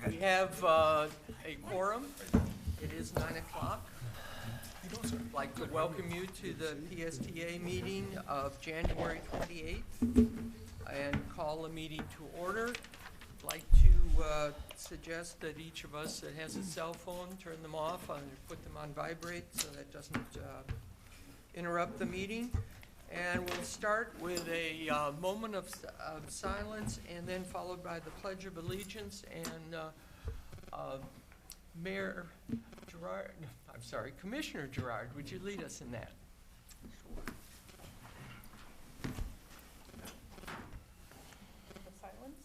We have a quorum. It is 9 o'clock. I'd like to welcome you to the PSTA meeting of January 28th and call the meeting to order. I'd like to suggest that each of us that has a cell phone turn them off and put them on vibrate so that doesn't interrupt the meeting. And we'll start with a moment of silence and then followed by the Pledge of Allegiance. And Commissioner Gerard, would you lead us in that? Silence.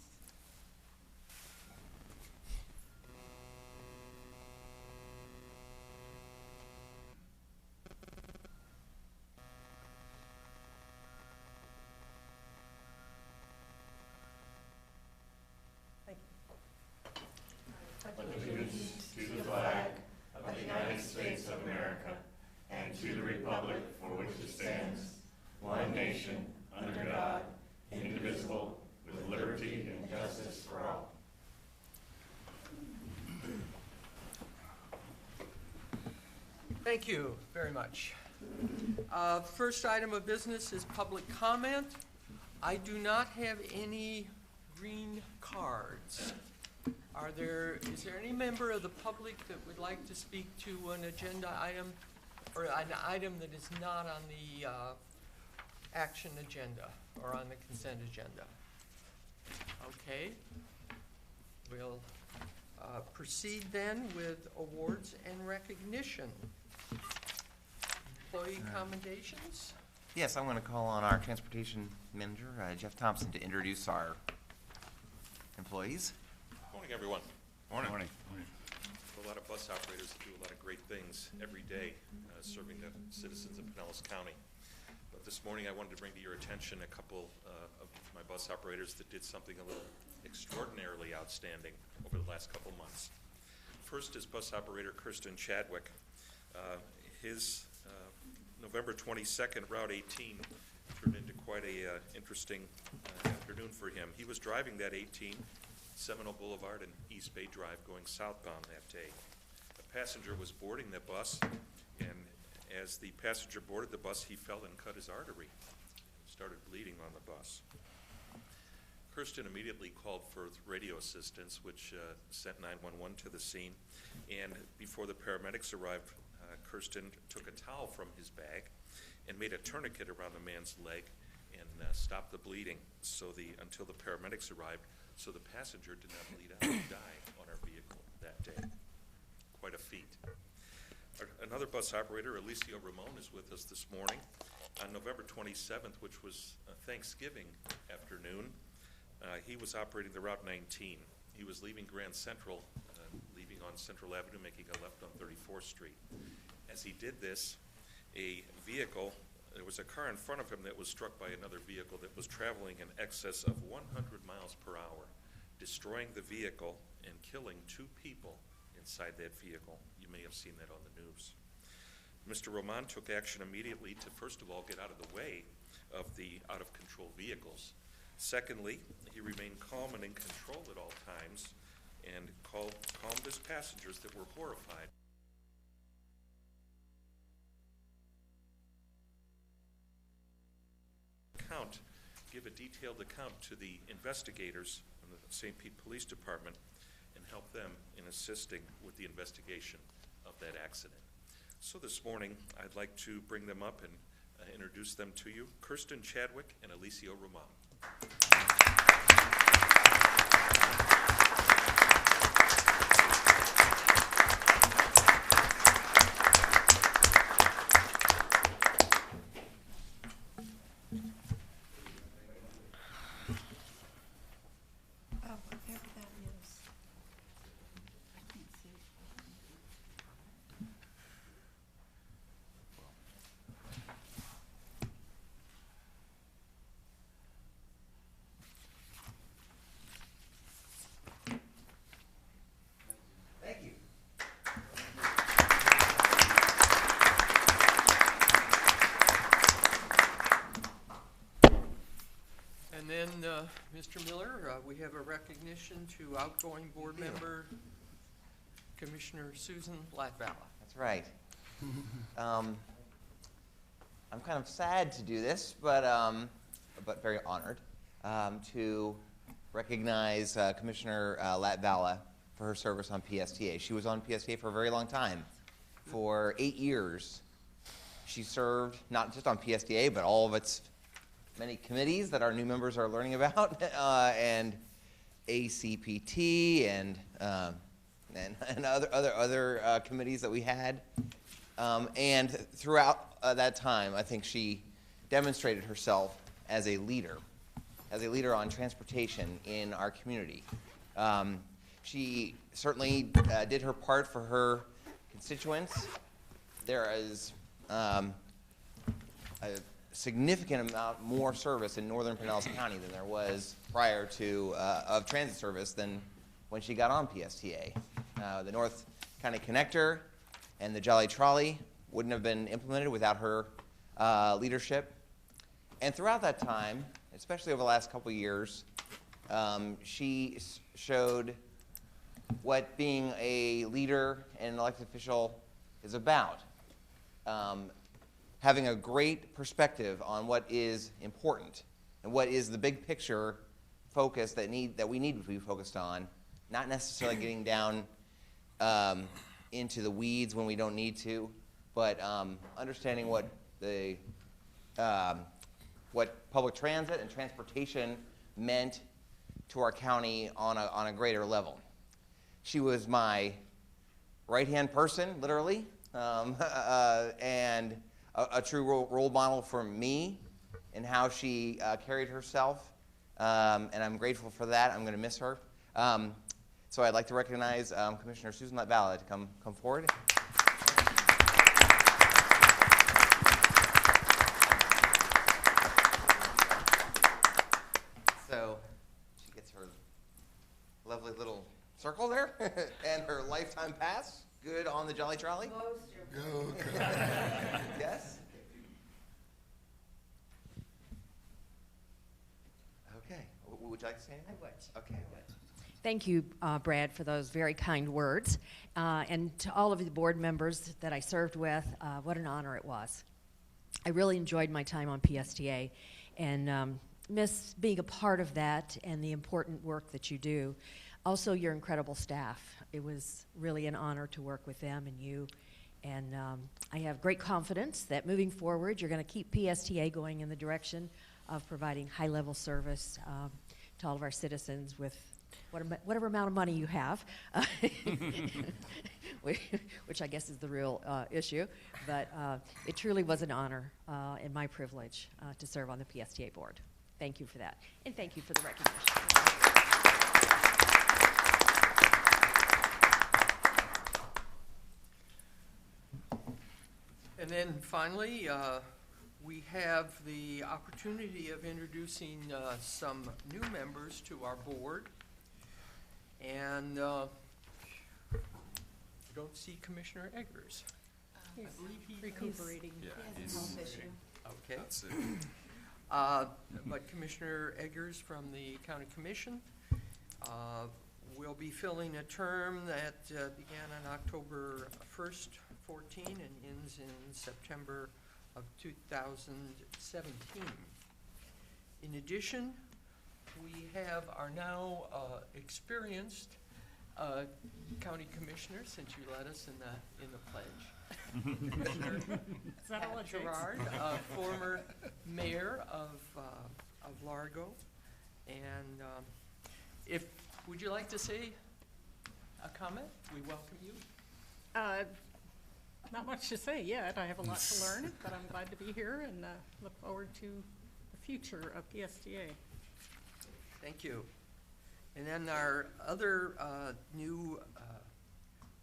Allegiance to the flag of the United States of America and to the republic for which it stands, one nation, under God, indivisible, with liberty and justice for all. Thank you very much. First item of business is public comment. I do not have any green cards. Is there any member of the public that would like to speak to an agenda item or an item that is not on the action agenda or on the consent agenda? Okay. We'll proceed then with awards and recognition. Employee commendations? Yes, I want to call on our transportation manager, Jeff Thompson, to introduce our employees. Morning, everyone. Morning. A lot of bus operators that do a lot of great things every day serving the citizens of Pinellas County. But this morning I wanted to bring to your attention a couple of my bus operators that did something a little extraordinarily outstanding over the last couple months. First is bus operator Kirsten Chadwick. His November 22nd Route 18 turned into quite a interesting afternoon for him. He was driving that 18 Seminole Boulevard and East Bay Drive going southbound that day. A passenger was boarding the bus, and as the passenger boarded the bus, he fell and cut his artery. Started bleeding on the bus. Kirsten immediately called for radio assistance, which sent 911 to the scene. And before the paramedics arrived, Kirsten took a towel from his bag and made a tourniquet around the man's leg and stopped the bleeding until the paramedics arrived. So the passenger did not bleed out and die on our vehicle that day. Quite a feat. Another bus operator, Alicio Ramon, is with us this morning. On November 27th, which was Thanksgiving afternoon, he was operating the Route 19. He was leaving Grand Central, leaving on Central Avenue, making a left on 34th Street. As he did this, there was a car in front of him that was struck by another vehicle that was traveling in excess of 100 miles per hour, destroying the vehicle and killing 2 people inside that vehicle. You may have seen that on the news. Mr. Roman took action immediately to, first of all, get out of the way of the out-of-control vehicles. Secondly, he remained calm and in control at all times and calmed his passengers that were horrified. Give a detailed account to the investigators from the St. Pete Police Department and help them in assisting with the investigation of that accident. So this morning, I'd like to bring them up and introduce them to you. Kirsten Chadwick and Alicio Ramon. Mr. Miller, we have a recognition to outgoing board member, Commissioner Susan Latvala. That's right. I'm kind of sad to do this, but very honored to recognize Commissioner Latvala for her service on PSTA. She was on PSTA for a very long time. For 8 years, she served not just on PSTA, but all of its many committees that our new members are learning about, and ACPT and other committees that we had. And throughout that time, I think she demonstrated herself as a leader on transportation in our community. She certainly did her part for her constituents. There is a significant amount more service in northern Pinellas County than there was prior to of transit service than when she got on PSTA. The North County Connector and the Jolly Trolley wouldn't have been implemented without her leadership. And throughout that time, especially over the last couple of years, she showed what being a leader and an elected official is about. Having a great perspective on what is important and what is the big picture focus that we need to be focused on, not necessarily getting down into the weeds when we don't need to, but understanding what public transit and transportation meant to our county on a greater level. She was my right-hand person, literally, and a true role model for me in how she carried herself, and I'm grateful for that. I'm going to miss her. So I'd like to recognize Commissioner Susan Latvala to come forward. So she gets her lovely little circle there and her lifetime pass. Good on the Jolly Trolley? Go. Yes? Okay. Would you like to say anything? I would. Okay. Thank you, Brad, for those very kind words. And to all of the board members that I served with, what an honor it was. I really enjoyed my time on PSTA and miss being a part of that and the important work that you do. Also, your incredible staff. It was really an honor to work with them and you. And I have great confidence that moving forward, you're going to keep PSTA going in the direction of providing high-level service to all of our citizens with whatever amount of money you have, which I guess is the real issue. But it truly was an honor and my privilege to serve on the PSTA board. Thank you for that. And thank you for the recognition. And then finally, we have the opportunity of introducing some new members to our board. And I don't see Commissioner Eggers. I believe he's recuperating. Yeah, okay. that's it. But Commissioner Eggers from the County Commission will be filling a term that began on October 1st, 14 and ends in September of 2017. In addition, we have our now experienced county commissioner, since you led us in the pledge. Commissioner Is that all it takes? Gerard, former mayor of Largo, and would you like to say a comment? We welcome you. Not much to say yet. I have a lot to learn, but I'm glad to be here and look forward to the future of PSTA. Thank you. And then our other new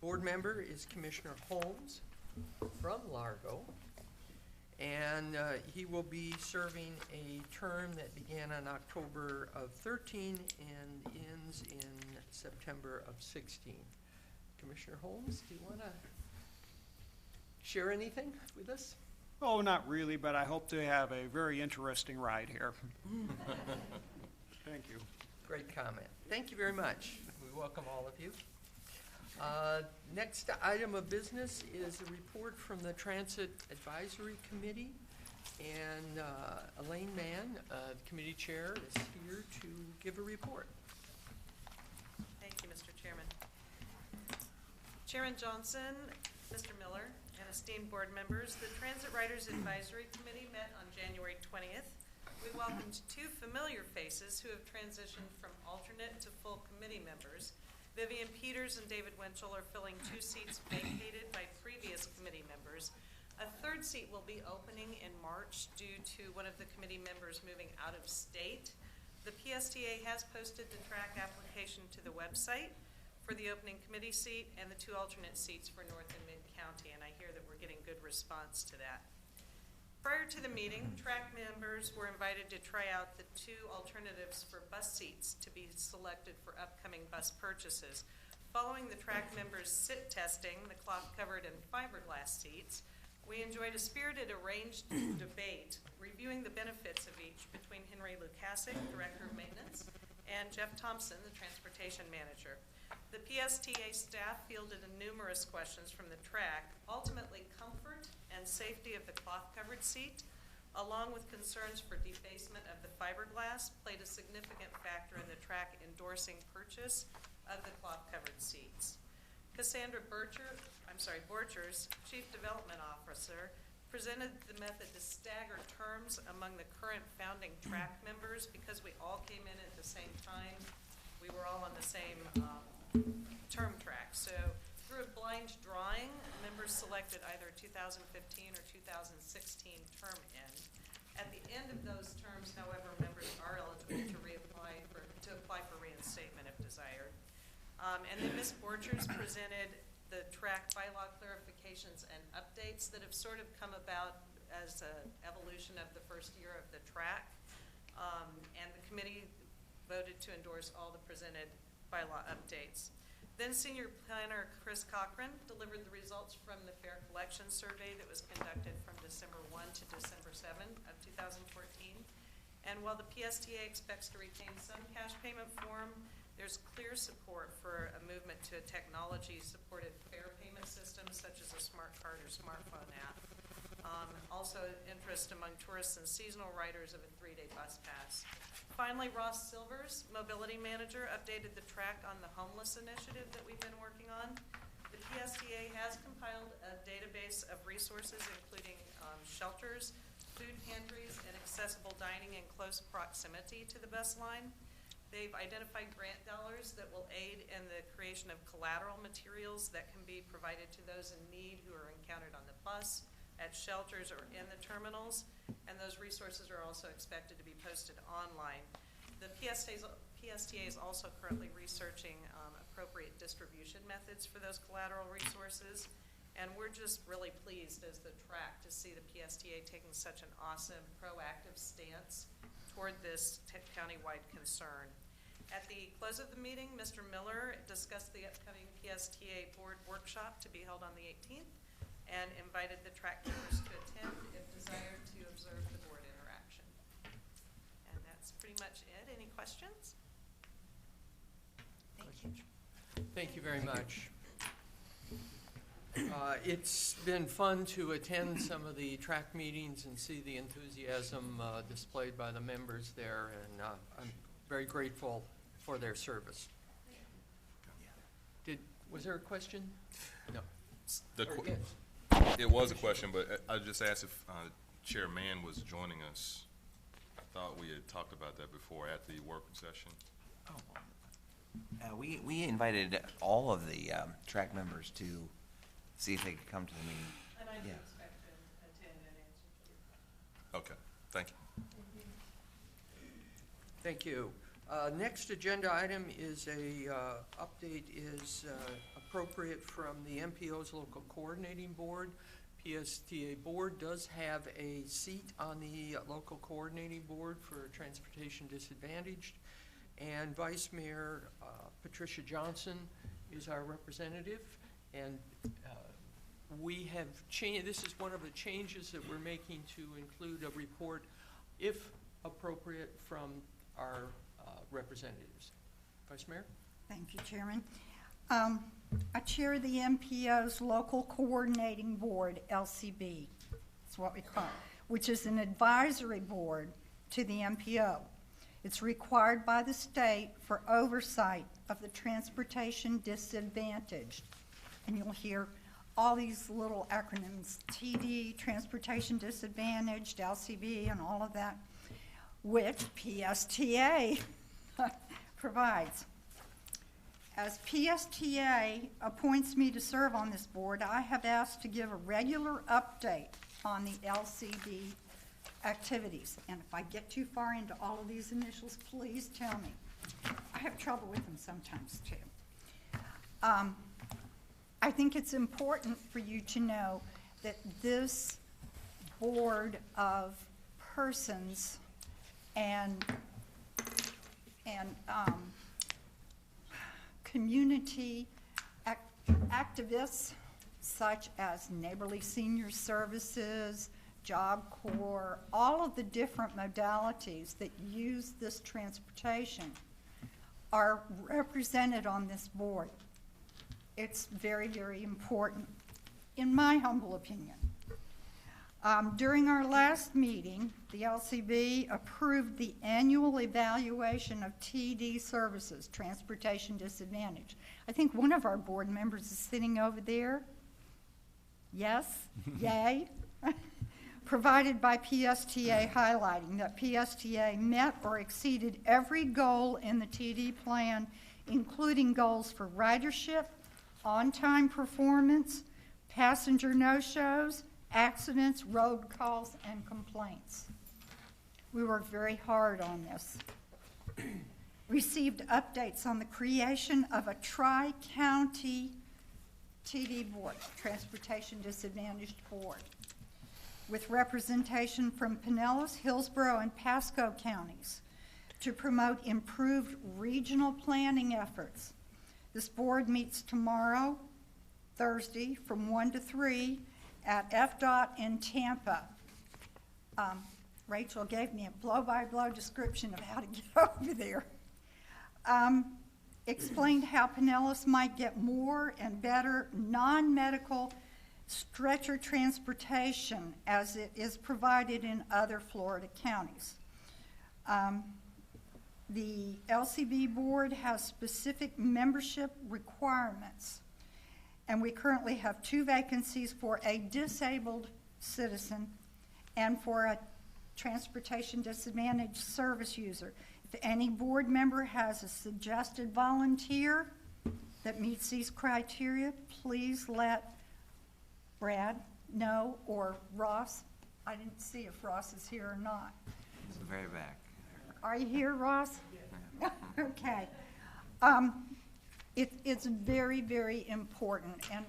board member is Commissioner Holmes from Largo. And he will be serving a term that began on October of 13 and ends in September of 16. Commissioner Holmes, do you want to share anything with us? Oh, not really, but I hope to have a very interesting ride here. Thank you. Great comment. Thank you very much. We welcome all of you. Next item of business is a report from the Transit Advisory Committee. And Elaine Mann, committee chair, is here to give a report. Thank you, Mr. Chairman. Chairman Johnson, Mr. Miller, and esteemed board members, the Transit Riders Advisory Committee met on January 20th. We welcomed two familiar faces who have transitioned from alternate to full committee members. Vivian Peters and David Winchell are filling 2 seats vacated by previous committee members. A 3rd seat will be opening in March due to one of the committee members moving out of state. The PSTA has posted the track application to the website for the opening committee seat and the 2 alternate seats for North and Mid-County, and I hear that we're getting good response to that. Prior to the meeting, track members were invited to try out the 2 alternatives for bus seats to be selected for upcoming bus purchases. Following the track members' sit testing, the cloth-covered and fiberglass seats, we enjoyed a spirited arranged debate reviewing the benefits of each between Henry Lukasik, Director of Maintenance, and Jeff Thompson, the Transportation Manager. The PSTA staff fielded numerous questions from the track. Ultimately, comfort and safety of the cloth-covered seat, along with concerns for defacement of the fiberglass, played a significant factor in the track endorsing purchase of the cloth-covered seats. Cassandra Borchers, Chief Development Officer, presented the method to stagger terms among the current founding track members because we all came in at the same time. We were all on the same term track. So through a blind drawing, members selected either 2015 or 2016 term end. At the end of those terms, however, members are eligible to apply for reinstatement if desired. And then Ms. Borchers presented the track bylaw clarifications and updates that have sort of come about as an evolution of the first year of the track. And the committee voted to endorse all the presented bylaw updates. Then Senior Planner Chris Cochran delivered the results from the fare collection survey that was conducted from December 1 to December 7 of 2014. And while the PSTA expects to retain some cash payment form, there's clear support for a movement to a technology-supported fare payment system such as a smart card or smartphone app. Also interest among tourists and seasonal riders of a 3-day bus pass. Finally, Ross Silvers, Mobility Manager, updated the track on the homeless initiative that we've been working on. The PSTA has compiled a database of resources including shelters, food pantries, and accessible dining in close proximity to the bus line. They've identified grant dollars that will aid in the creation of collateral materials that can be provided to those in need who are encountered on the bus, at shelters, or in the terminals, and those resources are also expected to be posted online. The PSTA is also currently researching appropriate distribution methods for those collateral resources, and we're just really pleased as the track to see the PSTA taking such an awesome, proactive stance toward this county-wide concern. At the close of the meeting, Mr. Miller discussed the upcoming PSTA board workshop to be held on the 18th and invited the track members to attend if desired to observe the board interaction. And that's pretty much it. Any questions? Thank you. Thank you very much. It's been fun to attend some of the track meetings and see the enthusiasm displayed by the members there, and I'm very grateful for their service. Was there a question? No. Yes. It was a question, but I just asked if Chair Mann was joining us. I thought we had talked about that before at the work session. Oh. We invited all of the track members to see if they could come to the meeting. And I do Yeah. expect to attend and answer your questions. Okay, thank you. Thank you. Next agenda item is update is appropriate from the MPO's local coordinating board. PSTA board does have a seat on the local coordinating board for transportation disadvantaged, and Vice Mayor Patricia Johnson is our representative, and we have changed. This is one of the changes that we're making to include a report, if appropriate, from our representatives. Vice Mayor? Thank you, Chairman. I chair the MPO's Local Coordinating Board, LCB. That's what we call it, which is an advisory board to the MPO. It's required by the state for oversight of the transportation disadvantaged. And you'll hear all these little acronyms, TD, Transportation Disadvantaged, LCB, and all of that, which PSTA provides. As PSTA appoints me to serve on this board, I have asked to give a regular update on the LCB activities. And if I get too far into all of these initials, please tell me. I have trouble with them sometimes, too. I think it's important for you to know that this board of persons and community activists such as Neighborly Senior Services, Job Corps, all of the different modalities that use this transportation are represented on this board. It's very, very important, in my humble opinion. During our last meeting, the LCB approved the annual evaluation of TD services, Transportation Disadvantage. I think one of our board members is sitting over there. Yes? Yay? Provided by PSTA, highlighting that PSTA met or exceeded every goal in the TD plan, including goals for ridership, on-time performance, passenger no-shows, accidents, road calls, and complaints. We worked very hard on this. Received updates on the creation of a tri-county TD board, Transportation Disadvantaged Board, with representation from Pinellas, Hillsborough, and Pasco counties to promote improved regional planning efforts. This board meets tomorrow, Thursday, from 1 to 3 at FDOT in Tampa. Rachel gave me a blow-by-blow description of how to get over there. Explained how Pinellas might get more and better non-medical stretcher transportation as it is provided in other Florida counties. The LCB board has specific membership requirements, and we currently have 2 vacancies for a disabled citizen and for a transportation disadvantaged service user. If any board member has a suggested volunteer that meets these criteria, please let Brad know, or Ross. I didn't see if Ross is here or not. It's the very back. Are you here, Ross? Yeah. Okay. It's very, very important, and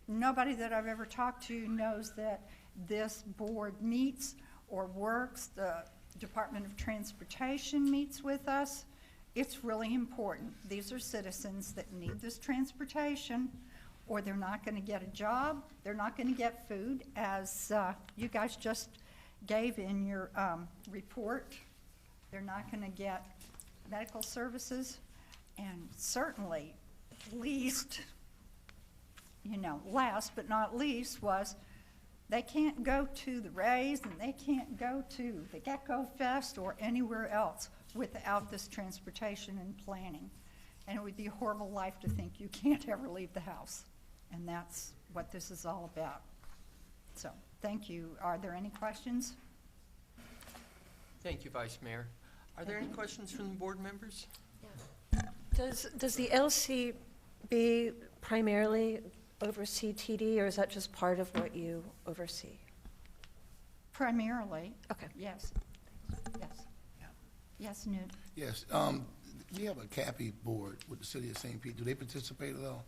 nobody that I've ever talked to knows that this board meets or works. The Department of Transportation meets with us. It's really important. These are citizens that need this transportation, or they're not going to get a job, they're not going to get food, as you guys just gave in your report. They're not going to get medical services, and certainly last but not least was they can't go to the Rays and they can't go to the Gecko Fest or anywhere else without this transportation and planning. And it would be a horrible life to think you can't ever leave the house. And that's what this is all about. So, thank you. Are there any questions? Thank you, Vice Mayor. Are there any questions from the board members? Does the LCB primarily oversee TD, or is that just part of what you oversee? Primarily. Okay. Yes. Yes. Yeah. Yes, Newt. Yes. We have a CAPI board with the city of St. Pete. Do they participate at all?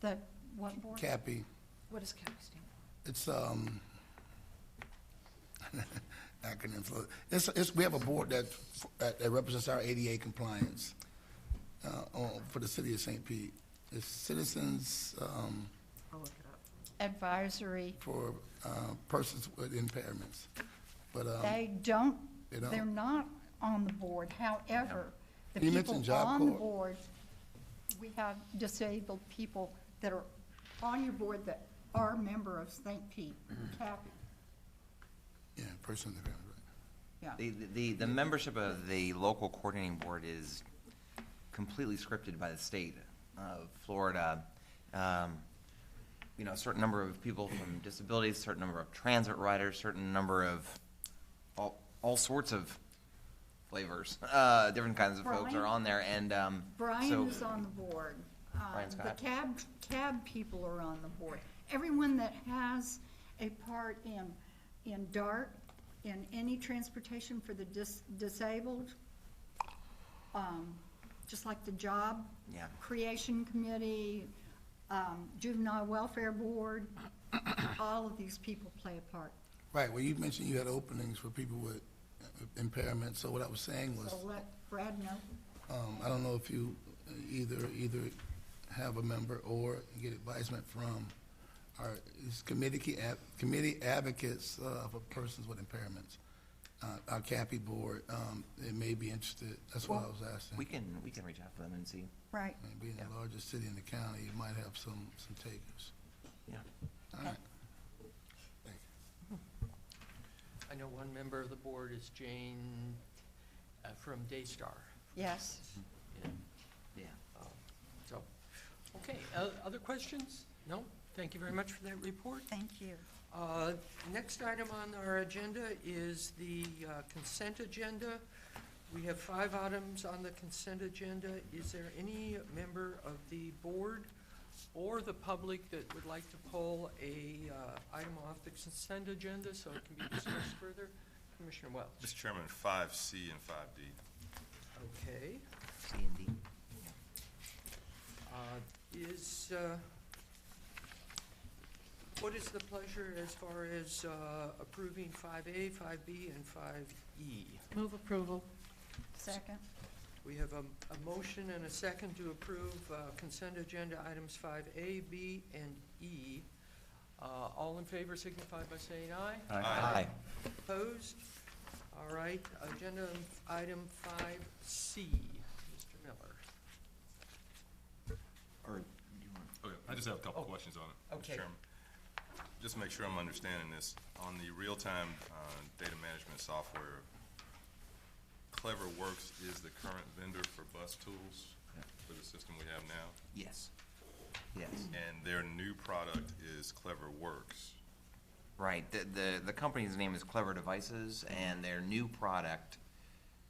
The what board? CAPI. What does CAPI stand for? It's acronym for we have a board that represents our ADA compliance for the city of St. Pete. It's citizens I'll look it up. Advisory. for persons with impairments, but They don't. They don't? They're not on the board. However, the You people mentioned Job on the Corps. board, we have disabled people that are on your board that are a member of St. Pete, Cappy. Yeah, person in the family, right. Yeah. The membership of the local coordinating board is completely scripted by the state of Florida. You know, a certain number of people from disabilities, certain number of transit riders, certain number of all sorts of flavors, different kinds of folks are on there, and Brian so is on the board. Brian Scott? The cab people are on the board. Everyone that has a part in DART, in any transportation for the disabled, just like the job Yeah. creation committee, juvenile welfare board, all of these people play a part. Right, well, you mentioned you had openings for people with impairments, so what I was saying was, So let Brad know. I don't know if you either have a member or get advisement from our committee advocates for persons with impairments. Our CAPI board, they may be interested, that's what I was asking. we can reach out to them and see. Right. Being the largest city in the county, you might have some takers. Yeah. All right. Thank you. I know one member of the board is Jane from Daystar. Yes. Yeah. Yeah. So, okay, other questions? No? Thank you very much for that report. Thank you. Next item on our agenda is the consent agenda. We have 5 items on the consent agenda. Is there any member of the board or the public that would like to pull a item off the consent agenda so it can be discussed further? Commissioner Welch. Mr. Chairman, 5C and 5D. Okay. C and D. What is the pleasure as far as approving 5A, 5B, and 5E? Move approval. Second. We have a motion and a second to approve consent agenda items 5A, B, and E. All in favor signify by saying aye. Aye. Opposed? All right, agenda item 5C. Mr. Miller. Or Okay, I just have a couple Oh, questions on it, okay. Mr. Chairman. Just to make sure I'm understanding this, on the real-time data management software, CleverWorks is the current vendor for bus tools for the system we have now, yes. Yes. and their new product is CleverWorks. Right. The company's name is Clever Devices, and their new product,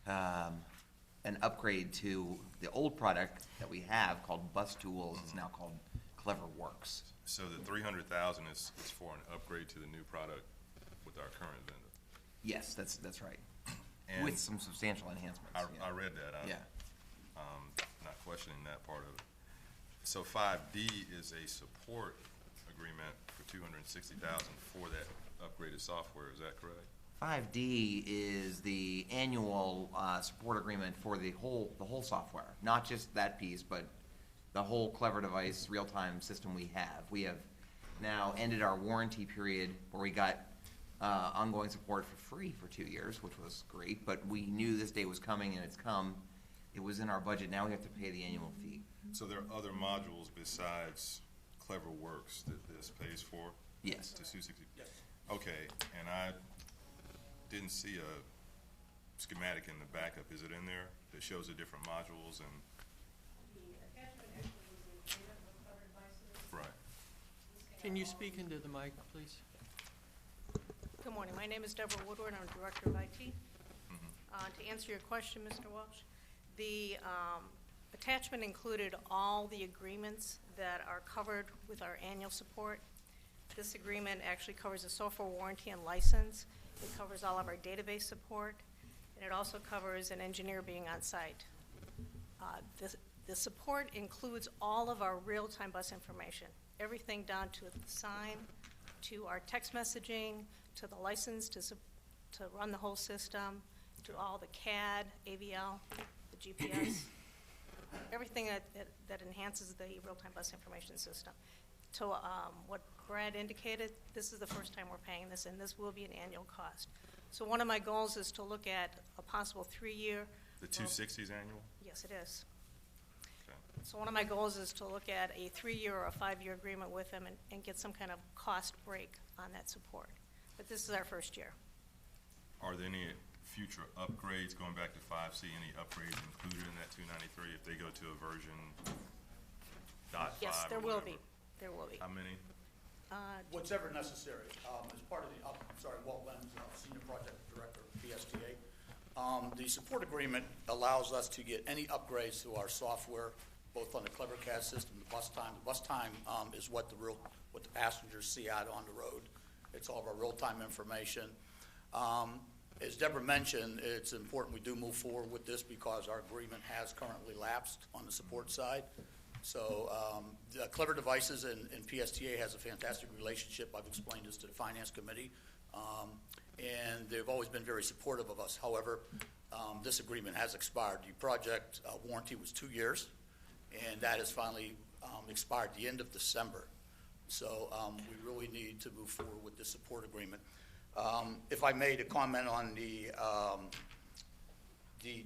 an upgrade to the old product that we have called Bus Tools, is now called CleverWorks. So the 300,000 is for an upgrade to the new product with our current vendor. Yes, that's right. And With some substantial enhancements. I read that. Yeah. Not questioning that part of it. So 5D is a support agreement for 260,000 for that upgraded software. Is that correct? 5D is the annual support agreement for the whole software, not just that piece, but the whole Clever Device real-time system we have. We have now ended our warranty period where we got ongoing support for free for 2 years, which was great, but we knew this day was coming and it's come. It was in our budget. Now we have to pay the annual fee. So there are other modules besides CleverWorks that this pays for? Yes. To 260? Yes. Okay, and I didn't see a schematic in the backup. Is it in there that shows the different modules and? Right. Can you speak into the mic, please? Good morning. My name is Deborah Woodward. I'm Director of IT. To answer your question, Mr. Welch, the attachment included all the agreements that are covered with our annual support. This agreement actually covers the software warranty and license. It covers all of our database support, and it also covers an engineer being on site. The support includes all of our real-time bus information, everything down to the sign, to our text messaging, to the license to run the whole system, to all the CAD, AVL, the GPS, everything that enhances the real-time bus information system. To what Brad indicated, this is the first time we're paying this, and this will be an annual cost. So one of my goals is to look at a possible 3-year. The 260s annual? Yes, it is. Okay. So one of my goals is to look at a 3-year or a 5-year agreement with them and get some kind of cost break on that support. But this is our first year. Are there any future upgrades going back to 5C? Any upgrades included in that 293 if they go to a version .5? Yes, there or will whatever? be. There will be. How many? Whatever necessary. As part of the, I'm sorry, Walt Lenz, Senior Project Director of PSTA. The support agreement allows us to get any upgrades to our software, both on the CleverCAD system, the bus time. The bus time is what the passengers see out on the road. It's all of our real-time information. As Deborah mentioned, it's important we do move forward with this because our agreement has currently lapsed on the support side. So the Clever Devices and PSTA has a fantastic relationship. I've explained this to the Finance Committee, and they've always been very supportive of us. However, this agreement has expired. The project warranty was 2 years, and that has finally expired the end of December. So we really need to move forward with this support agreement. If I made a comment on the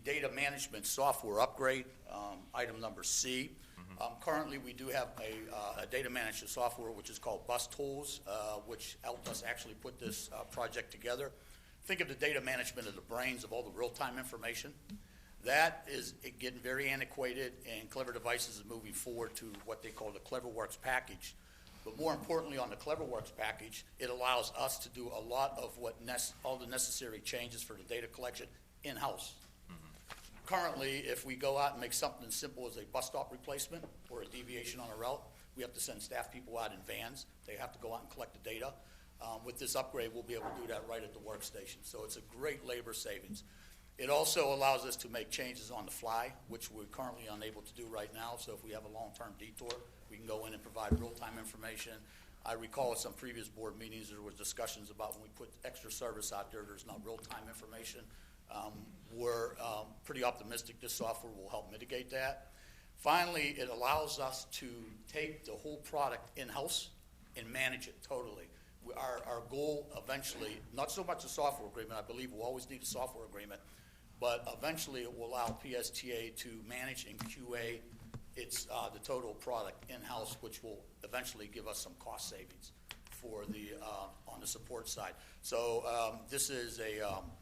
data management software upgrade, item number C. Currently, we do have a data management software which is called Bus Tools, which helped us actually put this project together. Think of the data management of the brains of all the real-time information. That is getting very antiquated, and Clever Devices is moving forward to what they call the CleverWorks package. But more importantly, on the CleverWorks package, it allows us to do a lot of all the necessary changes for the data collection in-house. Currently, if we go out and make something as simple as a bus stop replacement or a deviation on a route, we have to send staff people out in vans. They have to go out and collect the data. With this upgrade, we'll be able to do that right at the workstation. So it's a great labor savings. It also allows us to make changes on the fly, which we're currently unable to do right now. So if we have a long-term detour, we can go in and provide real-time information. I recall at some previous board meetings, there was discussions about when we put extra service out there, there's not real-time information. We're pretty optimistic this software will help mitigate that. Finally, it allows us to take the whole product in-house and manage it totally. Our goal eventually, not so much a software agreement, I believe we'll always need a software agreement, but eventually it will allow PSTA to manage and QA the total product in-house, which will eventually give us some cost savings for on the support side. So this is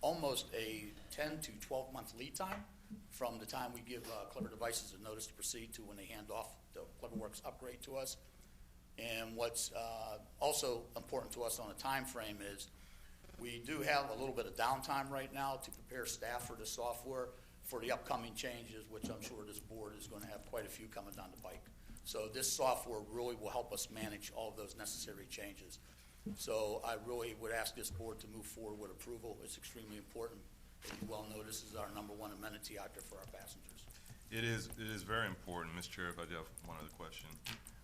almost a 10 to 12 month lead time from the time we give Clever Devices a notice to proceed to when they hand off the CleverWorks upgrade to us. And what's also important to us on a time frame is we do have a little bit of downtime right now to prepare staff for the software for the upcoming changes, which I'm sure this board is going to have quite a few coming down the pike. So this software really will help us manage all of those necessary changes. So I really would ask this board to move forward with approval. It's extremely important. As you well know, this is our #1 amenity out there for our passengers. It is very important. Mr. Chair, if I do have one other question.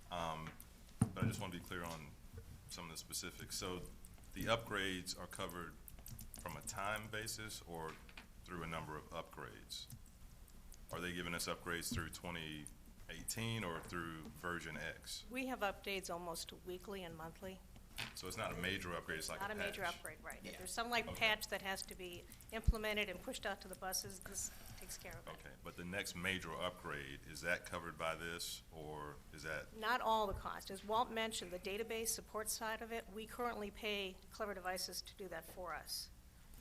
But I just want to be clear on some of the specifics. So the upgrades are covered from a time basis or through a number of upgrades? Are they giving us upgrades through 2018 or through version X? We have updates almost weekly and monthly. So it's not a major upgrade, it's like Not a a major patch. upgrade, right. Yeah. If there's some like Okay. patch that has to be implemented and pushed out to the buses, this takes care of it. Okay, but the next major upgrade, is that covered by this, or is that, Not all the cost. As Walt mentioned, the database support side of it, we currently pay Clever Devices to do that for us.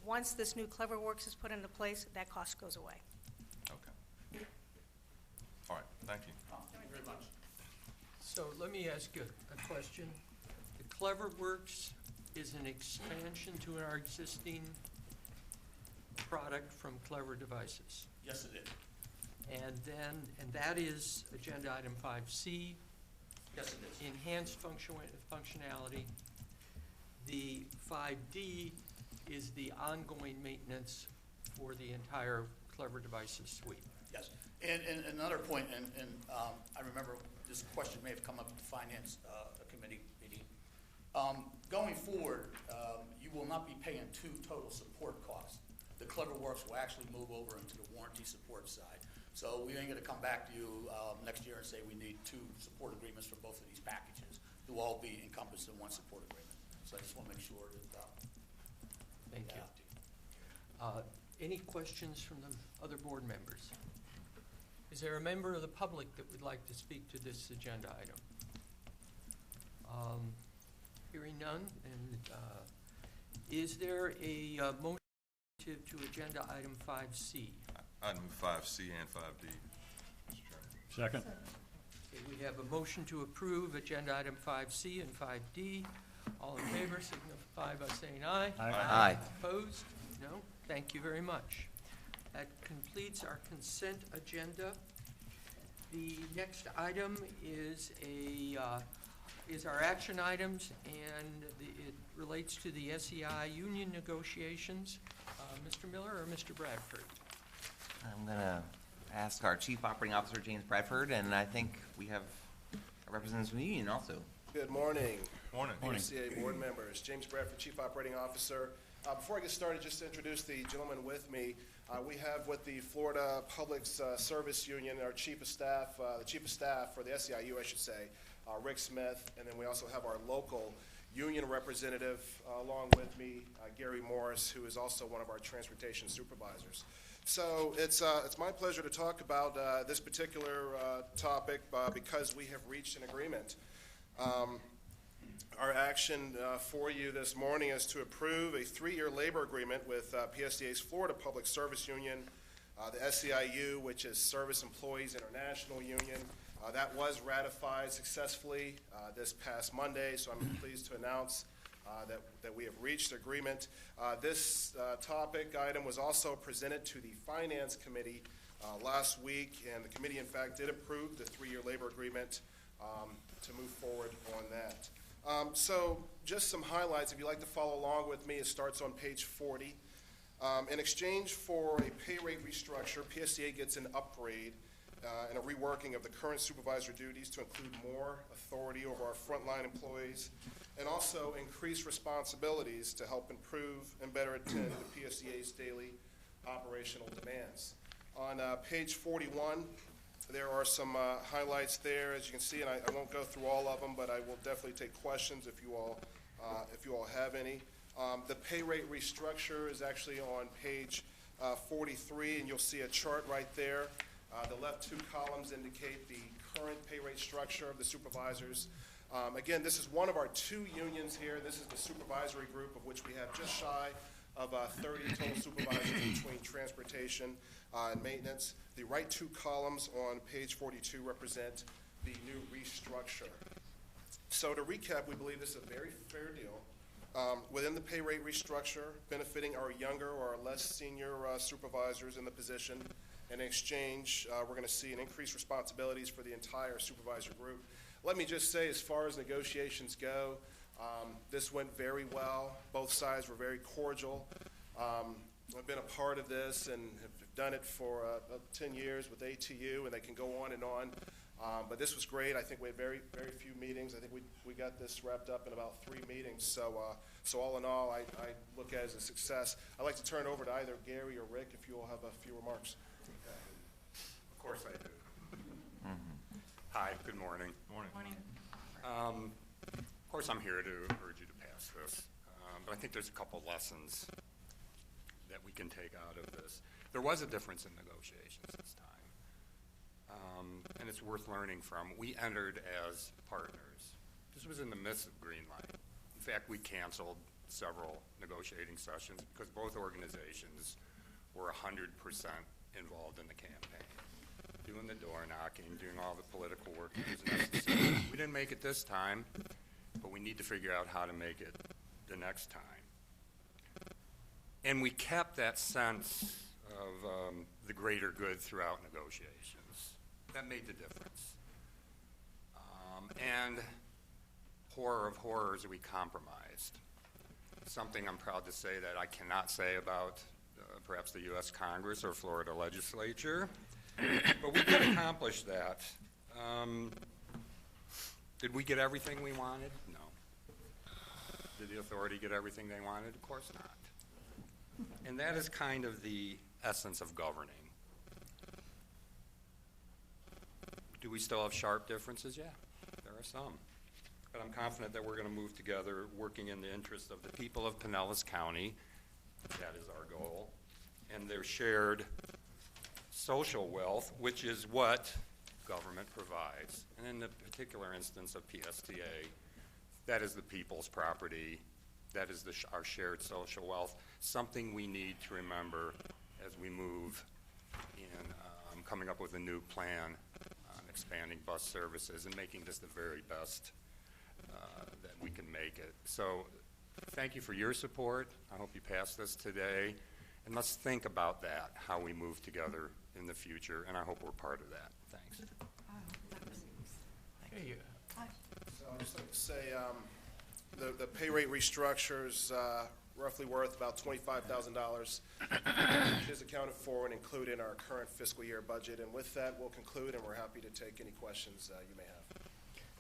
Once this new CleverWorks is put into place, that cost goes away. okay. All right, thank you. Thank you very much. So let me ask you a question. The CleverWorks is an expansion to our existing product from Clever Devices. Yes, it is. And that is agenda item 5C, Yes, it is. enhanced functionality. The 5D is the ongoing maintenance for the entire Clever Devices suite. Yes, and another point, and I remember this question may have come up at the Finance Committee meeting. Going forward, you will not be paying two total support costs. The CleverWorks will actually move over into the warranty support side. So we ain't gonna come back to you next year and say we need two support agreements for both of these packages. They'll all be encompassed in one support agreement. So I just wanna make sure that. Thank you. Any questions from the other board members? Is there a member of the public that would like to speak to this agenda item? Hearing none, and is there a motion to agenda item 5C? I'd move 5C and 5D, Mr. Chairman. Second. Okay, we have a motion to approve agenda item 5C and 5D. All in favor signify by saying aye. Aye. Opposed? No? Thank you very much. That completes our consent agenda. The next item is our action items, and it relates to the SEI union negotiations. Mr. Miller or Mr. Bradford? I'm going to ask our Chief Operating Officer, James Bradford, and I think we have a representative from the union also. Good morning. Morning. PSTA board members. James Bradford, Chief Operating Officer. Before I get started, just to introduce the gentleman with me, we have with the Florida Public Service Union, our Chief of Staff, the Chief of Staff for the SEIU, I should say, Rick Smith, and then we also have our local union representative along with me, Gary Morris, who is also one of our transportation supervisors. So it's my pleasure to talk about this particular topic because we have reached an agreement. Our action for you this morning is to approve a 3-year labor agreement with PSTA's Florida Public Service Union, the SEIU, which is Service Employees International Union. That was ratified successfully this past Monday, so I'm pleased to announce that we have reached agreement. This topic item was also presented to the Finance Committee last week, and the committee, in fact, did approve the 3-year labor agreement to move forward on that. So just some highlights. If you'd like to follow along with me, it starts on page 40. In exchange for a pay rate restructure, PSTA gets an upgrade and a reworking of the current supervisor duties to include more authority over our frontline employees and also increased responsibilities to help improve and better attend to PSTA's daily operational demands. On page 41, there are some highlights there, as you can see, and I won't go through all of them, but I will definitely take questions if you all have any. The pay rate restructure is actually on page 43, and you'll see a chart right there. The left 2 columns indicate the current pay rate structure of the supervisors. Again, this is one of our 2 unions here. This is the supervisory group, of which we have just shy of 30 total supervisors between transportation and maintenance. The right 2 columns on page 42 represent the new restructure. So to recap, we believe this is a very fair deal within the pay rate restructure, benefiting our younger or our less senior supervisors in the position. In exchange, we're going to see an increased responsibilities for the entire supervisor group. Let me just say, as far as negotiations go, this went very well. Both sides were very cordial. I've been a part of this and have done it for 10 years with ATU, and they can go on and on. But this was great. I think we had very, very few meetings. I think we got this wrapped up in about 3 meetings. So all in all, I look at it as a success. I'd like to turn it over to either Gary or Rick if you all have a few remarks. Of course I do. Hi, good morning. Morning. Of course, I'm here to urge you to pass this, but I think there's a couple lessons that we can take out of this. There was a difference in negotiations this time, and it's worth learning from. We entered as partners. This was in the midst of Green Light. In fact, we canceled several negotiating sessions because both organizations were 100% involved in the campaign, doing the door knocking, doing all the political work that was necessary. We didn't make it this time, but we need to figure out how to make it the next time. And we kept that sense of the greater good throughout negotiations. That made the difference. And horror of horrors, we compromised. Something I'm proud to say that I cannot say about perhaps the U.S. Congress or Florida legislature. But we did accomplish that. Did we get everything we wanted? No. Did the authority get everything they wanted? Of course not. And that is kind of the essence of governing. Do we still have sharp differences? Yeah, there are some. But I'm confident that we're going to move together, working in the interest of the people of Pinellas County. That is our goal. and their shared social wealth, which is what government provides. And in the particular instance of PSTA, that is the people's property. That is our shared social wealth, something we need to remember as we move in coming up with a new plan on expanding bus services and making this the very best that we can make it. So thank you for your support. I hope you pass this today. And let's think about that, how we move together in the future, and I hope we're part of that. Thanks. Okay, So I'd just like to say the pay rate restructures roughly worth about $25,000, which is accounted for and included in our current fiscal year budget. And with that, we'll conclude, and we're happy to take any questions you may have.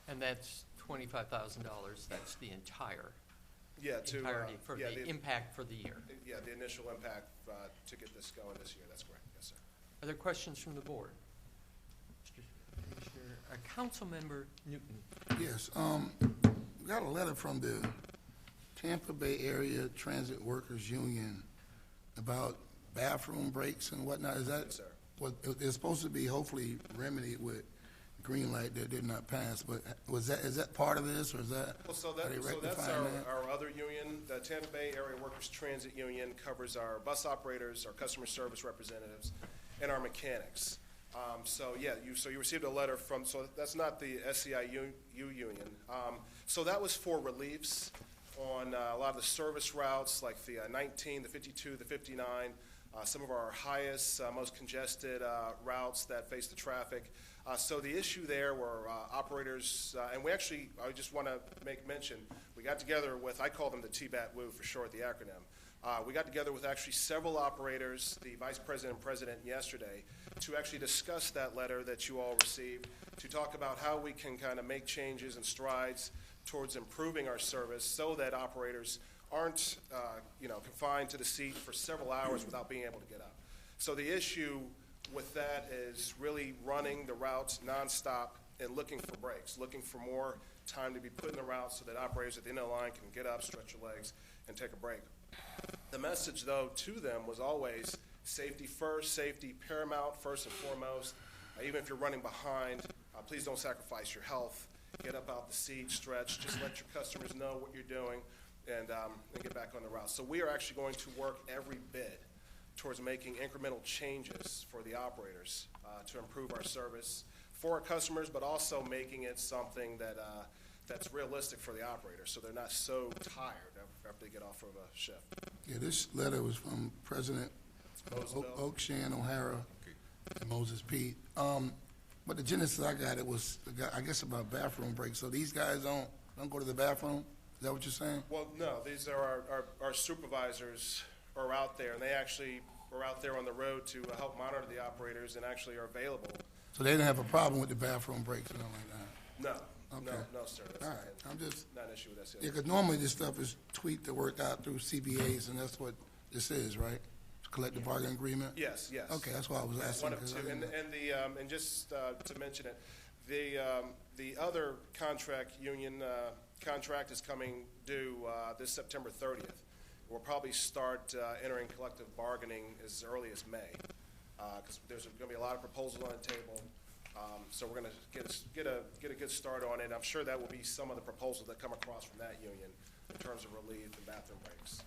and that's $25,000, that's the entire entirety for yeah, the impact for the year. Yeah, the initial impact to get this going this year. That's correct. Yes, sir. Are there questions from the board? Councilmember Newton. Yes, we got a letter from the Tampa Bay Area Transit Workers Union about bathroom breaks and whatnot. Is that Yes, sir. what it's supposed to be? Hopefully remedied with green light that did not pass. But is that part of this, or is that? Well, so are they that's rectifying that? our other union. The Tampa Bay Area Workers Transit Union covers our bus operators, our customer service representatives, and our mechanics. So you received a letter from, so that's not the SEIU union. So that was for reliefs on a lot of the service routes like the 19, the 52, the 59, some of our highest, most congested routes that face the traffic. So the issue there were operators, and I just want to make mention, we got together with, I call them the TBAT-WU for short, the acronym. We got together with actually several operators, the vice president and president yesterday, to actually discuss that letter that you all received, to talk about how we can kind of make changes and strides towards improving our service so that operators aren't confined to the seat for several hours without being able to get up. So the issue with that is really running the routes nonstop and looking for breaks, looking for more time to be put in the route so that operators at the end of the line can get up, stretch your legs, and take a break. The message, though, to them was always safety first, safety paramount, first and foremost. Even if you're running behind, please don't sacrifice your health. Get up out the seat, stretch, just let your customers know what you're doing, and get back on the route. So we are actually going to work every bit towards making incremental changes for the operators to improve our service for our customers, but also making it something that that's realistic for the operators, so they're not so tired after they get off of a shift. Yeah, this letter was from President Oakshan O'Hara and Moses Pete. But the genesis I got, it was, I guess, about bathroom breaks. So these guys don't go to the bathroom? Is that what you're saying? Well, no, these are our supervisors are out there, and they actually are out there on the road to help monitor the operators and actually are available. So they didn't have a problem with the bathroom breaks and all like that? No. Okay. No, sir. That's All right. I'm just, not an issue with SEO. yeah, because normally this stuff is tweaked to work out through CBAs, and that's what this is, right? Collective bargaining agreement? Yes. Okay, that's why I was asking. One of two, and just to mention it, the other contract union contract is coming due this September 30th. We'll probably start entering collective bargaining as early as May, because there's going to be a lot of proposals on the table. So we're going to get a good start on it. I'm sure that will be some of the proposals that come across from that union in terms of relief and bathroom breaks.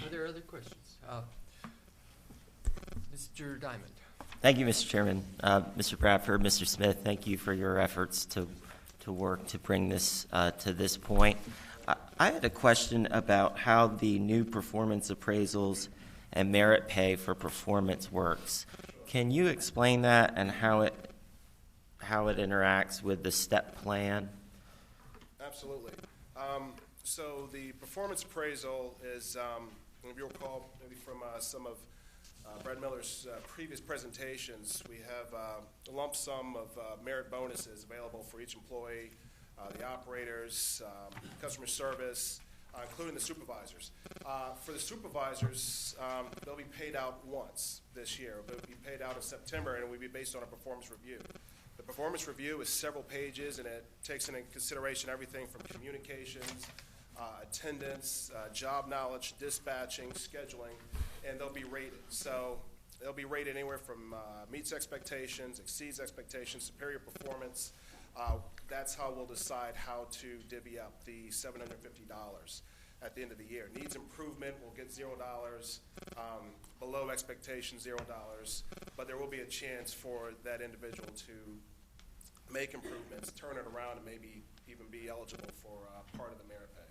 Are there other questions? Mr. Diamond. Thank you, Mr. Chairman. Mr. Bradford, Mr. Smith, thank you for your efforts to work to bring this to this point. I had a question about how the new performance appraisals and merit pay for performance works. Can you explain that and how it interacts with the STEP plan? Absolutely. So the performance appraisal is, if you'll recall, maybe from some of Brad Miller's previous presentations, we have a lump sum of merit bonuses available for each employee, the operators, customer service, including the supervisors. For the supervisors, they'll be paid out once this year. They'll be paid out in September, and it will be based on a performance review. The performance review is several pages, and it takes into consideration everything from communications, attendance, job knowledge, dispatching, scheduling, and they'll be rated. So they'll be rated anywhere from meets expectations, exceeds expectations, superior performance. That's how we'll decide how to divvy up the $750 at the end of the year. Needs improvement will get $0. Below expectations, $0. But there will be a chance for that individual to make improvements, turn it around, and maybe even be eligible for part of the merit pay.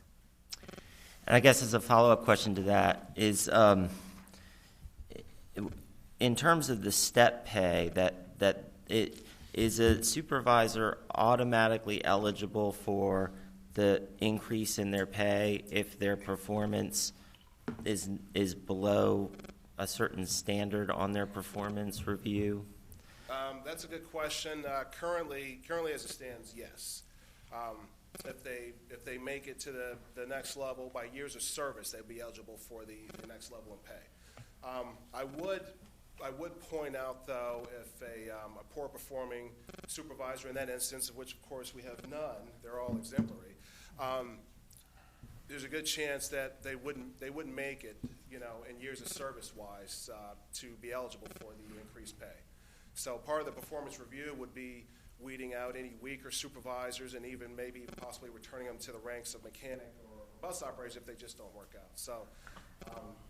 And I guess as a follow-up question to that is, in terms of the step pay, is a supervisor automatically eligible for the increase in their pay if their performance is below a certain standard on their performance review? That's a good question. Currently as it stands, yes. If they make it to the next level by years of service, they'd be eligible for the next level in pay. I would point out, though, if a poor performing supervisor in that instance, of which of course we have none, they're all exemplary. There's a good chance that they wouldn't make it, in years of service wise, to be eligible for the increased pay. So part of the performance review would be weeding out any weaker supervisors and maybe possibly returning them to the ranks of mechanic or bus operators if they just don't work out. So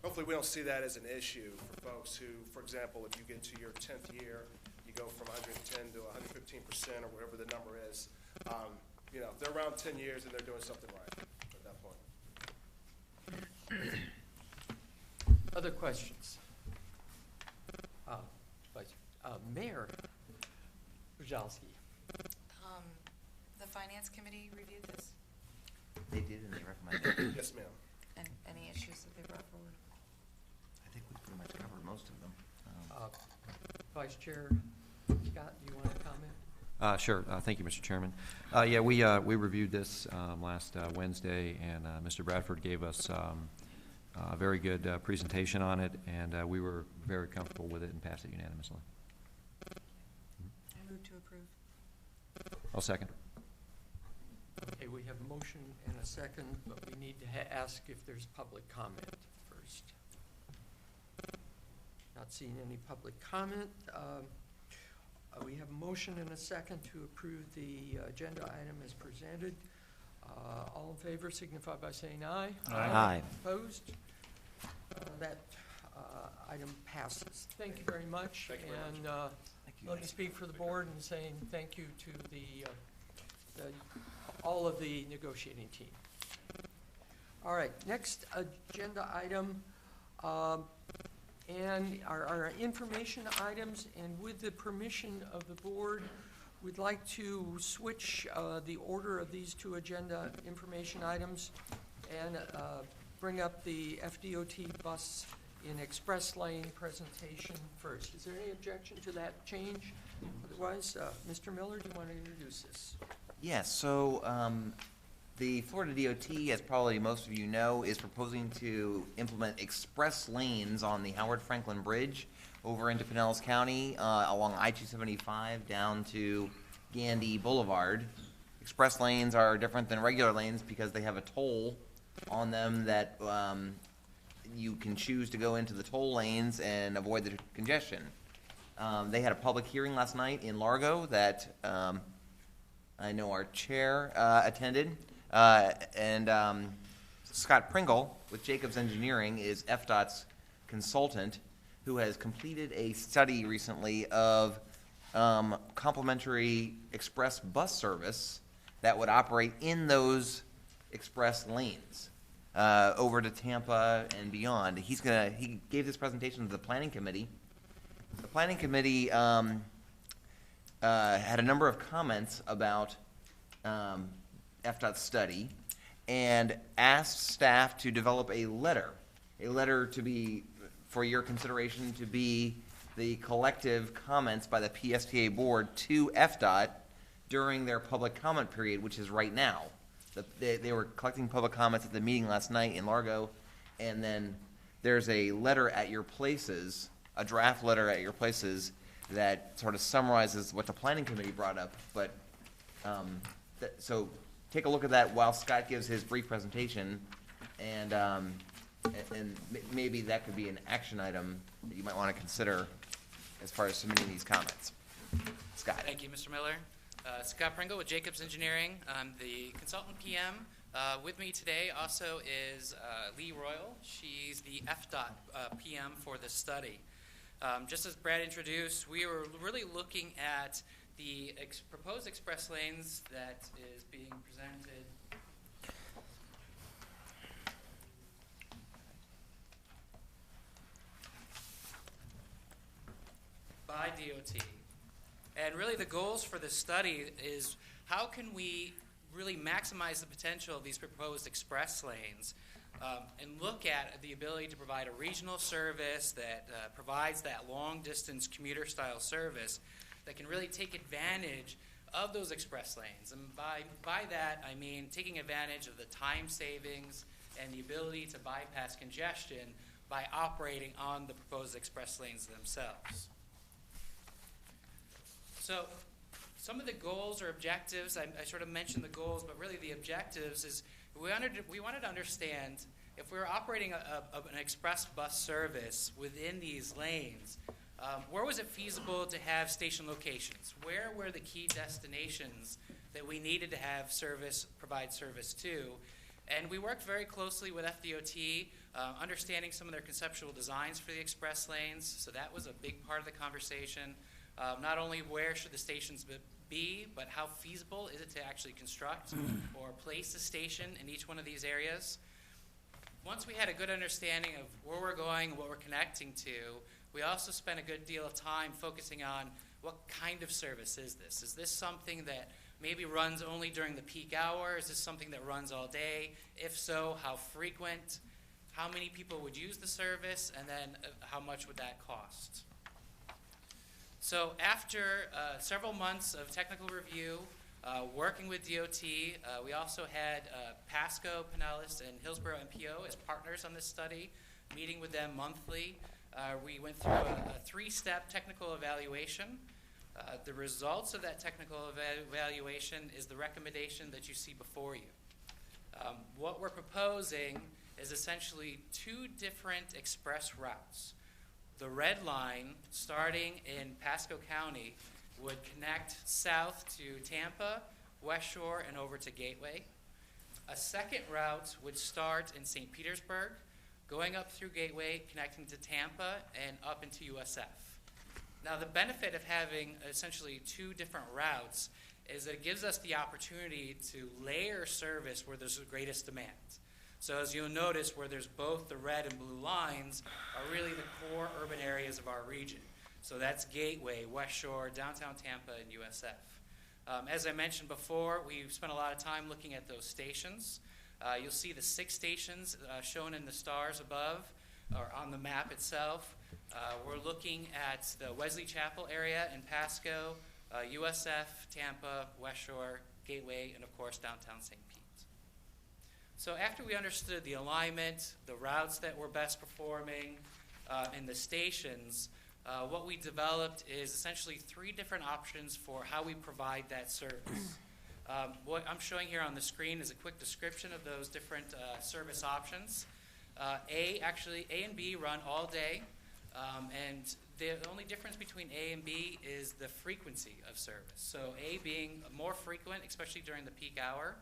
hopefully we don't see that as an issue for folks who, for example, if you get to your 10th year, you go from 110 to 115% or whatever the number is. If they're around 10 years, then they're doing something right at that point. Other questions? Mayor Bujalski. The Finance Committee reviewed this, They did, and they recommended it. Yes, ma'am. and any issues that they brought forward? I think we pretty much covered most of them. Vice Chair Scott, do you want to comment? Sure. Thank you, Mr. Chairman. Yeah, we reviewed this last Wednesday, and Mr. Bradford gave us a very good presentation on it, and we were very comfortable with it and passed it unanimously. I move to approve. I'll second. Okay, we have a motion and a second, but we need to ask if there's public comment first. Not seeing any public comment. We have a motion and a second to approve the agenda item as presented. All in favor signify by saying aye. Aye. Opposed? That item passes. Thank you very much. Thank you very and let me speak for the board in saying thank you to all of the negotiating team. All right, next agenda item and our information items, and with the permission of the board, we'd like to switch the order of these two agenda information items and bring up the FDOT bus in express lane presentation first. Is there any objection to that change? Otherwise, Mr. Miller, do you want to introduce this? Yes, so the Florida DOT, as probably most of you know, is proposing to implement express lanes on the Howard Franklin Bridge over into Pinellas County along I-275 down to Gandy Boulevard. Express lanes are different than regular lanes because they have a toll on them that you can choose to go into the toll lanes and avoid the congestion. They had a public hearing last night in Largo that I know our chair attended, and Scott Pringle with Jacobs Engineering is FDOT's consultant who has completed a study recently of complimentary express bus service that would operate in those express lanes over to Tampa and beyond. He gave this presentation to the planning committee. The planning committee had a number of comments about FDOT's study and asked staff to develop a letter to be, for your consideration, to be the collective comments by the PSTA board to FDOT during their public comment period, which is right now. They were collecting public comments at the meeting last night in Largo, and then there's a letter at your places, a draft letter at your places that sort of summarizes what the planning committee brought up. But so take a look at that while Scott gives his brief presentation, and And maybe that could be an action item that you might want to consider as far as submitting these comments. Scott. Thank you, Mr. Miller. Scott Pringle with Jacobs Engineering. I'm the consultant PM. With me today also is Lee Royal. She's the FDOT PM for the study. Just as Brad introduced, we were really looking at the proposed express lanes that is being presented by DOT. And really the goals for this study is how can we really maximize the potential of these proposed express lanes and look at the ability to provide a regional service that provides that long-distance commuter-style service that can really take advantage of those express lanes. And by that, I mean taking advantage of the time savings and the ability to bypass congestion by operating on the proposed express lanes themselves. So some of the goals or objectives, I sort of mentioned the goals, but really the objectives is we wanted to understand if we were operating an express bus service within these lanes, where was it feasible to have station locations? Where were the key destinations that we needed to have provide service to? And we worked very closely with FDOT, understanding some of their conceptual designs for the express lanes. So that was a big part of the conversation. Not only where should the stations be, but how feasible is it to actually construct or place a station in each one of these areas. Once we had a good understanding of where we're going, what we're connecting to, we also spent a good deal of time focusing on what kind of service is this? Is this something that maybe runs only during the peak hour? Is this something that runs all day? If so, how frequent? How many people would use the service? And then how much would that cost? So after several months of technical review, working with DOT, we also had Pasco, Pinellas, and Hillsborough MPO as partners on this study, meeting with them monthly. We went through a three-step technical evaluation. The results of that technical evaluation is the recommendation that you see before you. What we're proposing is essentially two different express routes. The red line, starting in Pasco County, would connect south to Tampa, West Shore, and over to Gateway. A second route would start in St. Petersburg, going up through Gateway, connecting to Tampa, and up into USF. Now, the benefit of having essentially two different routes is that it gives us the opportunity to layer service where there's the greatest demand. So as you'll notice, where there's both the red and blue lines are really the core urban areas of our region. So that's Gateway, West Shore, downtown Tampa, and USF. As I mentioned before, we've spent a lot of time looking at those stations. You'll see the 6 stations shown in the stars above, or on the map itself. We're looking at the Wesley Chapel area in Pasco, USF, Tampa, West Shore, Gateway, and of course downtown St. Pete. So after we understood the alignment, the routes that were best performing, and the stations, what we developed is essentially 3 different options for how we provide that service. What I'm showing here on the screen is a quick description of those different service options. A and B run all day, and the only difference between A and B is the frequency of service. So A being more frequent, especially during the peak hour,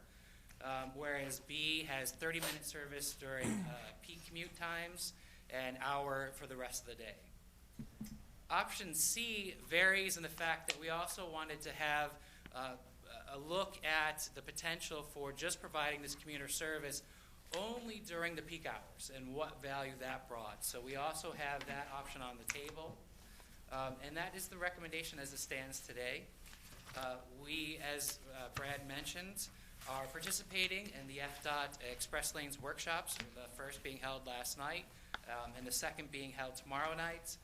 whereas B has 30-minute service during peak commute times and hour for the rest of the day. Option C varies in the fact that we also wanted to have a look at the potential for just providing this commuter service only during the peak hours and what value that brought. So we also have that option on the table. And that is the recommendation as it stands today. We, as Brad mentioned, are participating in the FDOT Express Lanes workshops, the first being held last night and the second being held tomorrow night.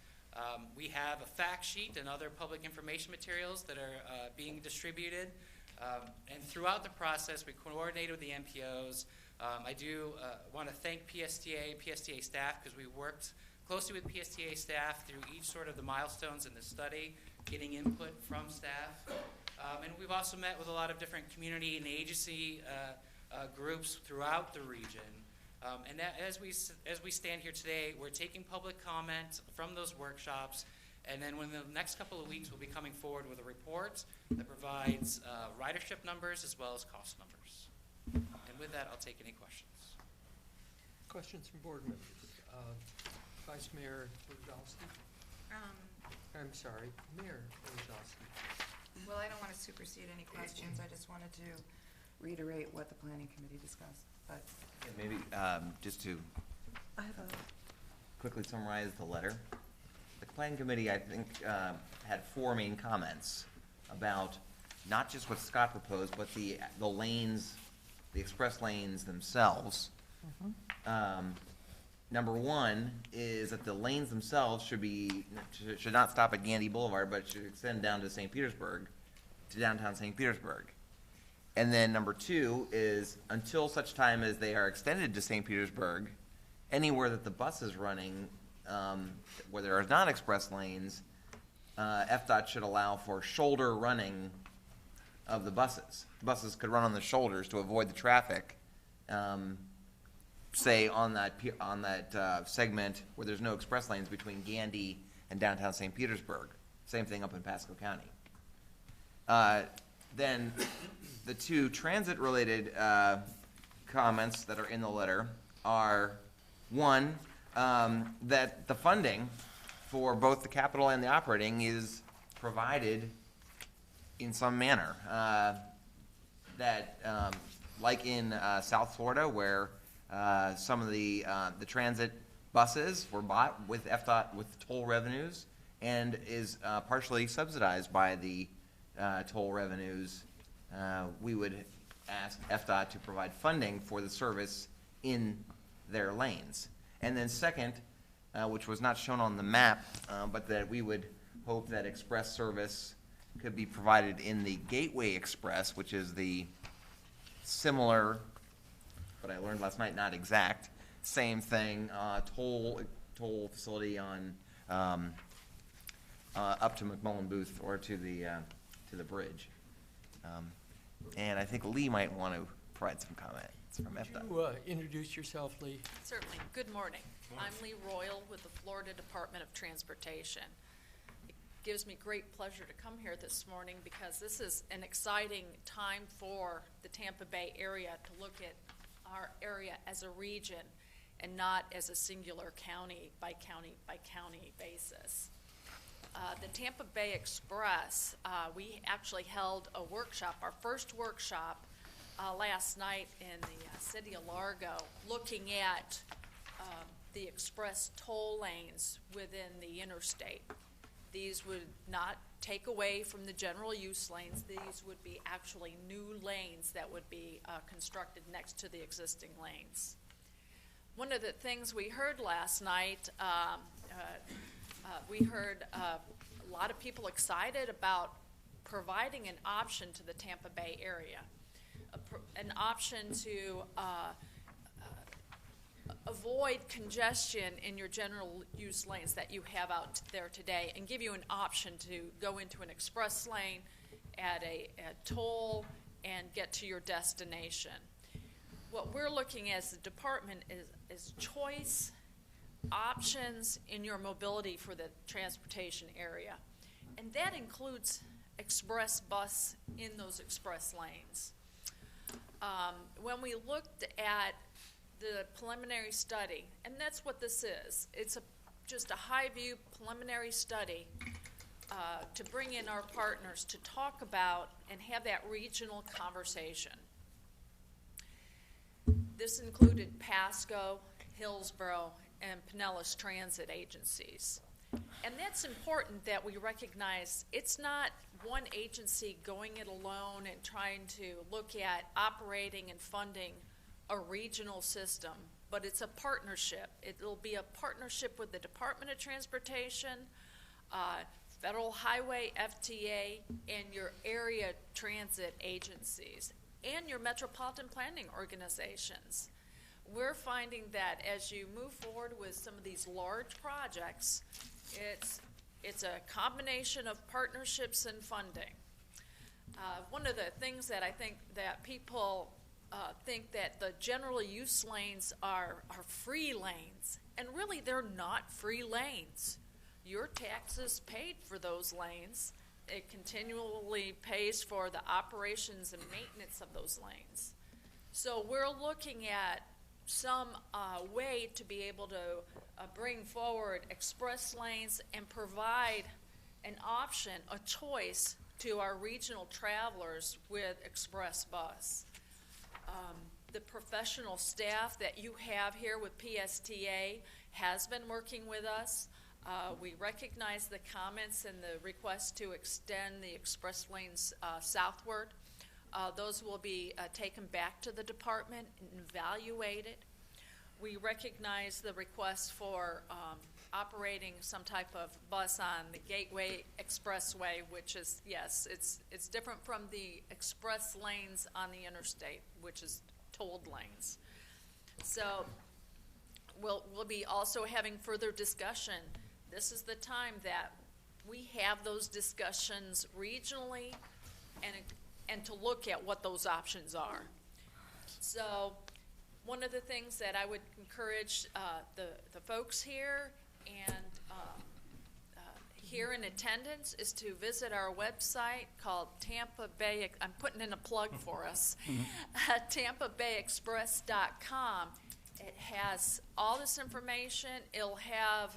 We have a fact sheet and other public information materials that are being distributed. And throughout the process, we coordinated with the MPOs. I do want to thank PSTA and PSTA staff because we worked closely with PSTA staff through each sort of the milestones in the study, getting input from staff. And we've also met with a lot of different community and agency groups throughout the region And that, as we stand here today, we're taking public comment from those workshops, and then within the next couple of weeks, we'll be coming forward with a report that provides ridership numbers as well as cost numbers. And with that, I'll take any questions. Questions from board members? Vice Mayor Wojcicki? I'm sorry, Mayor Wojcicki. Well, I don't want to supersede any questions. I just wanted to reiterate what the planning committee discussed. But Maybe just to quickly summarize the letter. The planning committee, I think, had 4 main comments about not just what Scott proposed, but the lanes, the express lanes themselves. Number 1 is that the lanes themselves should not stop at Gandy Boulevard, but should extend down to St. Petersburg, to downtown St. Petersburg. And then number 2 is until such time as they are extended to St. Petersburg, anywhere that the bus is running, where there are not express lanes, FDOT should allow for shoulder running of the buses. Buses could run on the shoulders to avoid the traffic, say on that segment where there's no express lanes between Gandy and downtown St. Petersburg. Same thing up in Pasco County. Then the 2 transit-related comments that are in the letter are, 1, that the funding for both the capital and the operating is provided in some manner. Like in South Florida, where some of the transit buses were bought with FDOT with toll revenues and is partially subsidized by the toll revenues, we would ask FDOT to provide funding for the service in their lanes. And then second, which was not shown on the map, but that we would hope that express service could be provided in the Gateway Express, which is the similar, but I learned last night, not exact, same thing, toll facility on up to McMullen Booth or to the bridge. And I think Lee might want to provide some comments from FDOT. Would you introduce yourself, Lee? Certainly. Good morning. I'm Lee Royal with the Florida Department of Transportation. It gives me great pleasure to come here this morning because this is an exciting time for the Tampa Bay area to look at our area as a region and not as a singular county by county basis. The Tampa Bay Express, we actually held a workshop, our first workshop last night in the city of Largo, looking at the express toll lanes within the interstate. These would not take away from the general use lanes. These would be actually new lanes that would be constructed next to the existing lanes. One of the things we heard last night, we heard a lot of people excited about providing an option to the Tampa Bay area, an option to avoid congestion in your general use lanes that you have out there today and give you an option to go into an express lane at a toll and get to your destination. What we're looking at as the department is choice, options in your mobility for the transportation area. And that includes express bus in those express lanes. When we looked at the preliminary study, and that's what this is, it's just a high-view preliminary study to bring in our partners to talk about and have that regional conversation. This included Pasco, Hillsborough, and Pinellas Transit agencies. And that's important that we recognize it's not one agency going it alone and trying to look at operating and funding a regional system, but it's a partnership. It'll be a partnership with the Department of Transportation, Federal Highway, FTA, and your area transit agencies, and your metropolitan planning organizations. We're finding that as you move forward with some of these large projects, it's a combination of partnerships and funding. One of the things that I think that people think that the general use lanes are free lanes, and really they're not free lanes. Your taxes paid for those lanes. It continually pays for the operations and maintenance of those lanes. So we're looking at some way to be able to bring forward express lanes and provide an option, a choice to our regional travelers with express bus. The professional staff that you have here with PSTA has been working with us. We recognize the comments and the request to extend the express lanes southward. Those will be taken back to the department and evaluated. We recognize the request for operating some type of bus on the Gateway Expressway, which is, yes, it's different from the express lanes on the interstate, which is tolled lanes. So we'll be also having further discussion. This is the time that we have those discussions regionally and to look at what those options are. So one of the things that I would encourage the folks here and here in attendance is to visit our website called Tampa Bay, I'm putting in a plug for us, TampaBayExpress.com. It has all this information. It'll have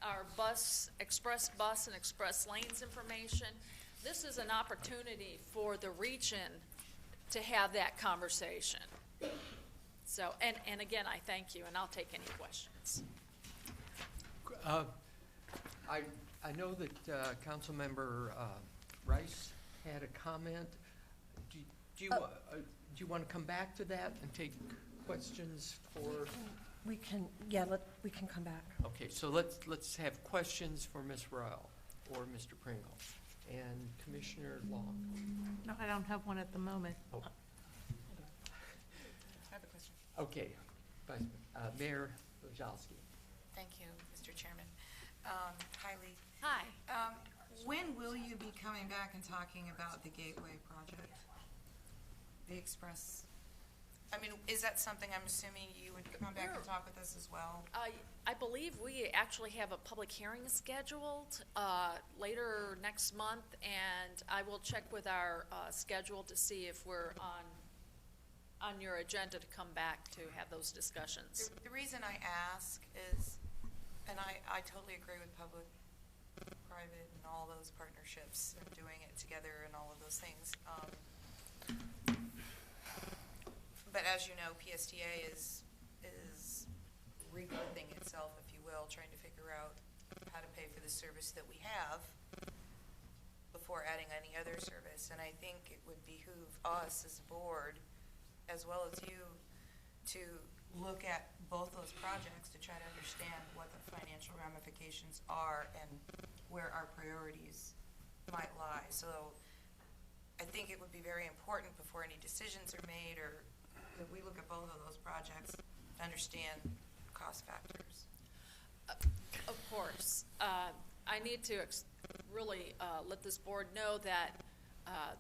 our express bus and express lanes information. This is an opportunity for the region to have that conversation. So, and again, I thank you, and I'll take any questions. I know that Councilmember Rice had a comment. Do you want to come back to that and take questions for? We can come back. Okay, so let's have questions for Ms. Royal or Mr. Pringle and Commissioner Long. No, I don't have one at the moment. Oh. I have a question. Okay, Mayor Lozowski. Thank you, Mr. Chairman. Hi, Lee. Hi. When will you be coming back and talking about the Gateway project? The Express? I mean, is that something I'm assuming you would come back and talk with us as well? I believe we actually have a public hearing scheduled later next month, and I will check with our schedule to see if we're on your agenda to come back to have those discussions. The reason I ask is, and I totally agree with public, private, and all those partnerships and doing it together and all of those things. But as you know, PSTA is rebirthing itself, if you will, trying to figure out how to pay for the service that we have before adding any other service. And I think it would behoove us as a board, as well as you, to look at both those projects to try to understand what the financial ramifications are and where our priorities might lie. So I think it would be very important before any decisions are made or that we look at both of those projects to understand cost factors. Of course. I need to really let this board know that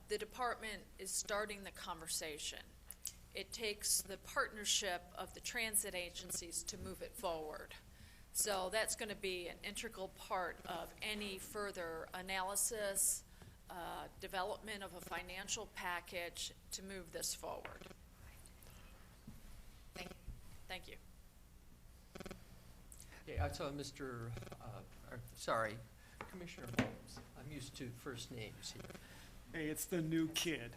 the department is starting the conversation. It takes the partnership of the transit agencies to move it forward. So that's going to be an integral part of any further analysis, development of a financial package to move this forward. Thank you. Yeah, I saw Commissioner Holmes. I'm used to first names here. Hey, it's the new kid.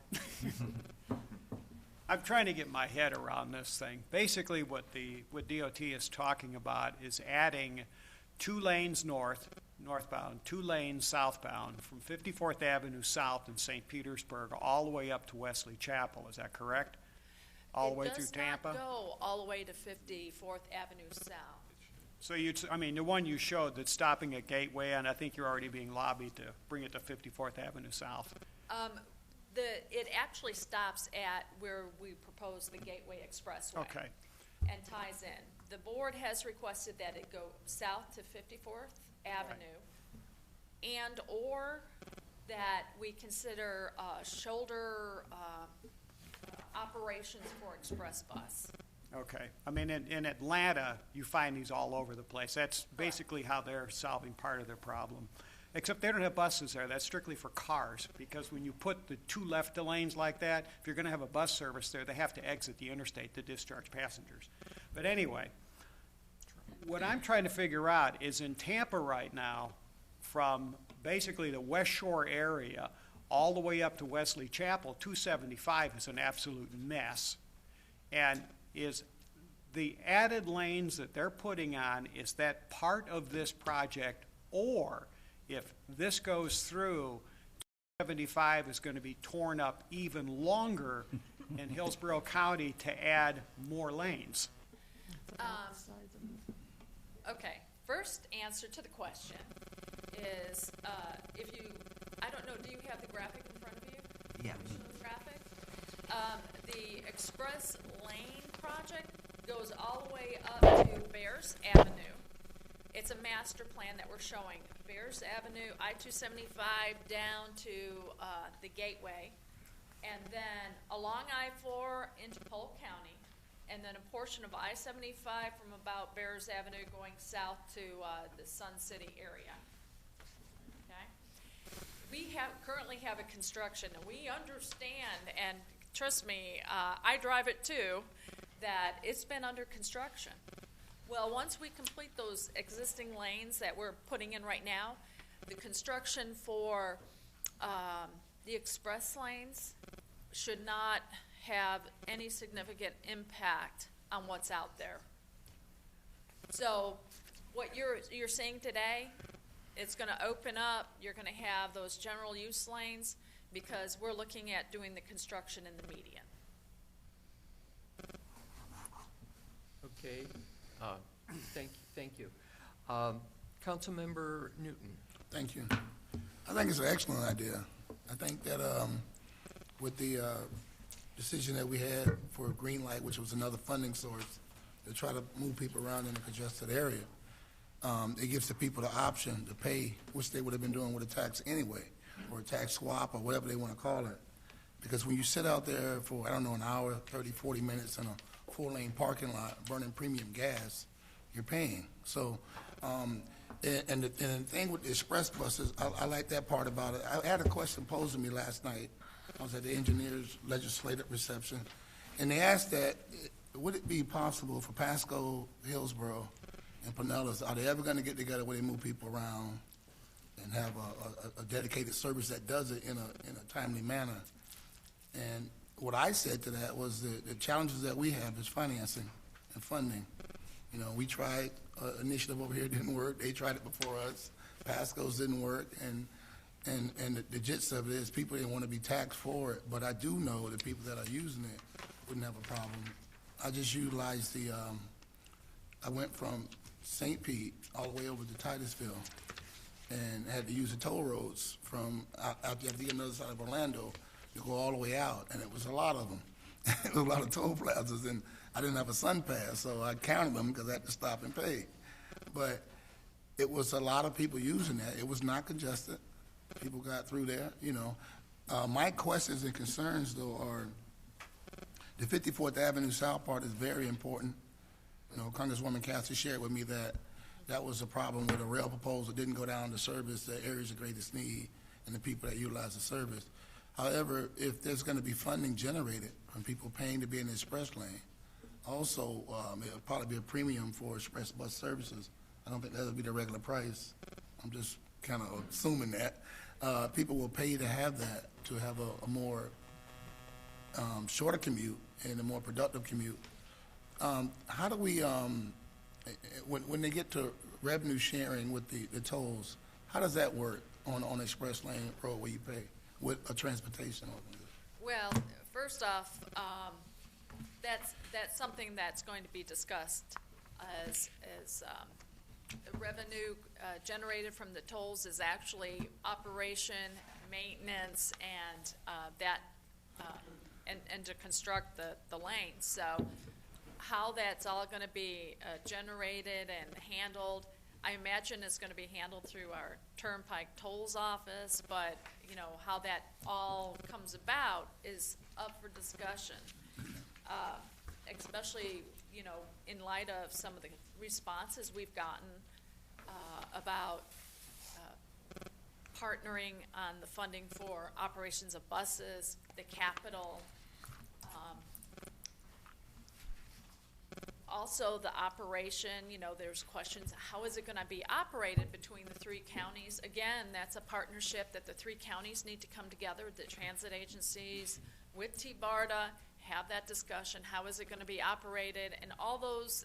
I'm trying to get my head around this thing. Basically, what DOT is talking about is adding 2 lanes northbound, 2 lanes southbound from 54th Avenue South in St. Petersburg all the way up to Wesley Chapel. Is that correct? All the way through Tampa? It does not go all the way to 54th Avenue South. So the one you showed that's stopping at Gateway, and I think you're already being lobbied to bring it to 54th Avenue South. It actually stops at where we propose the Gateway Expressway. Okay. And ties in. The board has requested that it go south to 54th Avenue and or that we consider shoulder operations for Express Bus. Okay. I mean, in Atlanta, you find these all over the place. That's basically how they're solving part of their problem. Except they don't have buses there. That's strictly for cars, because when you put the two left lanes like that, if you're going to have a bus service there, they have to exit the interstate to discharge passengers. But anyway, what I'm trying to figure out is in Tampa right now, from basically the West Shore area all the way up to Wesley Chapel, 275 is an absolute mess. And is the added lanes that they're putting on, is that part of this project, or if this goes through, 275 is going to be torn up even longer in Hillsborough County to add more lanes? Okay, first answer to the question is, I don't know, do you have the graphic in front of you? Yeah. Graphic? The Express Lane project goes all the way up to Bears Avenue. It's a master plan that we're showing. Bears Avenue, I-275 down to the Gateway, and then along I-4 into Polk County, and then a portion of I-75 from about Bears Avenue going south to the Sun City area. Okay? We currently have a construction, and we understand, and trust me, I drive it too, that it's been under construction. Well, once we complete those existing lanes that we're putting in right now, the construction for the express lanes should not have any significant impact on what's out there. So what you're seeing today, it's going to open up. You're going to have those general use lanes because we're looking at doing the construction in the median. Okay. Thank you. Councilmember Newton. Thank you. I think it's an excellent idea. I think that with the decision that we had for Green Light, which was another funding source to try to move people around in a congested area, it gives the people the option to pay, which they would have been doing with a tax anyway, or a tax swap, or whatever they want to call it. Because when you sit out there for, I don't know, an hour, 30, 40 minutes in a four-lane parking lot burning premium gas, you're paying. So, and the thing with the express buses, I like that part about it. I had a question posed to me last night. I was at the engineers' legislative reception, and they asked that, would it be possible for Pasco, Hillsborough, and Pinellas, are they ever going to get together where they move people around and have a dedicated service that does it in a timely manner? And what I said to that was the challenges that we have is financing and funding. You know, we tried an initiative over here, it didn't work. They tried it before us. Pasco's didn't work. And the gist of it is people didn't want to be taxed for it. But I do know that people that are using it wouldn't have a problem. I just utilized I went from St. Pete all the way over to Titusville and had to use the toll roads from out the other side of Orlando to go all the way out. And it was a lot of them. There was a lot of toll plazas. And I didn't have a sun pass, so I counted them because I had to stop and pay. But it was a lot of people using that. It was not congested. People got through there, you know. My questions and concerns, though, are the 54th Avenue South part is very important. You know, Congresswoman Cassie shared with me that that was a problem with a rail proposal didn't go down to service the areas of greatest need and the people that utilize the service. However, if there's going to be funding generated from people paying to be in the express lane, also it'll probably be a premium for express bus services. I don't think that'll be the regular price. I'm just kind of assuming that. People will pay to have that, to have a more shorter commute and a more productive commute. How do we, when they get to revenue sharing with the tolls, how does that work on express lane road where you pay with a transportation organization? Well, first off, that's something that's going to be discussed as the revenue generated from the tolls is actually operation, maintenance, and and to construct the lanes. So how that's all going to be generated and handled, I imagine it's going to be handled through our Turnpike Tolls office, but, you know, how that all comes about is up for discussion. Especially, you know, in light of some of the responses we've gotten about partnering on the funding for operations of buses, the capital, also the operation, you know, there's questions, how is it going to be operated between the three counties? Again, that's a partnership that the three counties need to come together, the transit agencies with T-BARTA, have that discussion, how is it going to be operated, and all those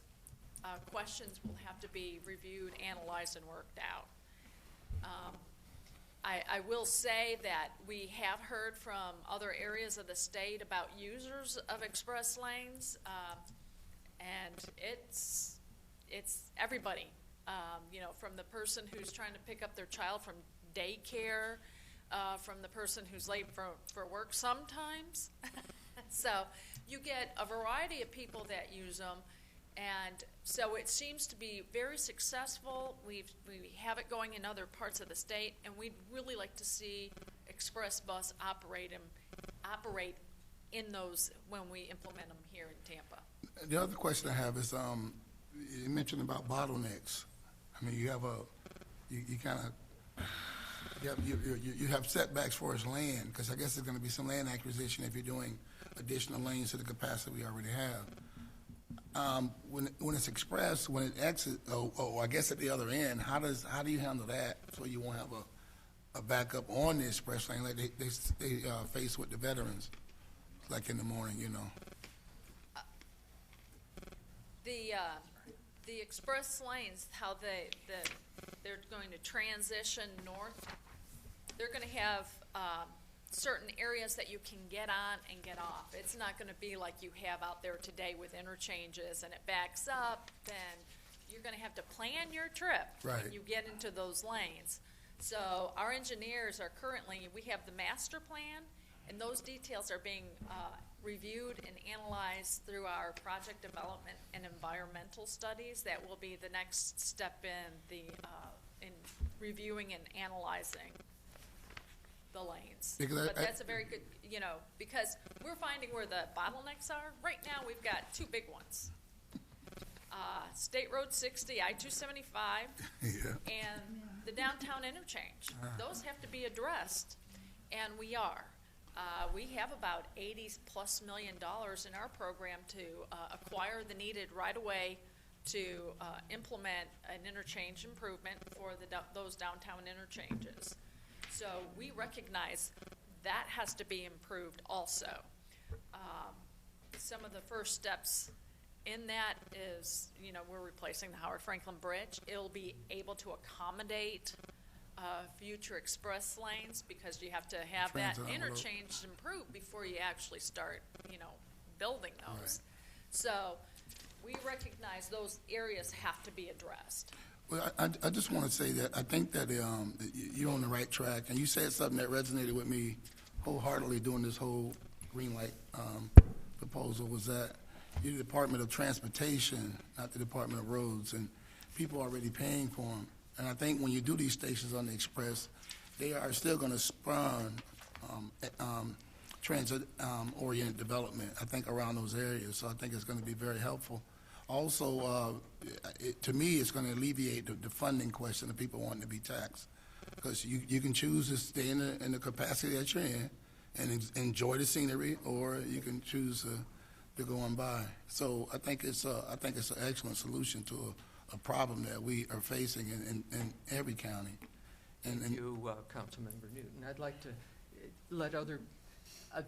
questions will have to be reviewed, analyzed, and worked out. I will say that we have heard from other areas of the state about users of express lanes, and it's everybody, you know, from the person who's trying to pick up their child from daycare, from the person who's late for work sometimes. So you get a variety of people that use them, and so it seems to be very successful. We have it going in other parts of the state, and we'd really like to see Express Bus operate in those when we implement them here in Tampa. The other question I have is, you mentioned about bottlenecks. I mean, you have you have setbacks for its land, because I guess there's going to be some land acquisition if you're doing additional lanes to the capacity we already have. When it's expressed, when it exits, I guess at the other end, how do you handle that so you won't have a backup on the express lane like they face with the veterans, like in the morning, you know? The express lanes, how they're going to transition north, they're going to have certain areas that you can get on and get off. It's not going to be like you have out there today with interchanges and it backs up. Then you're going to have to plan your trip when you get into those lanes. So our engineers are currently, we have the master plan, and those details are being reviewed and analyzed through our project development and environmental studies. That will be the next step in reviewing and analyzing the lanes. But that's a very good, you know, because we're finding where the bottlenecks are. Right now we've got two big ones. State Road 60, I-275, and the downtown interchange. Those have to be addressed, and we are. We have about $80+ million in our program to acquire the needed right-of-way to implement an interchange improvement for those downtown interchanges. So we recognize that has to be improved also. Some of the first steps in that is, you know, we're replacing the Howard Franklin Bridge. It'll be able to accommodate future express lanes, because you have to have that interchange improved before you actually start, you know, building those. So we recognize those areas have to be addressed. Well, I just want to say that I think that you're on the right track, and you said something that resonated with me wholeheartedly during this whole green light proposal, was that you're the Department of Transportation, not the Department of Roads, and people are already paying for them. And I think when you do these stations on the express, they are still going to spawn transit-oriented development, I think, around those areas. So I think it's going to be very helpful. Also, to me, it's going to alleviate the funding question of people wanting to be taxed, because you can choose to stay in the capacity that you're in and enjoy the scenery, or you can choose to go on by. So I think it's an excellent solution to a problem that we are facing in every county. Thank you, Councilmember Newton. I'd like to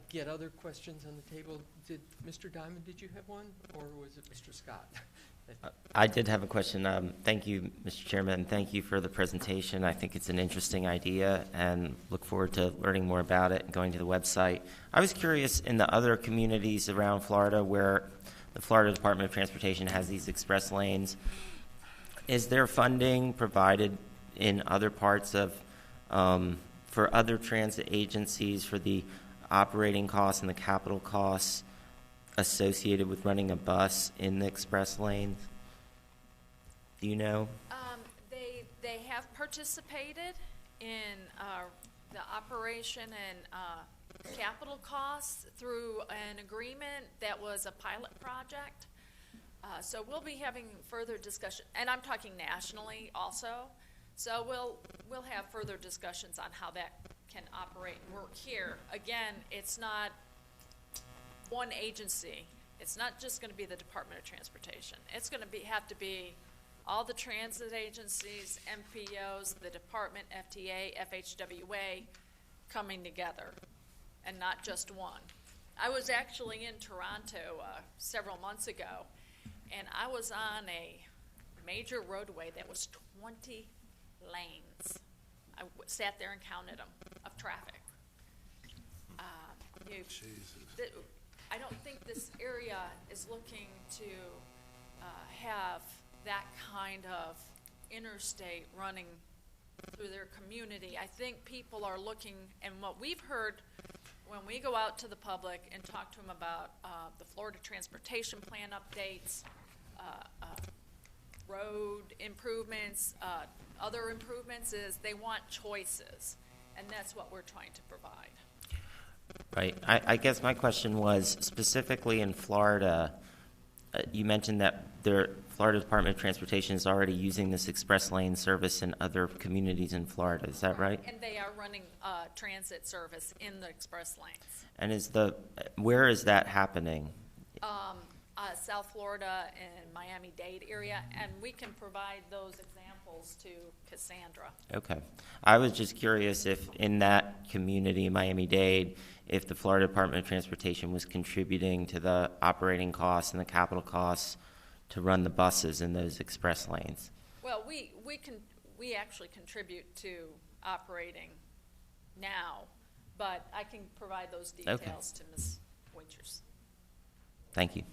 get other questions on the table. Did Mr. Diamond, did you have one, or was it Mr. Scott? I did have a question. Thank you, Mr. Chairman. Thank you for the presentation. I think it's an interesting idea, and look forward to learning more about it and going to the website. I was curious, in the other communities around Florida where the Florida Department of Transportation has these express lanes, is there funding provided in other parts of, for other transit agencies for the operating costs and the capital costs associated with running a bus in the express lanes? Do you know? have participated in the operation and capital costs through an agreement that was a pilot project. So we'll be having further discussion, and I'm talking nationally also. So we'll have further discussions on how that can operate and work here. Again, it's not one agency. It's not just going to be the Department of Transportation. It's going to have to be all the transit agencies, MPOs, the department, FTA, FHWA, coming together, and not just one. I was actually in Toronto several months ago, and I was on a major roadway that was 20 lanes. I sat there and counted them of traffic. I don't think this area is looking to have that kind of interstate running through their community. I think people are looking, and what we've heard when we go out to the public and talk to them about the Florida Transportation Plan updates, road improvements, other improvements, is they want choices, and that's what we're trying to provide. Right. I guess my question was specifically in Florida. You mentioned that the Florida Department of Transportation is already using this express lane service in other communities in Florida. Is that right? And they are running transit service in the express lanes. And where is that happening? South Florida and Miami-Dade area, and we can provide those examples to Cassandra. Okay. I was just curious if in that community, Miami-Dade, if the Florida Department of Transportation was contributing to the operating costs and the capital costs to run the buses in those express lanes. Well, we actually contribute to operating now, but I can provide those details to Ms. Winters. Thank you.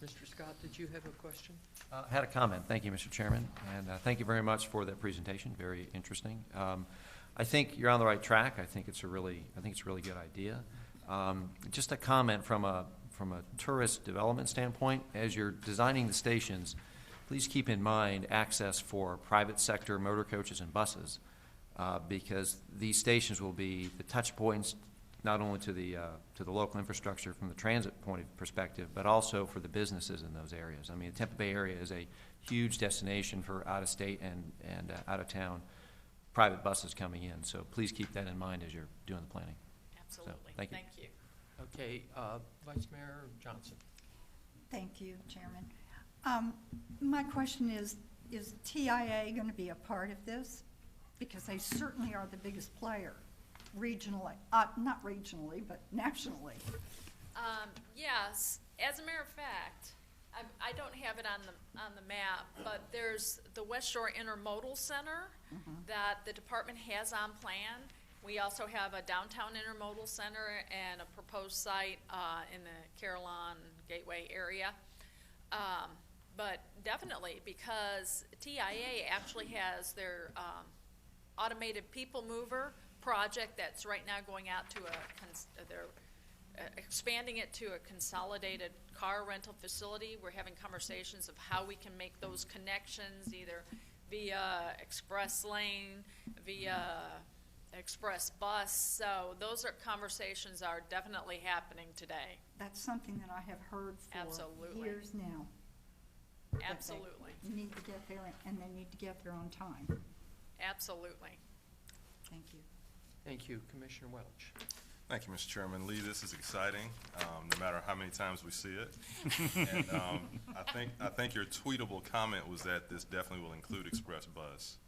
Mr. Scott, did you have a question? I had a comment. Thank you, Mr. Chairman, and thank you very much for that presentation. Very interesting. I think you're on the right track. I think it's a really good idea. Just a comment from a tourist development standpoint. As you're designing the stations, please keep in mind access for private sector motor coaches and buses, because these stations will be the touch points not only to the local infrastructure from the transit point of perspective, but also for the businesses in those areas. I mean, the Tampa Bay area is a huge destination for out-of-state and out-of-town private buses coming in. So please keep that in mind as you're doing the planning. Absolutely. So, thank you. Thank you. Okay, Vice Mayor Johnson. Thank you, Chairman. My question is TIA going to be a part of this? Because they certainly are the biggest player regionally, not regionally, but nationally. Yes. As a matter of fact, I don't have it on the map, but there's the West Shore Intermodal Center that the department has on plan. We also have a downtown intermodal center and a proposed site in the Carillon Gateway area. But definitely, because TIA actually has their automated people mover project that's right now going out to they're expanding it to a consolidated car rental facility. We're having conversations of how we can make those connections either via express lane, via express bus. So those conversations are definitely happening today. That's something that I have heard for Absolutely. years now. Absolutely. They need to get there, and they need to get there on time. Absolutely. Thank you. Thank you, Commissioner Welch. Thank you, Mr. Chairman. Lee, this is exciting, no matter how many times we see it. And I think your tweetable comment was that this definitely will include express bus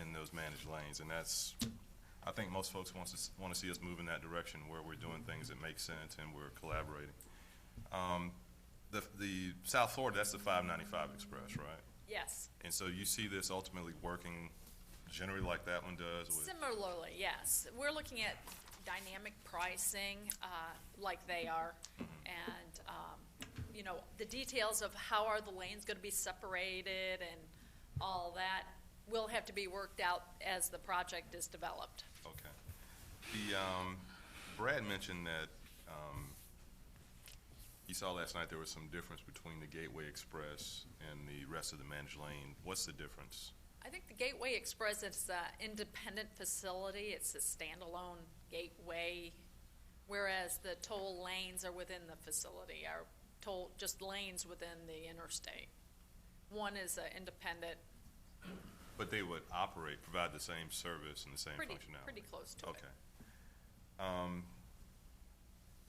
in those managed lanes, and that's, I think most folks want to see us move in that direction where we're doing things that make sense and we're collaborating. The South Florida, that's the 595 Express, right? Yes. And so you see this ultimately working generally like that one does? Similarly, yes. We're looking at dynamic pricing like they are, and the details of how are the lanes going to be separated and all that will have to be worked out as the project is developed. Okay. Brad mentioned that you saw last night there was some difference between the Gateway Express and the rest of the managed lane. What's the difference? I think the Gateway Express is an independent facility. It's a standalone gateway, whereas the toll lanes are within the facility, are just lanes within the interstate. One is an independent. But they would provide the same service and the same functionality? Pretty close to it. Okay.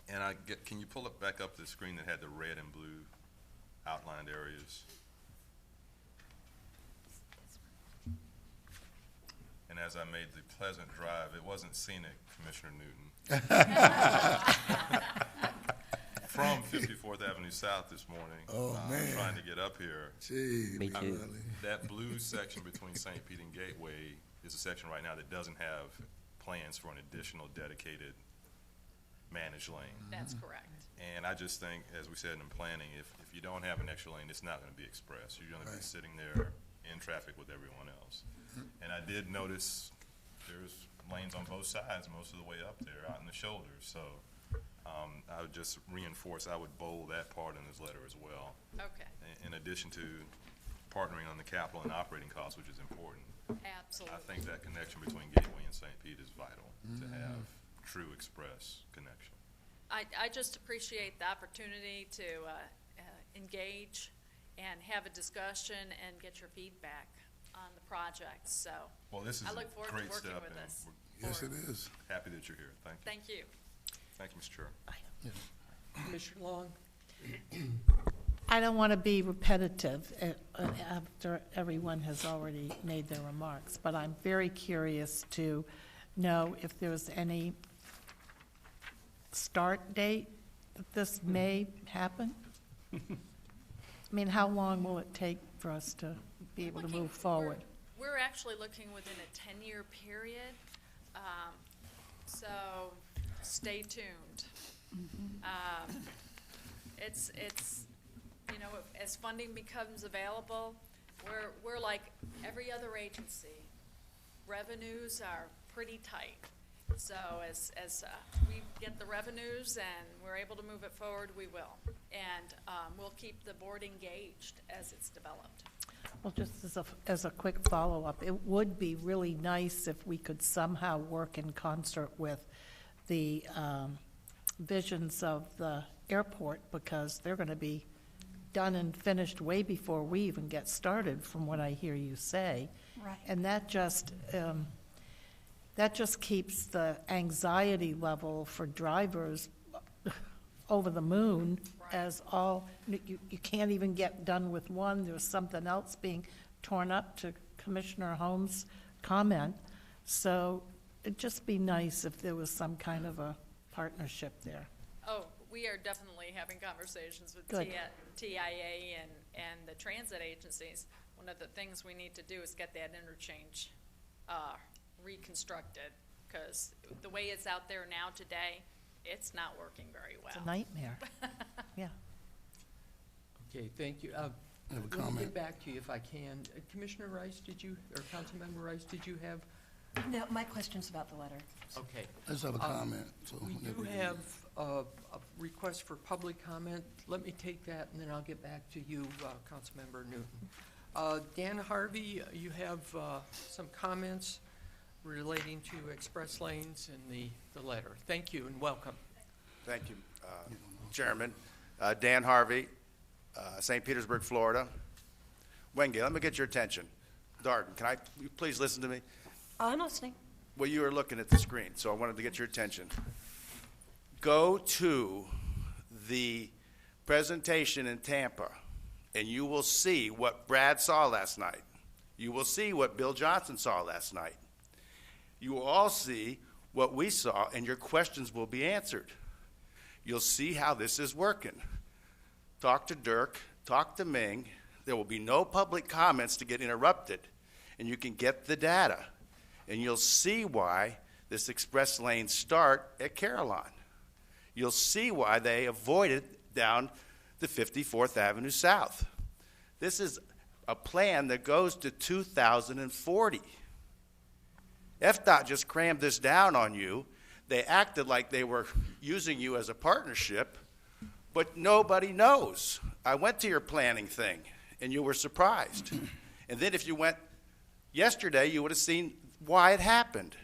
And can you pull it back up the screen that had the red and blue outlined areas? And as I made the pleasant drive, it wasn't scenic, Commissioner Newton. From 54th Avenue South this morning, trying to get up here. Gee, me too. That blue section between St. Pete and Gateway is a section right now that doesn't have plans for an additional dedicated managed lane. That's correct. And I just think, as we said in planning, if you don't have an extra lane, it's not going to be express. You're going to be sitting there in traffic with everyone else. And I did notice there's lanes on both sides most of the way up there, out in the shoulders. So I would just reinforce, I would bold that part in his letter as well. Okay. In addition to partnering on the capital and operating costs, which is important. Absolutely. I think that connection between Gateway and St. Pete is vital to have true express connection. I just appreciate the opportunity to engage and have a discussion and get your feedback on the project. So well, this is I look forward a great to working step, with and us. Yes, it is. Happy that you're here. Thank you. Thank you. Thank you, Mr. Chair. Commissioner Long? I don't want to be repetitive after everyone has already made their remarks, but I'm very curious to know if there's any start date that this may happen. I mean, how long will it take for us to be able to move forward? We're actually looking within a 10-year period, so stay tuned. It's you know, as funding becomes available, we're like every other agency. Revenues are pretty tight. So as we get the revenues and we're able to move it forward, we will. And we'll keep the board engaged as it's developed. Well, just as a quick follow-up, it would be really nice if we could somehow work in concert with the visions of the airport, because they're going to be done and finished way before we even get started, from what I hear you say. Right. And that just keeps the anxiety level for drivers over the moon, as all, you can't even get done with one. There's something else being torn up, to Commissioner Holmes' comment. So it'd just be nice if there was some kind of a partnership there. Oh, we are definitely having conversations with Good. TIA and the transit agencies. One of the things we need to do is get that interchange reconstructed, because the way it's out there now today, it's not working very well. It's a nightmare. Yeah. Okay, thank you. have a Let me comment. get back to you if I can. Commissioner Rice, or Councilmember Rice, did you have? No, my question's about the letter. Okay. I just have a comment. So We do have a request for public comment. Let me take that, and then I'll get back to you, Councilmember Newton. Dan Harvey, you have some comments relating to express lanes in the letter. Thank you and welcome. Thank you, Chairman. Dan Harvey, St. Petersburg, Florida. Wenge, let me get your attention. Darden, will you please listen to me? I'm listening. Well, you were looking at the screen, so I wanted to get your attention. Go to the presentation in Tampa, and you will see what Brad saw last night. You will see what Bill Johnson saw last night. You will all see what we saw, and your questions will be answered. You'll see how this is working. Talk to Dirk, talk to Ming. There will be no public comments to get interrupted, and you can get the data. And you'll see why this express lane start at Carillon. You'll see why they avoided down the 54th Avenue South. This is a plan that goes to 2040. FDOT just crammed this down on you. They acted like they were using you as a partnership, But nobody knows. I went to your planning thing, and you were surprised. And then if you went yesterday, you would have seen why it happened.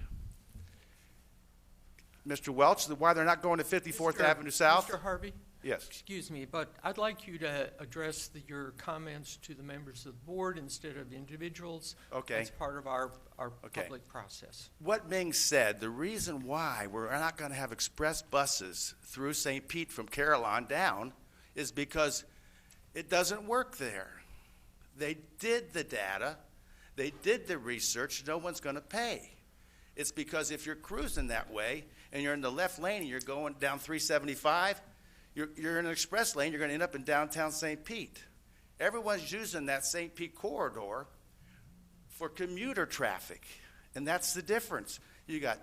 Mr. Welch, why they're not going to 54th Avenue South? Mr. Harvey? Yes. Excuse me, but I'd like you to address your comments to the members of the board instead of individuals. Okay. That's part of our public process. What Ming said, the reason why we're not going to have express buses through St. Pete from Carillon down is because it doesn't work there. They did the data. They did the research. No one's going to pay. It's because if you're cruising that way and you're in the left lane and you're going down 375, you're in an express lane, you're going to end up in downtown St. Pete. Everyone's using that St. Pete corridor for commuter traffic, and that's the difference. You got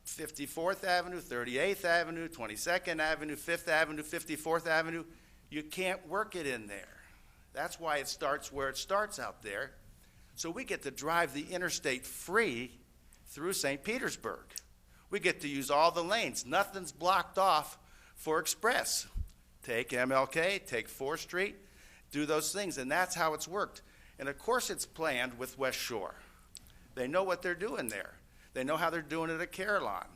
54th Avenue, 38th Avenue, 22nd Avenue, 5th Avenue, 54th Avenue. You can't work it in there. That's why it starts where it starts out there. So we get to drive the interstate free through St. Petersburg. We get to use all the lanes. Nothing's blocked off for express. Take MLK, take 4th Street, do those things, and that's how it's worked. And of course it's planned with West Shore. They know what they're doing there. They know how they're doing it at Carillon.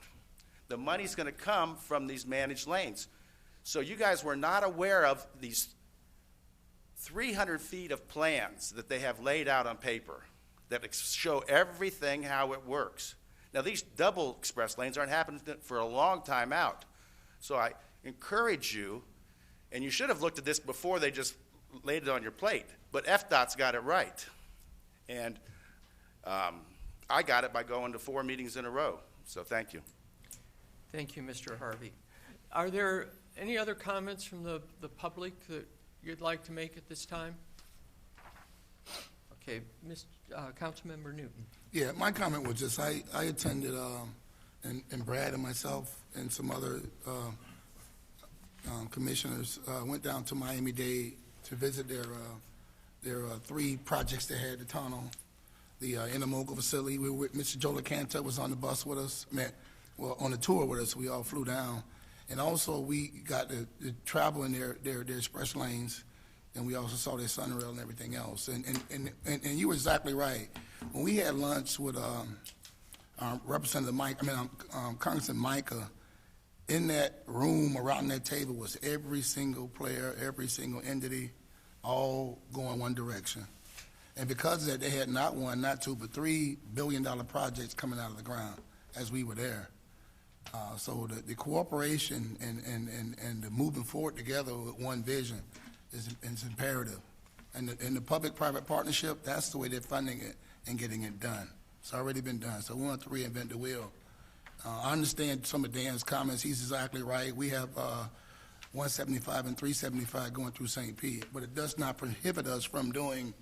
The money's going to come from these managed lanes. So you guys were not aware of these 300 feet of plans that they have laid out on paper that show everything how it works. Now these double express lanes aren't happening for a long time out. So I encourage you, and you should have looked at this before they just laid it on your plate, but FDOT's got it right. And I got it by going to 4 meetings in a row, so thank you. Thank you, Mr. Harvey. Are there any other comments from the public that you'd like to make at this time? Okay, Councilmember Newton. Yeah, my comment was just, I attended, and Brad and myself and some other commissioners went down to Miami-Dade to visit their 3 projects they had at the tunnel, the intermodal facility. We were with Mr. Joe LaCanta was on the bus with us, on the tour with us. We all flew down. And also we got to travel in their express lanes, and we also saw their sunrail and everything else. And you were exactly right. When we had lunch with Representative Congressman Micah, in that room around that table was every single player, every single entity, all going one direction. And because of that, they had not 1, not 2, but $3 billion projects coming out of the ground as we were there. So the cooperation and the moving forward together with one vision is imperative. And the public-private partnership, that's the way they're funding it and getting it done. It's already been done, so we want to reinvent the wheel. I understand some of Dan's comments. He's exactly right. We have 175 and 375 going through St. Pete, but it does not prohibit us from doing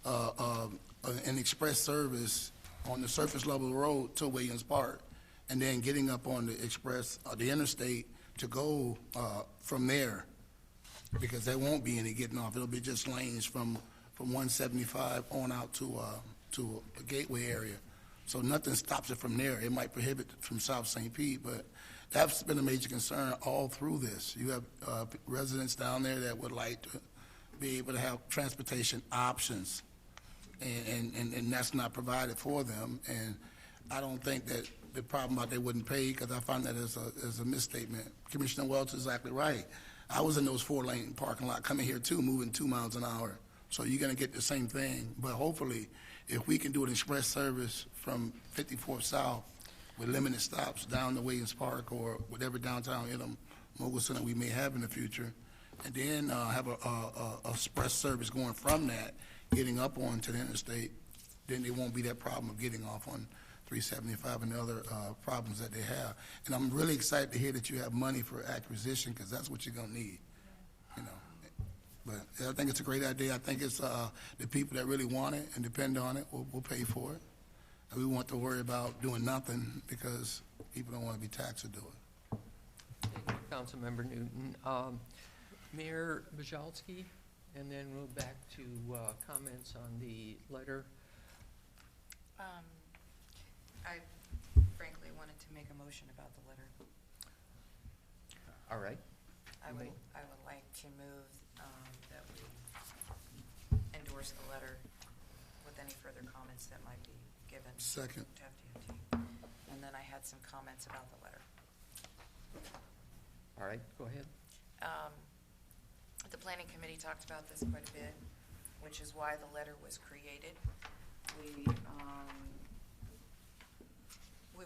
an express service on the surface level road to Williams Park, and then getting up on the express, the interstate, to go from there, because there won't be any getting off. It'll be just lanes from 175 on out to a gateway area. So nothing stops it from there. It might prohibit from South St. Pete, but that's been a major concern all through this. You have residents down there that would like to be able to have transportation options, and that's not provided for them. And I don't think that the problem about they wouldn't pay, because I find that as a misstatement. Commissioner Welch is exactly right. I was in those 4-lane parking lot coming here too, moving 2 miles an hour. So you're going to get the same thing. But hopefully, if we can do an express service from 54th South with limited stops down to Williams Park or whatever downtown intermodal center we may have in the future, and then have a express service going from that, getting up onto the interstate, then there won't be that problem of getting off on 375 and the other problems that they have. And I'm really excited to hear that you have money for acquisition, because that's what you're going to need, you know. But I think it's a great idea. I think it's the people that really want it and depend on it will pay for it. And we want to worry about doing nothing because people don't want to be taxed to do it. Thank you, Councilmember Newton. Mayor Bajalski, and then we'll back to comments on the letter. I frankly wanted to make a motion about the letter. All right. I would like to move that we endorse the letter with any further comments that might be given. Second. To FDOT. And then I had some comments about the letter. All right, go ahead. The planning committee talked about this quite a bit, which is why the letter was created. We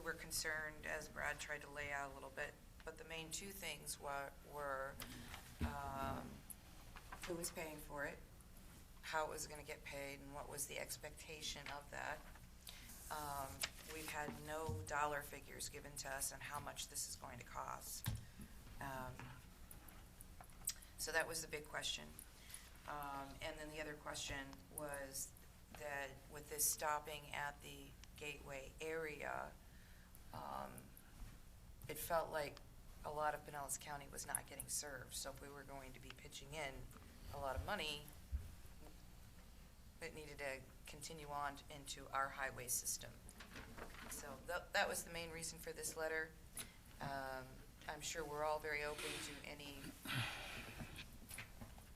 were concerned, as Brad tried to lay out a little bit, but the main two things were who was paying for it, how it was going to get paid, and what was the expectation of that. We've had no dollar figures given to us on how much this is going to cost. So that was the big question. And then the other question was that with this stopping at the Gateway area, it felt like a lot of Pinellas County was not getting served. So if we were going to be pitching in a lot of money, it needed to continue on into our highway system. So that was the main reason for this letter. I'm sure we're all very open to any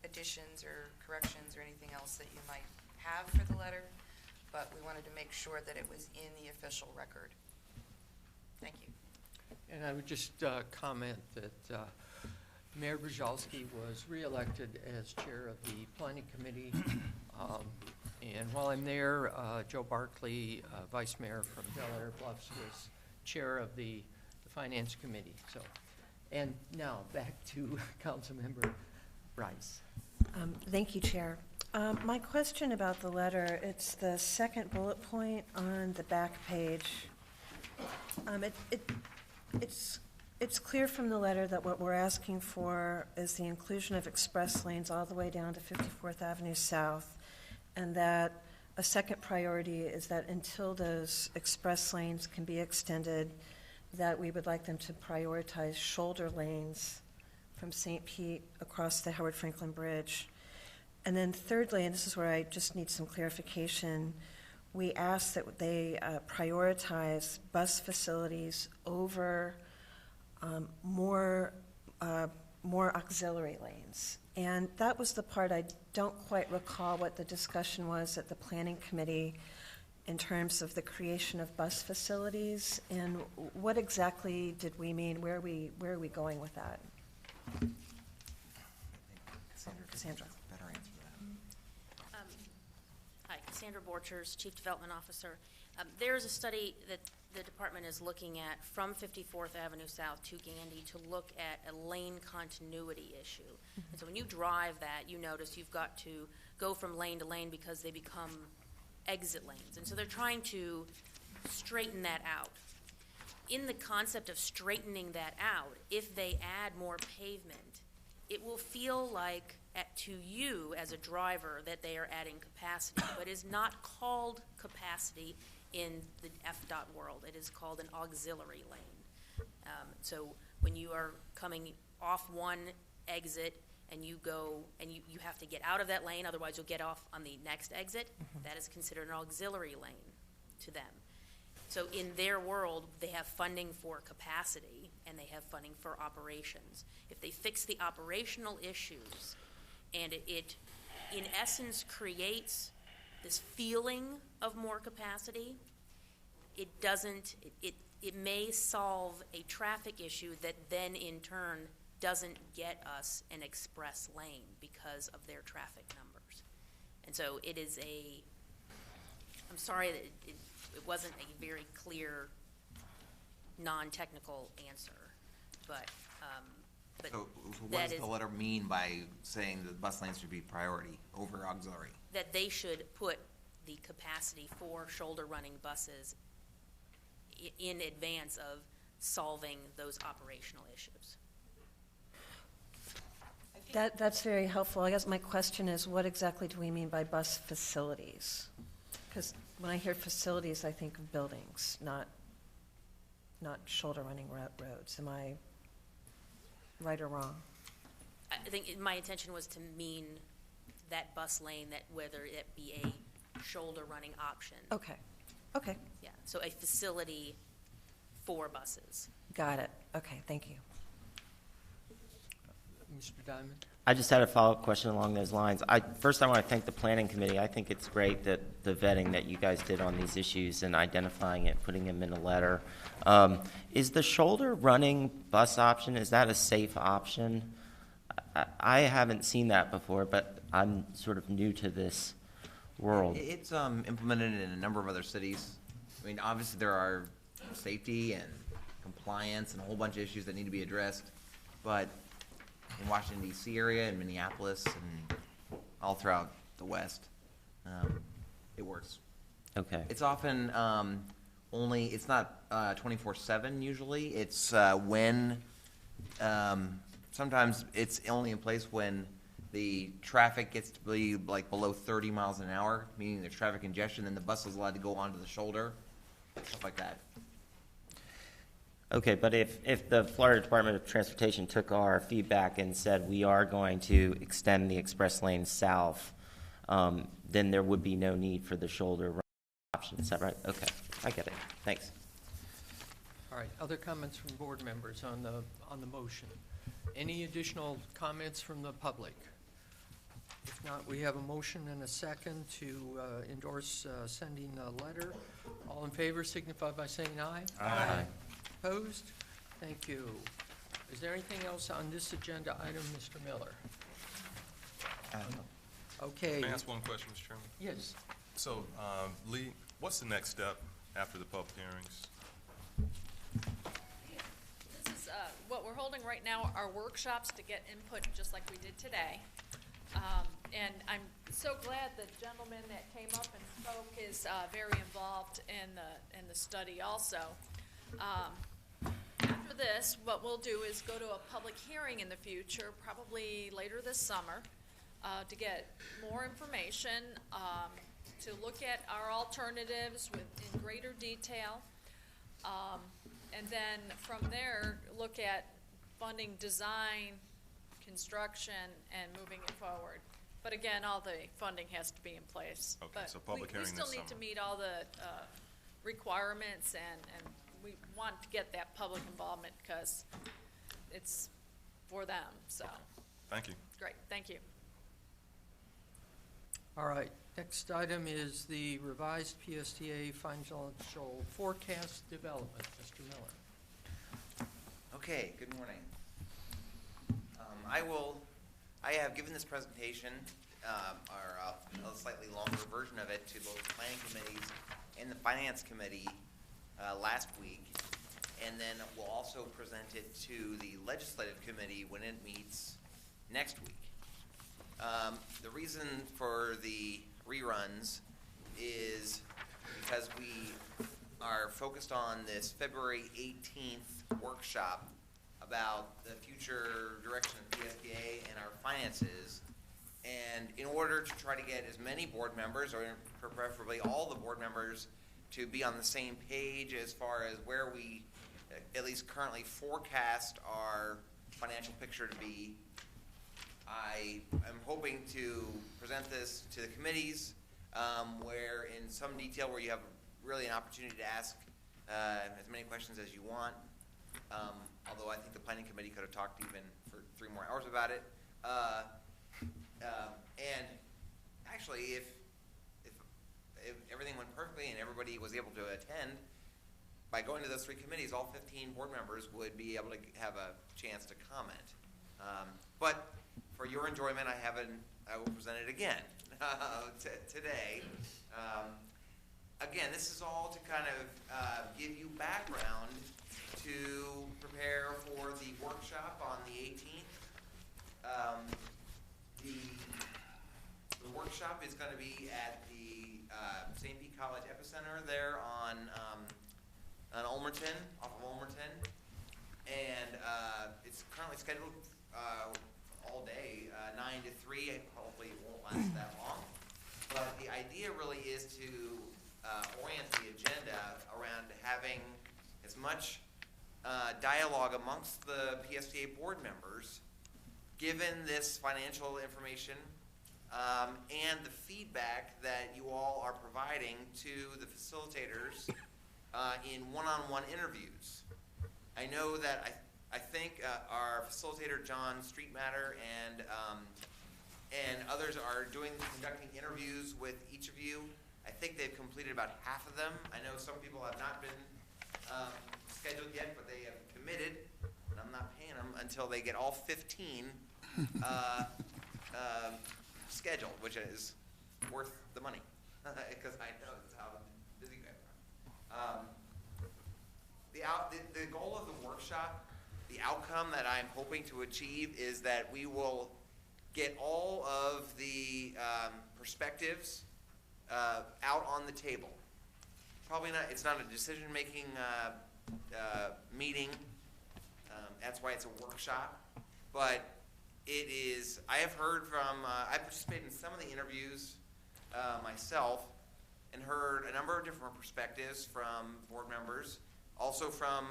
additions or corrections or anything else that you might have for the letter, but we wanted to make sure that it was in the official record. Thank you. And I would just comment that Mayor Brzezowski was reelected as chair of the planning committee. And while I'm there, Joe Barkley, vice mayor from Bel Air Bluffs, was chair of the finance committee. So, and now back to Councilmember Rice. Thank you, Chair. My question about the letter, it's the second bullet point on the back page. It's clear from the letter that what we're asking for is the inclusion of express lanes all the way down to 54th Avenue South, and that a second priority is that until those express lanes can be extended, that we would like them to prioritize shoulder lanes from St. Pete across the Howard Franklin Bridge. And then thirdly, and this is where I just need some clarification, we ask that they prioritize bus facilities over more auxiliary lanes. And that was the part I don't quite recall what the discussion was at the planning committee in terms of the creation of bus facilities, and what exactly did we mean? Where are we going with that? Cassandra. Better answer that. Hi, Cassandra Borchers, Chief Development Officer. There's a study that the department is looking at from 54th Avenue South to Gandy to look at a lane continuity issue. And so when you drive that, you notice you've got to go from lane to lane because they become exit lanes. And so they're trying to straighten that out. In the concept of straightening that out, if they add more pavement, it will feel like to you as a driver that they are adding capacity, but is not called capacity in the FDOT world. It is called an auxiliary lane. So when you are coming off one exit and you go and you have to get out of that lane, otherwise you'll get off on the next exit, that is considered an auxiliary lane to them. So in their world, they have funding for capacity and they have funding for operations. If they fix the operational issues and it in essence creates this feeling of more capacity, it may solve a traffic issue that then in turn doesn't get us an express lane because of their traffic numbers. And so it is I'm sorry that it wasn't a very clear, non-technical answer, but So what does the letter mean by saying that bus lanes should be priority over auxiliary? That they should put the capacity for shoulder running buses in advance of solving those operational issues. That's very helpful. I guess my question is, what exactly do we mean by bus facilities? Because when I hear facilities, I think of buildings, not shoulder running roads. Am I right or wrong? I think my intention was to mean that bus lane, that whether it be a shoulder running option. Okay. Okay. Yeah. So a facility for buses. Got it. Okay. Thank you. Mr. Diamond? I just had a follow-up question along those lines. First, I want to thank the planning committee. I think it's great that the vetting that you guys did on these issues and identifying it, putting them in a letter. Is the shoulder running bus option, is that a safe option? I haven't seen that before, but I'm sort of new to this world. It's implemented in a number of other cities. I mean, obviously there are safety and compliance and a whole bunch of issues that need to be addressed, but in Washington, D.C. area, and Minneapolis, and all throughout the West, it works. Okay. It's often only, it's not 24/7 usually. It's when, sometimes it's only in place when the traffic gets to be like below 30 miles an hour, meaning there's traffic congestion, then the bus is allowed to go onto the shoulder, stuff like that. Okay, but if the Florida Department of Transportation took our feedback and said we are going to extend the express lane south, then there would be no need for the shoulder option. Is that right? Okay, I get it. Thanks. All right, other comments from board members on the motion? Any additional comments from the public? If not, we have a motion and a second to endorse sending a letter. All in favor signify by saying aye. Aye. Opposed? Thank you. Is there anything else on this agenda item, Mr. Miller? Okay. May I ask one question, Mr. Chairman? Yes. So, Lee, what's the next step after the public hearings? This is what we're holding right now are workshops to get input just like we did today. And I'm so glad the gentleman that came up and spoke is very involved in the study also. After this, what we'll do is go to a public hearing in the future, probably later this summer, to get more information, to look at our alternatives in greater detail, and then from there, look at funding design, construction, and moving it forward. But again, all the funding has to be in place. Okay, but so public hearing we still this need to summer. meet all the requirements, and we want to get that public involvement because it's for them. So, Thank you. great, thank you. All right, next item is the revised PSTA financial forecast development. Mr. Miller. Okay, good morning. I have given this presentation, or a slightly longer version of it, to both the planning committees and the finance committee last week, and then we'll also present it to the legislative committee when it meets next week. The reason for the reruns is because we are focused on this February 18th workshop about the future direction of PSTA and our finances. And in order to try to get as many board members, or preferably all the board members, to be on the same page as far as where we, at least currently, forecast our financial picture to be, I am hoping to present this to the committees, where in some detail, where you have really an opportunity to ask as many questions as you want. Although I think the planning committee could have talked even for 3 more hours about it. And actually, if everything went perfectly and everybody was able to attend, by going to those 3 committees, all 15 board members would be able to have a chance to comment. But for your enjoyment, I will present it again today. Again, this is all to kind of give you background to prepare for the workshop on the 18th. The workshop is going to be at the St. Pete College Epicenter there on Ulmerton, off of Ulmerton. And it's currently scheduled all day, 9 to 3. Hopefully it won't last that long. But the idea really is to orient the agenda around having as much dialogue amongst the PSTA board members, given this financial information and the feedback that you all are providing to the facilitators in one-on-one interviews. I know that I think our facilitator, John Streetmatter, and others are conducting interviews with each of you. I think they've completed about half of them. I know some people have not been scheduled yet, but they have committed, and I'm not paying them until they get all 15 scheduled, which is worth the money, because I know that's how busy you guys are. The goal of the workshop, the outcome that I'm hoping to achieve, is that we will get all of the perspectives out on the table. Probably not, it's not a decision-making meeting. That's why it's a workshop. But it is, I have heard from, I participated in some of the interviews myself and heard a number of different perspectives from board members, also from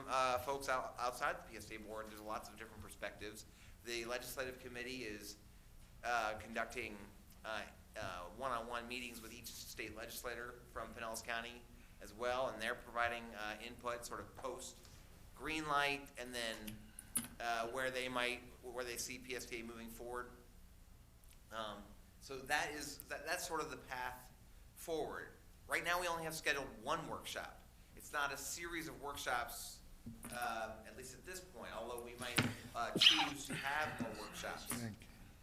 folks outside the PSTA board. There's lots of different perspectives. The legislative committee is conducting one-on-one meetings with each state legislator from Pinellas County as well, and they're providing input sort of post green light, and then where they see PSTA moving forward. So that's sort of the path forward. Right now we only have scheduled one workshop. It's not a series of workshops, at least at this point, although we might choose to have more workshops.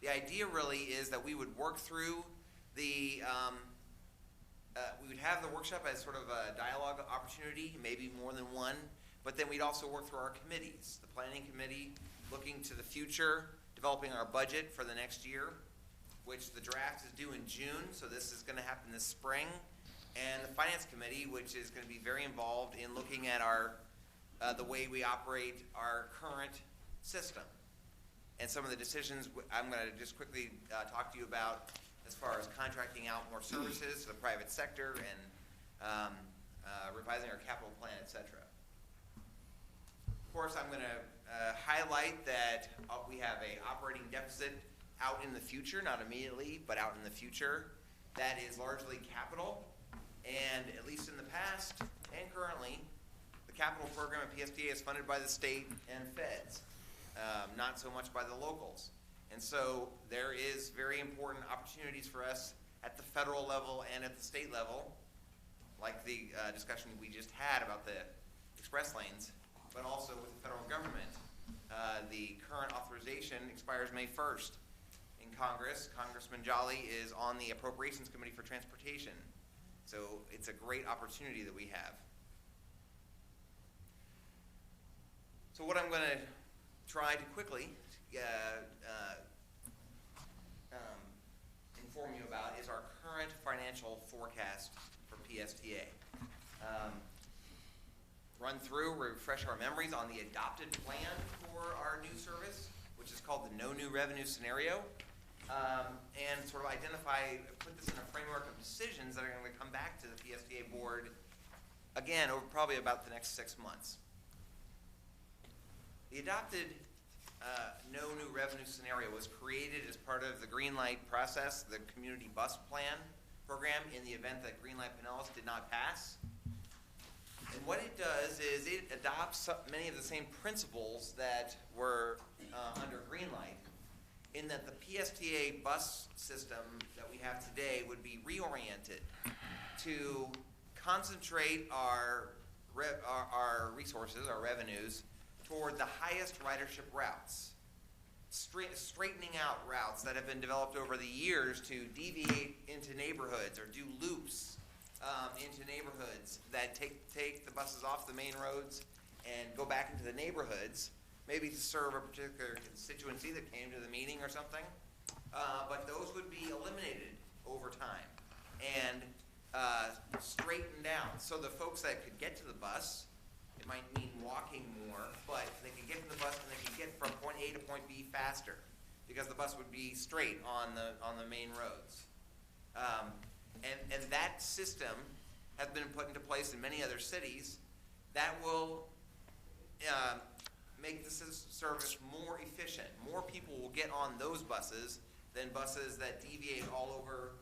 The idea really is that we would work through we would have the workshop as sort of a dialogue opportunity, maybe more than one, but then we'd also work through our committees. The planning committee, looking to the future, developing our budget for the next year, which the draft is due in June, so this is going to happen this spring. And the finance committee, which is going to be very involved in looking at the way we operate our current system. And some of the decisions I'm going to just quickly talk to you about as far as contracting out more services to the private sector and revising our capital plan, etc. Of course, I'm going to highlight that we have an operating deficit out in the future, not immediately, but out in the future. That is largely capital, and at least in the past and currently, the capital program at PSTA is funded by the state and feds, not so much by the locals. And so there is very important opportunities for us at the federal level and at the state level, like the discussion we just had about the express lanes, but also with the federal government. The current authorization expires May 1st in Congress. Congressman Jolly is on the Appropriations Committee for Transportation. So it's a great opportunity that we have. So what I'm going to try to quickly inform you about is our current financial forecast for PSTA. Run through, refresh our memories on the adopted plan for our new service, which is called the No New Revenue Scenario, and sort of put this in a framework of decisions that are going to come back to the PSTA board, again, over probably about the next 6 months. The adopted No New Revenue Scenario was created as part of the Greenlight process, the Community Bus Plan program, in the event that Greenlight Pinellas did not pass. And what it does is it adopts many of the same principles that were under Greenlight, in that the PSTA bus system that we have today would be reoriented to concentrate our resources, our revenues, toward the highest ridership routes, straightening out routes that have been developed over the years to deviate into neighborhoods or do loops into neighborhoods that take the buses off the main roads and go back into the neighborhoods, maybe to serve a particular constituency that came to the meeting or something. But those would be eliminated over time and straightened out. So the folks that could get to the bus, it might mean walking more, but they could get to the bus and they could get from point A to point B faster because the bus would be straight on the main roads. And that system has been put into place in many other cities. That will make the service more efficient. More people will get on those buses than buses that deviate all over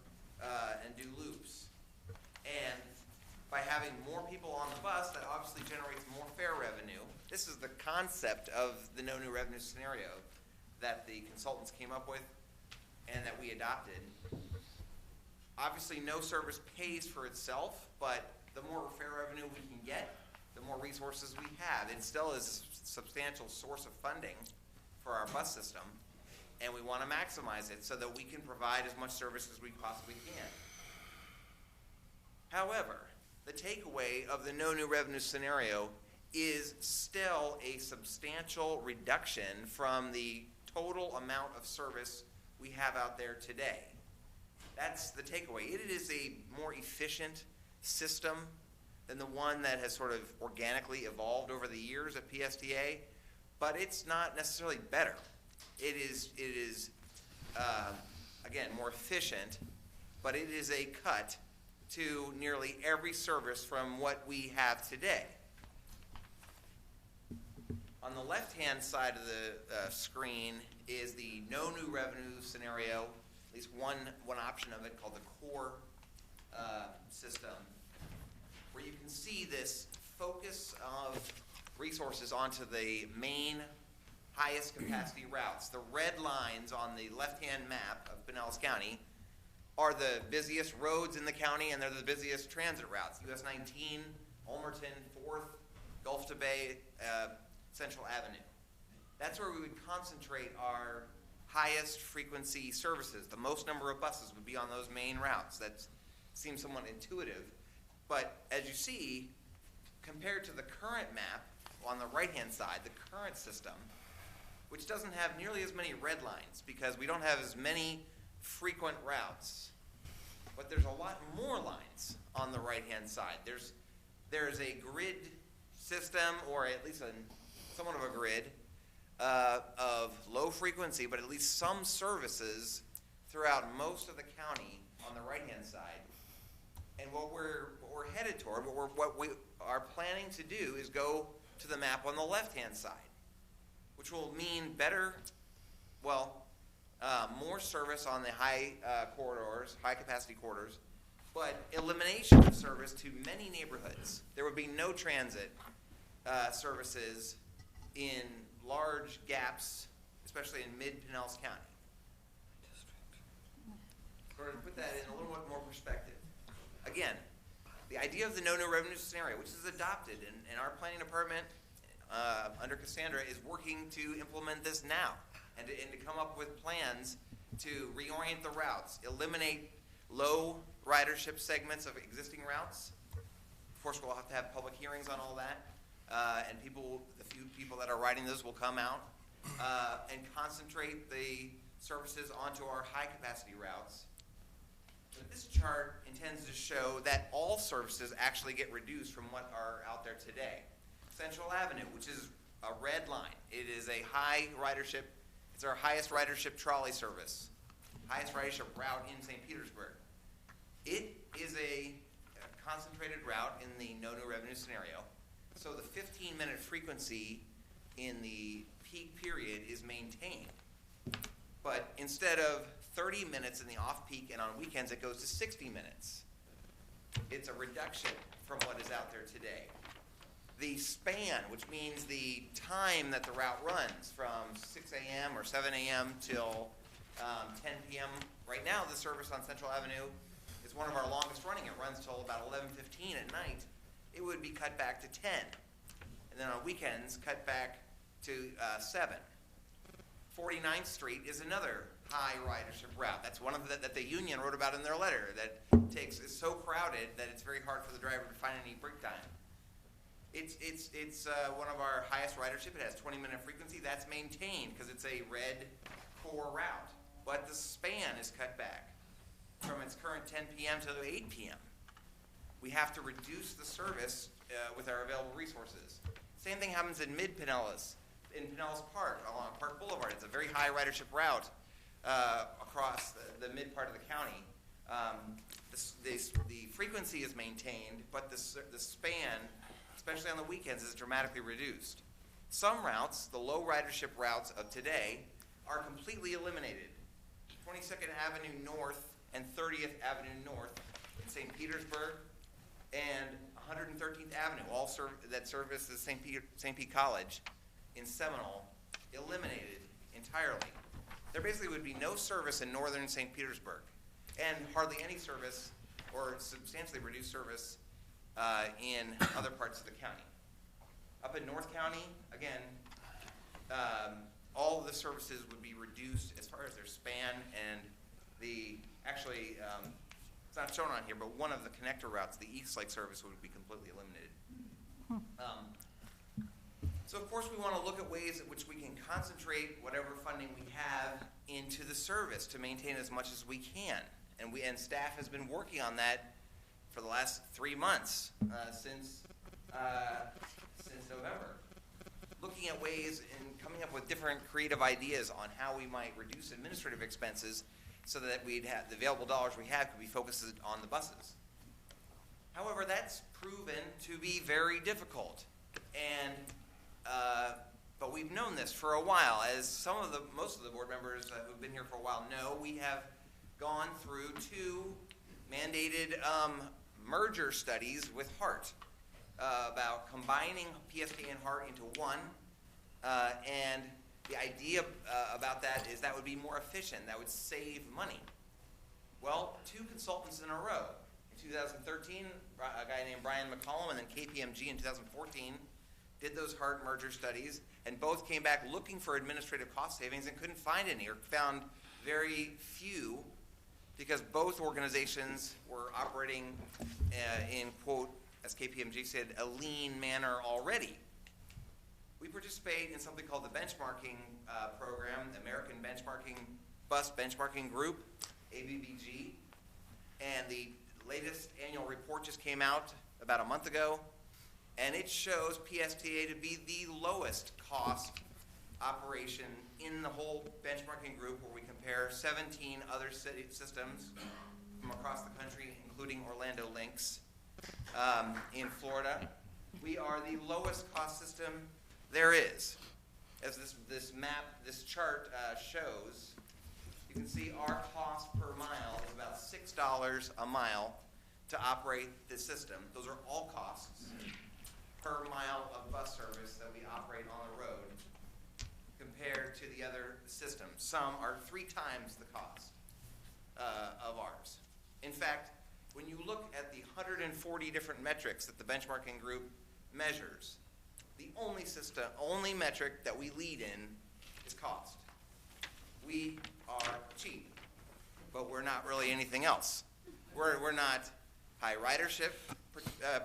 and do loops. And by having more people on the bus, that obviously generates more fare revenue, this is the concept of the no new revenue scenario that the consultants came up with and that we adopted. Obviously, no service pays for itself, but the more fare revenue we can get, the more resources we have. It still is a substantial source of funding for our bus system, and we want to maximize it so that we can provide as much service as we possibly can. However, the takeaway of the no new revenue scenario is still a substantial reduction from the total amount of service we have out there today. That's the takeaway. It is a more efficient system than the one that has sort of organically evolved over the years at PSTA, but it's not necessarily better. It is again, more efficient, but it is a cut to nearly every service from what we have today. On the left-hand side of the screen is the no new revenue scenario, at least one option of it called the core system, where you can see this focus of resources onto the main highest capacity routes. The red lines on the left-hand map of Pinellas County are the busiest roads in the county, and they're the busiest transit routes. US 19, Ulmerton, 4th, Gulf to Bay, Central Avenue. That's where we would concentrate our highest frequency services. The most number of buses would be on those main routes. That seems somewhat intuitive. But as you see, compared to the current map on the right-hand side, the current system, which doesn't have nearly as many red lines because we don't have as many frequent routes, but there's a lot more lines on the right-hand side. There's a grid system, or at least somewhat of a grid of low frequency, but at least some services throughout most of the county on the right-hand side. And what we're headed toward, what we are planning to do is go to the map on the left-hand side, which will mean better, more service on the high corridors, high capacity corridors, but elimination of service to many neighborhoods. There would be no transit services in large gaps, especially in mid-Pinellas County. To put that in a little bit more perspective. Again, the idea of the no new revenue scenario, which is adopted, and our planning department under Cassandra is working to implement this now and to come up with plans to reorient the routes, eliminate low ridership segments of existing routes. Of course, we'll have to have public hearings on all that, and the few people that are riding those will come out and concentrate the services onto our high capacity routes. But this chart intends to show that all services actually get reduced from what are out there today. Central Avenue, which is a red line, it is a high ridership, it's our highest ridership trolley service, highest ridership route in St. Petersburg. It is a concentrated route in the no new revenue scenario. So the 15-minute frequency in the peak period is maintained. But instead of 30 minutes in the off-peak and on weekends, it goes to 60 minutes. It's a reduction from what is out there today. The span, which means the time that the route runs from 6 a.m. or 7 a.m. till 10 p.m. Right now, the service on Central Avenue is one of our longest running. It runs till about 11:15 at night. It would be cut back to 10. And then on weekends, cut back to 7. 49th Street is another high ridership route. That's one of that the union wrote about in their letter, that is so crowded that it's very hard for the driver to find any break time. It's one of our highest ridership. It has 20-minute frequency. That's maintained because it's a red core route. But the span is cut back from its current 10 p.m. to 8 p.m. We have to reduce the service with our available resources. Same thing happens in mid-Pinellas, in Pinellas Park, along Park Boulevard. It's a very high ridership route across the mid part of the county. The frequency is maintained, but the span, especially on the weekends, is dramatically reduced. Some routes, the low ridership routes of today, are completely eliminated. 22nd Avenue North and 30th Avenue North in St. Petersburg, and 113th Avenue, that services St. Pete College in Seminole, eliminated entirely. There basically would be no service in northern St. Petersburg, and hardly any service or substantially reduced service in other parts of the county. Up in North County, again, all of the services would be reduced as far as their span, and actually, it's not shown on here, but one of the connector routes, the East Lake service, would be completely eliminated. So of course we want to look at ways at which we can concentrate whatever funding we have into the service to maintain as much as we can. And staff has been working on that for the last 3 months, since November. Looking at ways and coming up with different creative ideas on how we might reduce administrative expenses so that we'd have the available dollars we have could be focused on the buses. However, that's proven to be very difficult. And but we've known this for a while. As most of the board members who've been here for a while know, we have gone through 2 mandated merger studies with HART about combining PSTA and HART into one. And the idea about that is that would be more efficient. That would save money. Well, 2 consultants in a row. In 2013, a guy named Brian McCollum, and then KPMG in 2014, did those HART merger studies, and both came back looking for administrative cost savings and couldn't find any, or found very few, because both organizations were operating in, quote, as KPMG said, a lean manner already. We participate in something called the benchmarking program, the American Bus Benchmarking Group, ABBG, and the latest annual report just came out about a month ago, and it shows PSTA to be the lowest cost operation in the whole benchmarking group, where we compare 17 other systems from across the country, including Orlando Lynx in Florida. We are the lowest cost system there is. As this chart shows, you can see our cost per mile is about $6 a mile to operate this system. Those are all costs per mile of bus service that we operate on the road compared to the other systems. Some are 3 times the cost of ours. In fact, when you look at the 140 different metrics that the benchmarking group measures, the only metric that we lead in is cost. We are cheap, but we're not really anything else. We're not high ridership,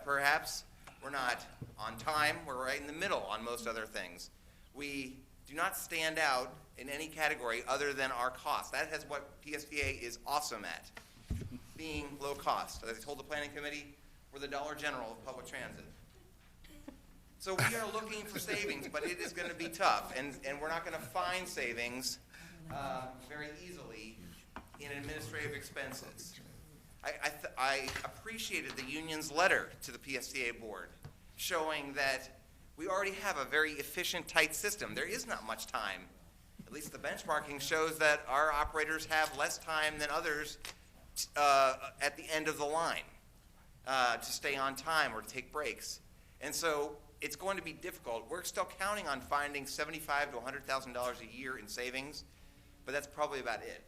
perhaps. We're not on time. We're right in the middle on most other things. We do not stand out in any category other than our cost. That is what PSTA is awesome at, being low cost. As I told the planning committee, we're the Dollar General of public transit. So we are looking for savings, but it is going to be tough, and we're not going to find savings very easily in administrative expenses. I appreciated the union's letter to the PSTA board showing that we already have a very efficient, tight system. There is not much time. At least the benchmarking shows that our operators have less time than others at the end of the line to stay on time or to take breaks. And so it's going to be difficult. We're still counting on finding $75,000 to $100,000 a year in savings, but that's probably about it.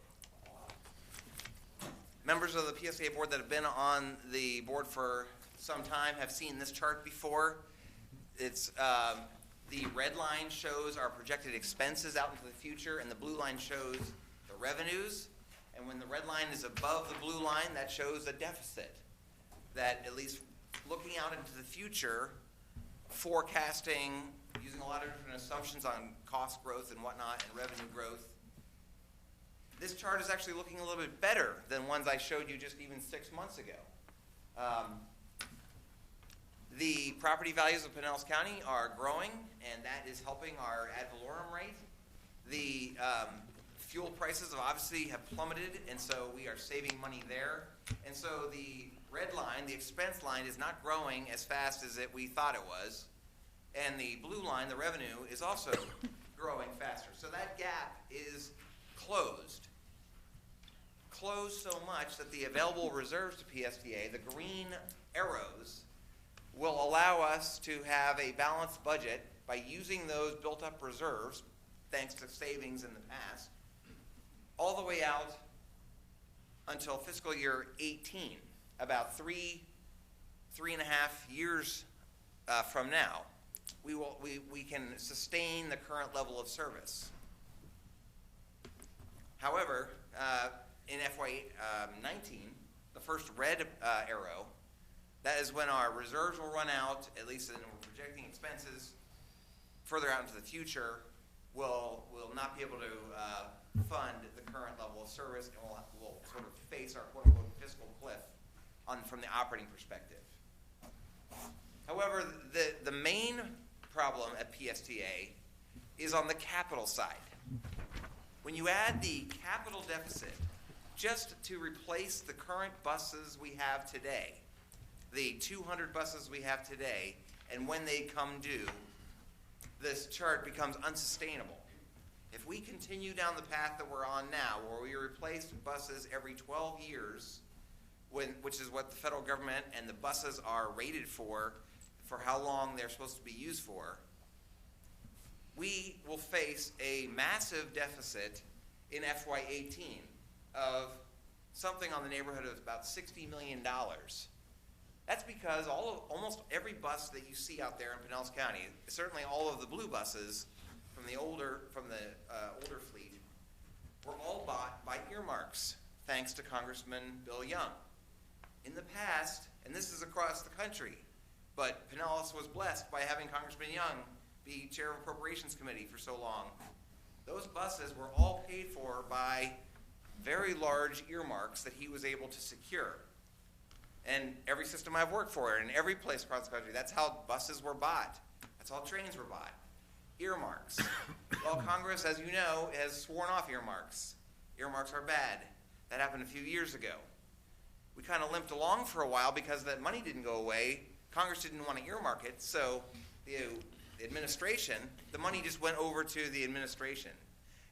Members of the PSTA board that have been on the board for some time have seen this chart before. It's the red line shows our projected expenses out into the future, and the blue line shows the revenues. And when the red line is above the blue line, that shows a deficit. That, at least looking out into the future, forecasting, using a lot of different assumptions on cost growth and whatnot and revenue growth, this chart is actually looking a little bit better than ones I showed you just even 6 months ago. The property values of Pinellas County are growing, and that is helping our ad valorem rate. The fuel prices obviously have plummeted, and so we are saving money there. And so the red line, the expense line, is not growing as fast as we thought it was. And the blue line, the revenue, is also growing faster. So that gap is closed. Closed so much that the available reserves to PSTA, the green arrows, will allow us to have a balanced budget by using those built-up reserves, thanks to savings in the past, all the way out until fiscal year 18, about three and a half years from now. We can sustain the current level of service. However, in FY19, the first red arrow, that is when our reserves will run out, at least in we're projecting expenses further out into the future, we'll not be able to fund the current level of service, and we'll sort of face our quote-unquote fiscal cliff from the operating perspective. However, the main problem at PSTA is on the capital side. When you add the capital deficit just to replace the current buses we have today, the 200 buses we have today, and when they come due, this chart becomes unsustainable. If we continue down the path that we're on now, where we replace buses every 12 years, which is what the federal government and the buses are rated for how long they're supposed to be used for, we will face a massive deficit in FY18 of something on the neighborhood of about $60 million. That's because almost every bus that you see out there in Pinellas County, certainly all of the blue buses from the older fleet, were all bought by earmarks, thanks to Congressman Bill Young. In the past, and this is across the country, but Pinellas was blessed by having Congressman Young be chair of Appropriations Committee for so long. Those buses were all paid for by very large earmarks that he was able to secure. And every system I've worked for, in every place across the country, that's how buses were bought. That's how trains were bought. Earmarks. Well, Congress, as you know, has sworn off earmarks. Earmarks are bad. That happened a few years ago. We kind of limped along for a while because that money didn't go away. Congress didn't want to earmark it, so the administration, the money just went over to the administration.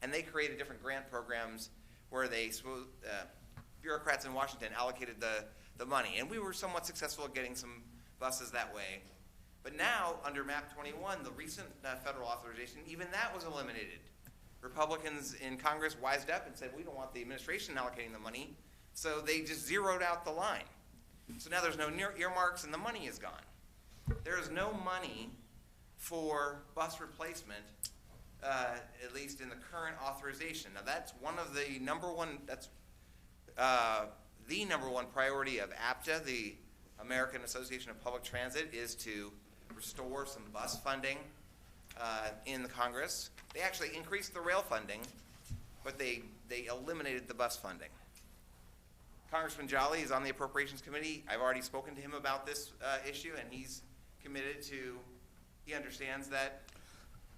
And they created different grant programs where bureaucrats in Washington allocated the money. And we were somewhat successful at getting some buses that way. But now, under MAP 21, the recent federal authorization, even that was eliminated. Republicans in Congress wised up and said, we don't want the administration allocating the money, so they just zeroed out the line. So now there's no earmarks and the money is gone. There is no money for bus replacement, at least in the current authorization. Now that's one of the number one priority of APTA, the American Association of Public Transit, is to restore some bus funding in the Congress. They actually increased the rail funding, but they eliminated the bus funding. Congressman Jolly is on the Appropriations Committee. I've already spoken to him about this issue, and he's committed to, he understands that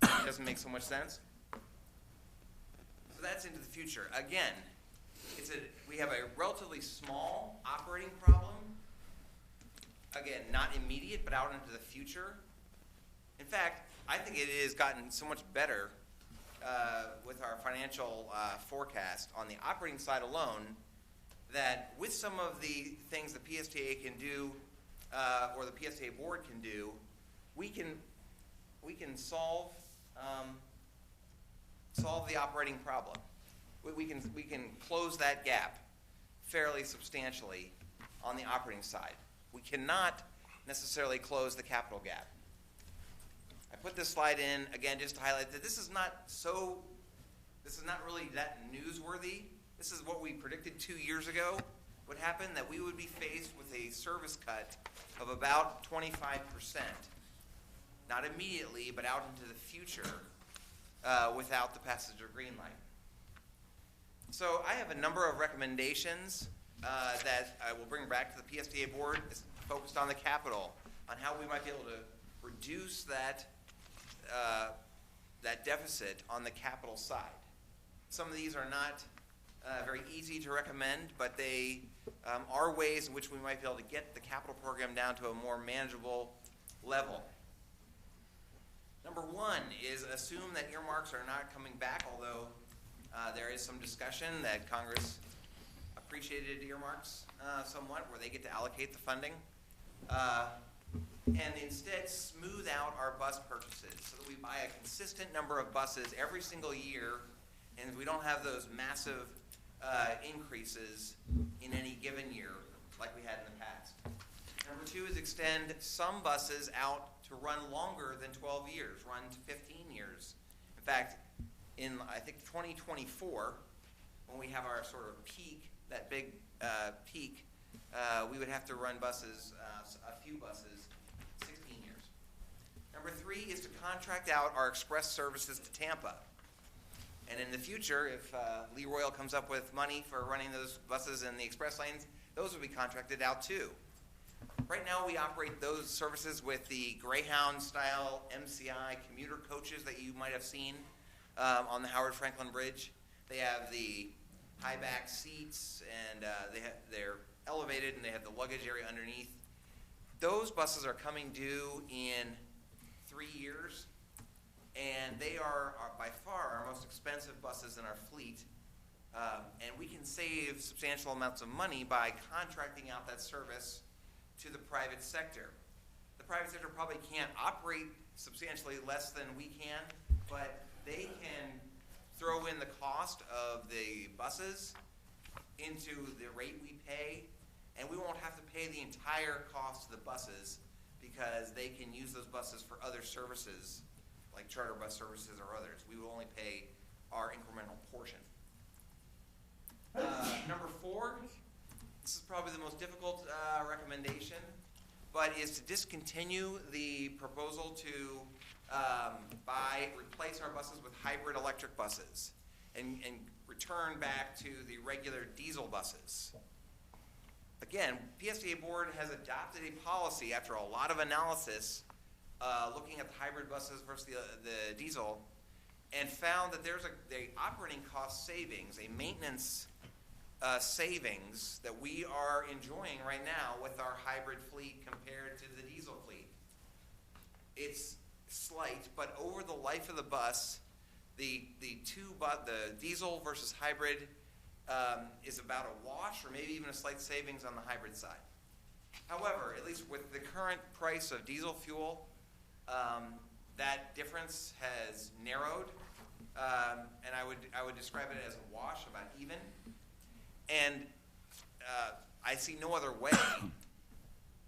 it doesn't make so much sense. So that's into the future. Again, we have a relatively small operating problem. Again, not immediate, but out into the future. In fact, I think it has gotten so much better with our financial forecast on the operating side alone, that with some of the things the PSTA can do, or the PSTA board can do, we can solve the operating problem. We can close that gap fairly substantially on the operating side. We cannot necessarily close the capital gap. I put this slide in again just to highlight that this is not really that newsworthy. This is what we predicted 2 years ago would happen, that we would be faced with a service cut of about 25%. Not immediately, but out into the future without the passage of green light. So I have a number of recommendations that I will bring back to the PSTA board, focused on the capital, on how we might be able to reduce that deficit on the capital side. Some of these are not very easy to recommend, but they are ways in which we might be able to get the capital program down to a more manageable level. Number one is assume that earmarks are not coming back, although there is some discussion that Congress appreciated earmarks somewhat, where they get to allocate the funding. and instead smooth out our bus purchases so that we buy a consistent number of buses every single year, and we don't have those massive increases in any given year like we had in the past. Number two is extend some buses out to run longer than 12 years, run to 15 years. In fact, in I think 2024, when we have our sort of peak, that big peak, we would have to run buses, a few buses, 16 years. Number three is to contract out our express services to Tampa. And in the future, if Lee Royal comes up with money for running those buses in the express lanes, those will be contracted out too. Right now, we operate those services with the Greyhound-style MCI commuter coaches that you might have seen on the Howard Franklin Bridge. They have the high back seats, and they're elevated, and they have the luggage area underneath. Those buses are coming due in 3 years. And they are by far our most expensive buses in our fleet. And we can save substantial amounts of money by contracting out that service to the private sector. The private sector probably can't operate substantially less than we can, but they can throw in the cost of the buses into the rate we pay, and we won't have to pay the entire cost of the buses because they can use those buses for other services, like charter bus services or others. We will only pay our incremental portion. Number four, this is probably the most difficult recommendation, but is to discontinue the proposal to replace our buses with hybrid electric buses and return back to the regular diesel buses. Again, PSTA board has adopted a policy after a lot of analysis looking at the hybrid buses versus the diesel, and found that there's a operating cost savings, a maintenance savings that we are enjoying right now with our hybrid fleet compared to the diesel fleet. It's slight, but over the life of the bus, the diesel versus hybrid is about a wash, or maybe even a slight savings on the hybrid side. However, at least with the current price of diesel fuel, that difference has narrowed, and I would describe it as a wash, about even. And I see no other way,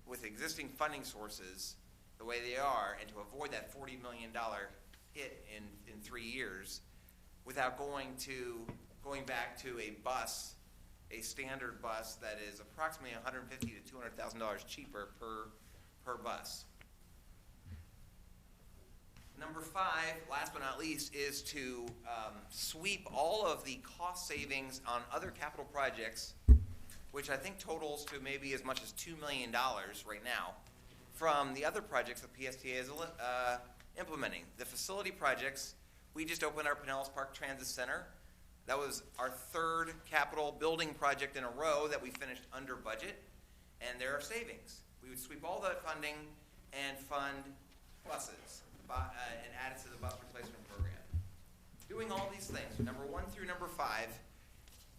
with existing funding sources the way they are, and to avoid that $40 million hit in 3 years, without going back to a standard bus that is approximately $150,000 to $200,000 cheaper per bus. Number five, last but not least, is to sweep all of the cost savings on other capital projects, which I think totals to maybe as much as $2 million right now, from the other projects that PSTA is implementing. The facility projects, we just opened our Pinellas Park Transit Center. That was our third capital building project in a row that we finished under budget, and there are savings. We would sweep all that funding and fund buses and add it to the bus replacement program. Doing all these things, number 1 through number 5,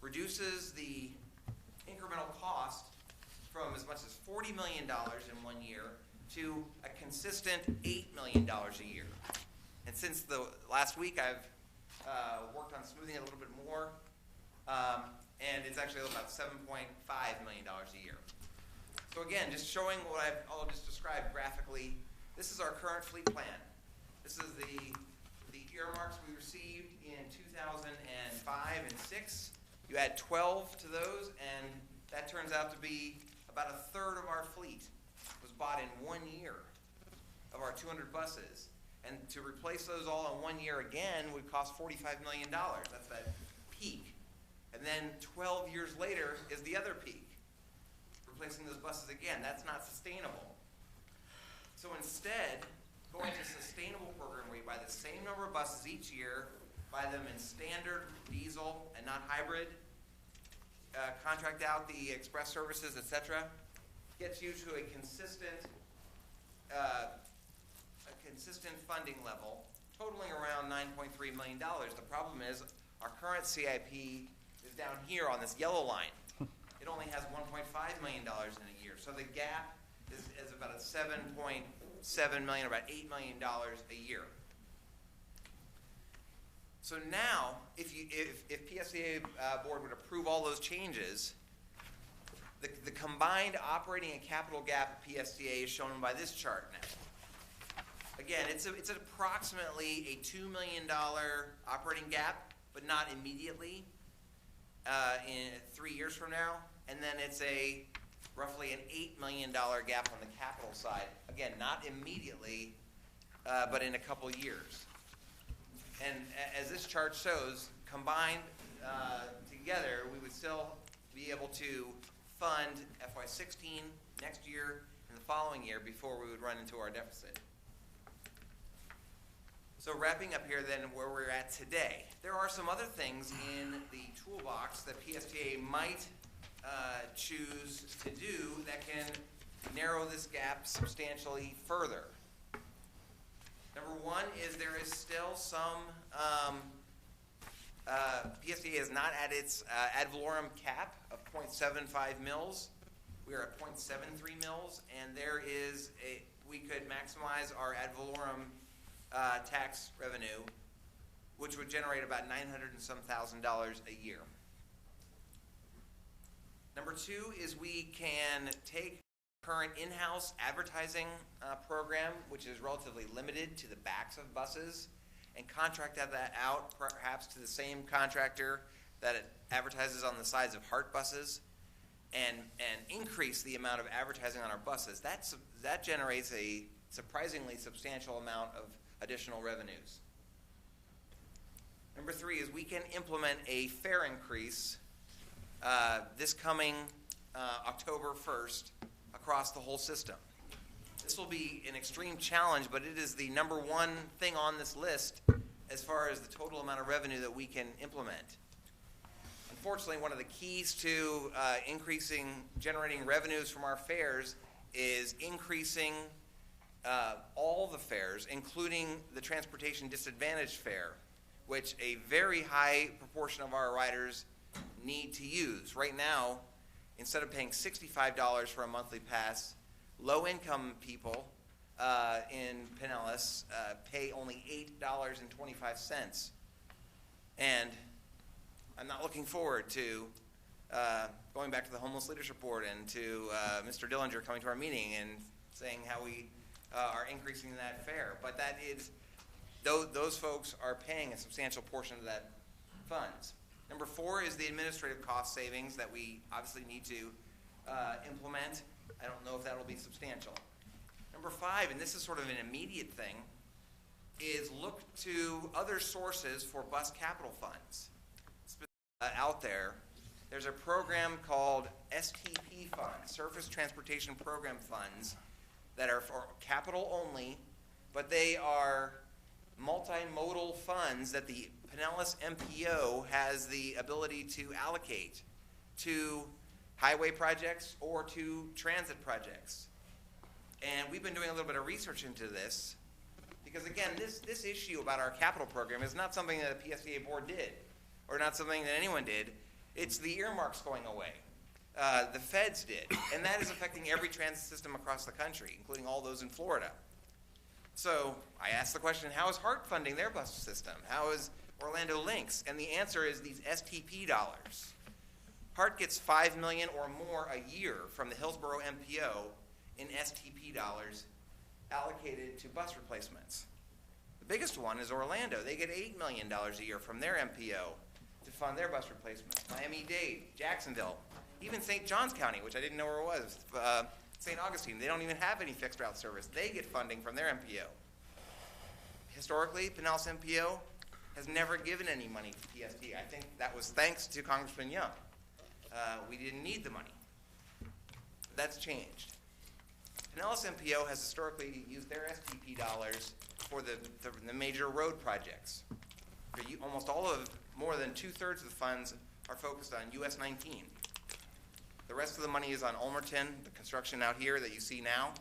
reduces the incremental cost from as much as $40 million in 1 year to a consistent $8 million a year. And since the last week, I've worked on smoothing it a little bit more, and it's actually about $7.5 million a year. So again, just showing what I'll just describe graphically, this is our current fleet plan. This is the earmarks we received in 2005 and 6. You add 12 to those, and that turns out to be about a third of our fleet was bought in 1 year of our 200 buses. And to replace those all in 1 year again would cost $45 million. That's that peak. And then 12 years later is the other peak. Replacing those buses again, that's not sustainable. So instead, going to a sustainable program where you buy the same number of buses each year, buy them in standard diesel and not hybrid, contract out the express services, etc., gets you to a consistent funding level, totaling around $9.3 million. The problem is our current CIP is down here on this yellow line. It only has $1.5 million in a year. So the gap is about a $7.7 million, about $8 million a year. So now, if PSTA board would approve all those changes, the combined operating and capital gap of PSTA is shown by this chart now. Again, it's approximately a $2 million operating gap, but not immediately in 3 years from now. And then it's roughly an $8 million gap on the capital side. Again, not immediately, but in a couple years. And as this chart shows, combined together, we would still be able to fund FY16 next year and the following year before we would run into our deficit. So wrapping up here then where we're at today, there are some other things in the toolbox that PSTA might choose to do that can narrow this gap substantially further. Number one is there is still some, PSTA is not at its ad valorem cap of 0.75 mils. We are at 0.73 mils, and we could maximize our ad valorem tax revenue, which would generate about $900 and some thousand a year. Number two is we can take current in-house advertising program, which is relatively limited to the backs of buses, and contract that out perhaps to the same contractor that it advertises on the sides of Hart buses, and increase the amount of advertising on our buses. That generates a surprisingly substantial amount of additional revenues. Number three is we can implement a fare increase this coming October 1st across the whole system. This will be an extreme challenge, but it is the number one thing on this list as far as the total amount of revenue that we can implement. Unfortunately, one of the keys to generating revenues from our fares is increasing all the fares, including the transportation disadvantaged fare, which a very high proportion of our riders need to use. Right now, instead of paying $65 for a monthly pass, low-income people in Pinellas pay only $8.25. And I'm not looking forward to going back to the Homeless Leadership Board and to Mr. Dillinger coming to our meeting and saying how we are increasing that fare. But that is, those folks are paying a substantial portion of that funds. Number four is the administrative cost savings that we obviously need to implement. I don't know if that will be substantial. Number five, and this is sort of an immediate thing, is look to other sources for bus capital funds. Out there, there's a program called STP funds, Surface Transportation Program funds, that are for capital only, but they are multimodal funds that the Pinellas MPO has the ability to allocate to highway projects or to transit projects. And we've been doing a little bit of research into this because, again, this issue about our capital program is not something that the PSTA board did or not something that anyone did. It's the earmarks going away. The feds did, and that is affecting every transit system across the country, including all those in Florida. So I asked the question, how is Hart funding their bus system? How is Orlando Lynx? And the answer is these STP dollars. Hart gets $5 million or more a year from the Hillsborough MPO in STP dollars allocated to bus replacements. The biggest one is Orlando. They get $8 million a year from their MPO to fund their bus replacements. Miami-Dade, Jacksonville, even St. Johns County, which I didn't know where it was, St. Augustine, they don't even have any fixed route service. They get funding from their MPO. Historically, Pinellas MPO has never given any money to PST. I think that was thanks to Congressman Young. We didn't need the money. That's changed. Pinellas MPO has historically used their STP dollars for the major road projects. Almost all of, more than 2/3 of the funds are focused on US 19. The rest of the money is on Ulmerton, the construction out here that you see now,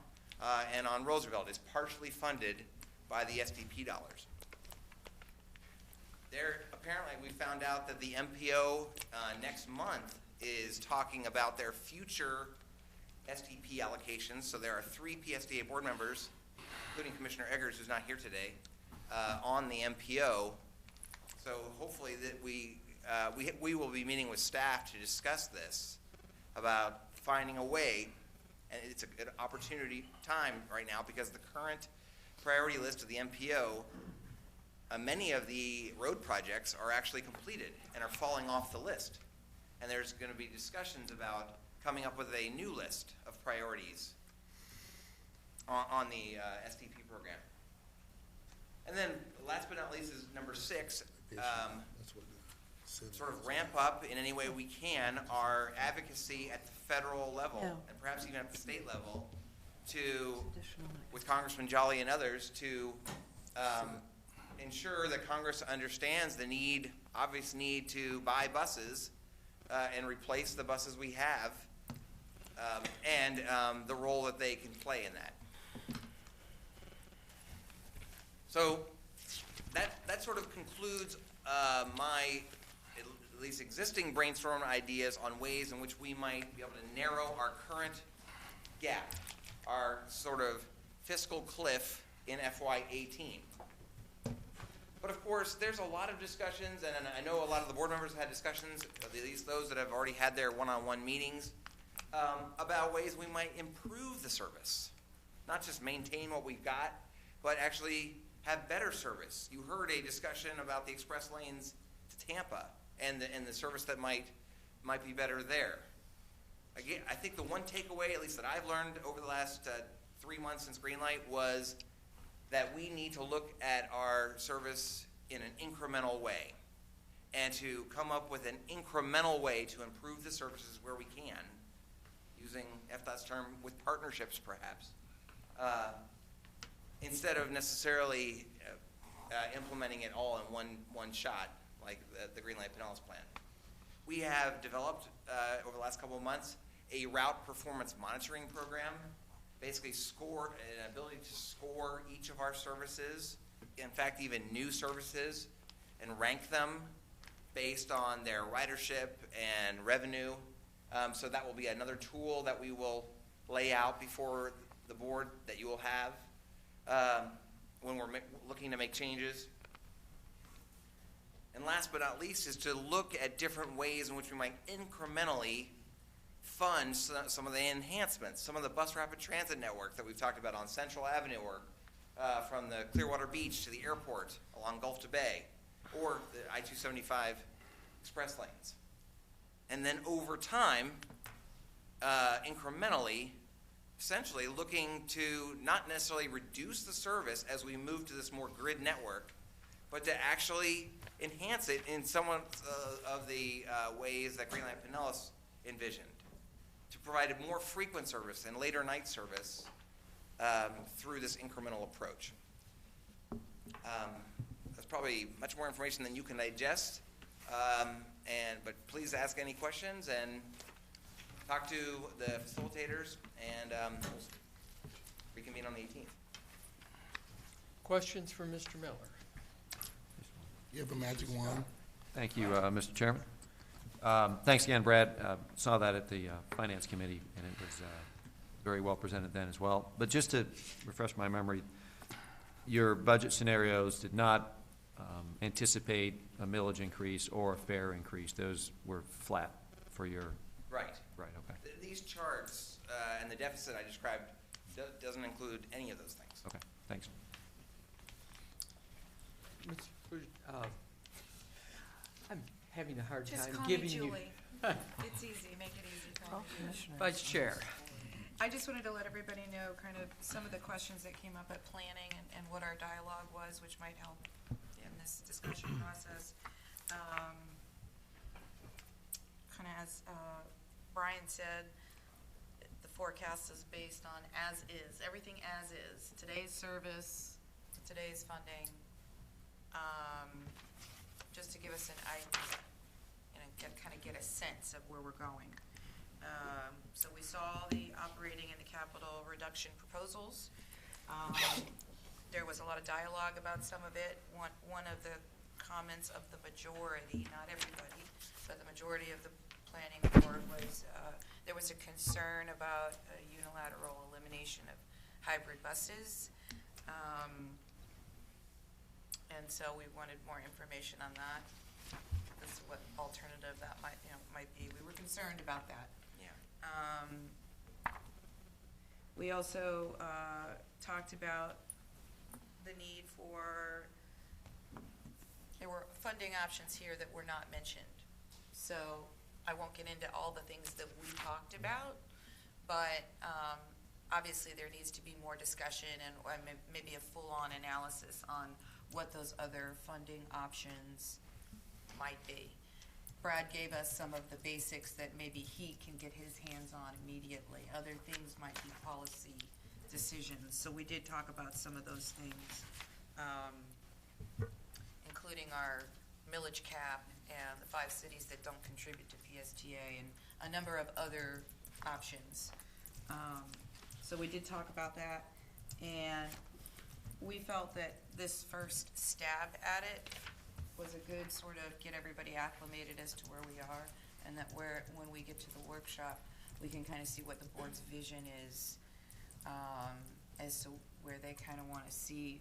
and on Roosevelt. It's partially funded by the STP dollars. Apparently, we found out that the MPO next month is talking about their future STP allocations. So there are 3 PSTA board members, including Commissioner Eggers, who's not here today, on the MPO. So hopefully that we will be meeting with staff to discuss this, about finding a way, and it's a good opportunity time right now because the current priority list of the MPO, many of the road projects are actually completed and are falling off the list. And there's going to be discussions about coming up with a new list of priorities on the STP program. And then last but not least is number 6, sort of ramp up in any way we can our advocacy at the federal level and perhaps even at the state level with Congressman Jolly and others to ensure that Congress understands the obvious need to buy buses and replace the buses we have and the role that they can play in that. So that sort of concludes my at least existing brainstorm ideas on ways in which we might be able to narrow our current gap, our sort of fiscal cliff in FY18. But of course, there's a lot of discussions, and I know a lot of the board members have had discussions, at least those that have already had their one-on-one meetings, about ways we might improve the service. Not just maintain what we've got, but actually have better service. You heard a discussion about the express lanes to Tampa and the service that might be better there. Again, I think the one takeaway, at least that I've learned over the last 3 months since Greenlight, was that we need to look at our service in an incremental way and to come up with an incremental way to improve the services where we can, using FDOT's term, with partnerships perhaps, instead of necessarily implementing it all in one shot, like the Greenlight Pinellas plan. We have developed, over the last couple of months, a route performance monitoring program, basically an ability to score each of our services, in fact, even new services, and rank them based on their ridership and revenue. So that will be another tool that we will lay out before the board that you will have when we're looking to make changes. And last but not least is to look at different ways in which we might incrementally fund some of the enhancements, some of the bus rapid transit network that we've talked about on Central Avenue, or from the Clearwater Beach to the airport along Gulf to Bay, or the I-275 express lanes. And then over time, incrementally, essentially looking to not necessarily reduce the service as we move to this more grid network, but to actually enhance it in some of the ways that Greenlight Pinellas envisioned, to provide a more frequent service and later night service through this incremental approach. That's probably much more information than you can digest, but please ask any questions and talk to the facilitators, and we'll reconvene on the 18th. Questions for Mr. Miller? You have a magic wand. Thank you, Mr. Chairman. Thanks again, Brad. Saw that at the Finance Committee, and it was very well presented then as well. But just to refresh my memory, your budget scenarios did not anticipate a millage increase or a fare increase. Those were flat for your... Right. Right, okay. These charts and the deficit I described doesn't include any of those things. Okay, thanks. I'm having a hard Just time call giving me you... Julie. It's easy, make it easy. Call me Julie. Vice Chair. I just wanted to let everybody know kind of some of the questions that came up at planning and what our dialogue was, which might help in this discussion process. Kind of as Brian said, the forecast is based on as is, everything as is. Today's service, today's funding, just to give us an idea and kind of get a sense of where we're going. So we saw the operating and the capital reduction proposals. There was a lot of dialogue about some of it. One of the comments of the majority, not everybody, but the majority of the planning board was, there was a concern about a unilateral elimination of hybrid buses. And so we wanted more information on that. This is what alternative that might be. We were concerned about that. Yeah. We also talked about the need for, there were funding options here that were not mentioned. So I won't get into all the things that we talked about, but obviously there needs to be more discussion and maybe a full-on analysis on what those other funding options might be. Brad gave us some of the basics that maybe he can get his hands on immediately. Other things might be policy decisions. So we did talk about some of those things, including our millage cap and the 5 cities that don't contribute to PSTA and a number of other options. So we did talk about that, and we felt that this first stab at it was a good sort of get everybody acclimated as to where we are, and that when we get to the workshop, we can kind of see what the board's vision is as to where they kind of want to see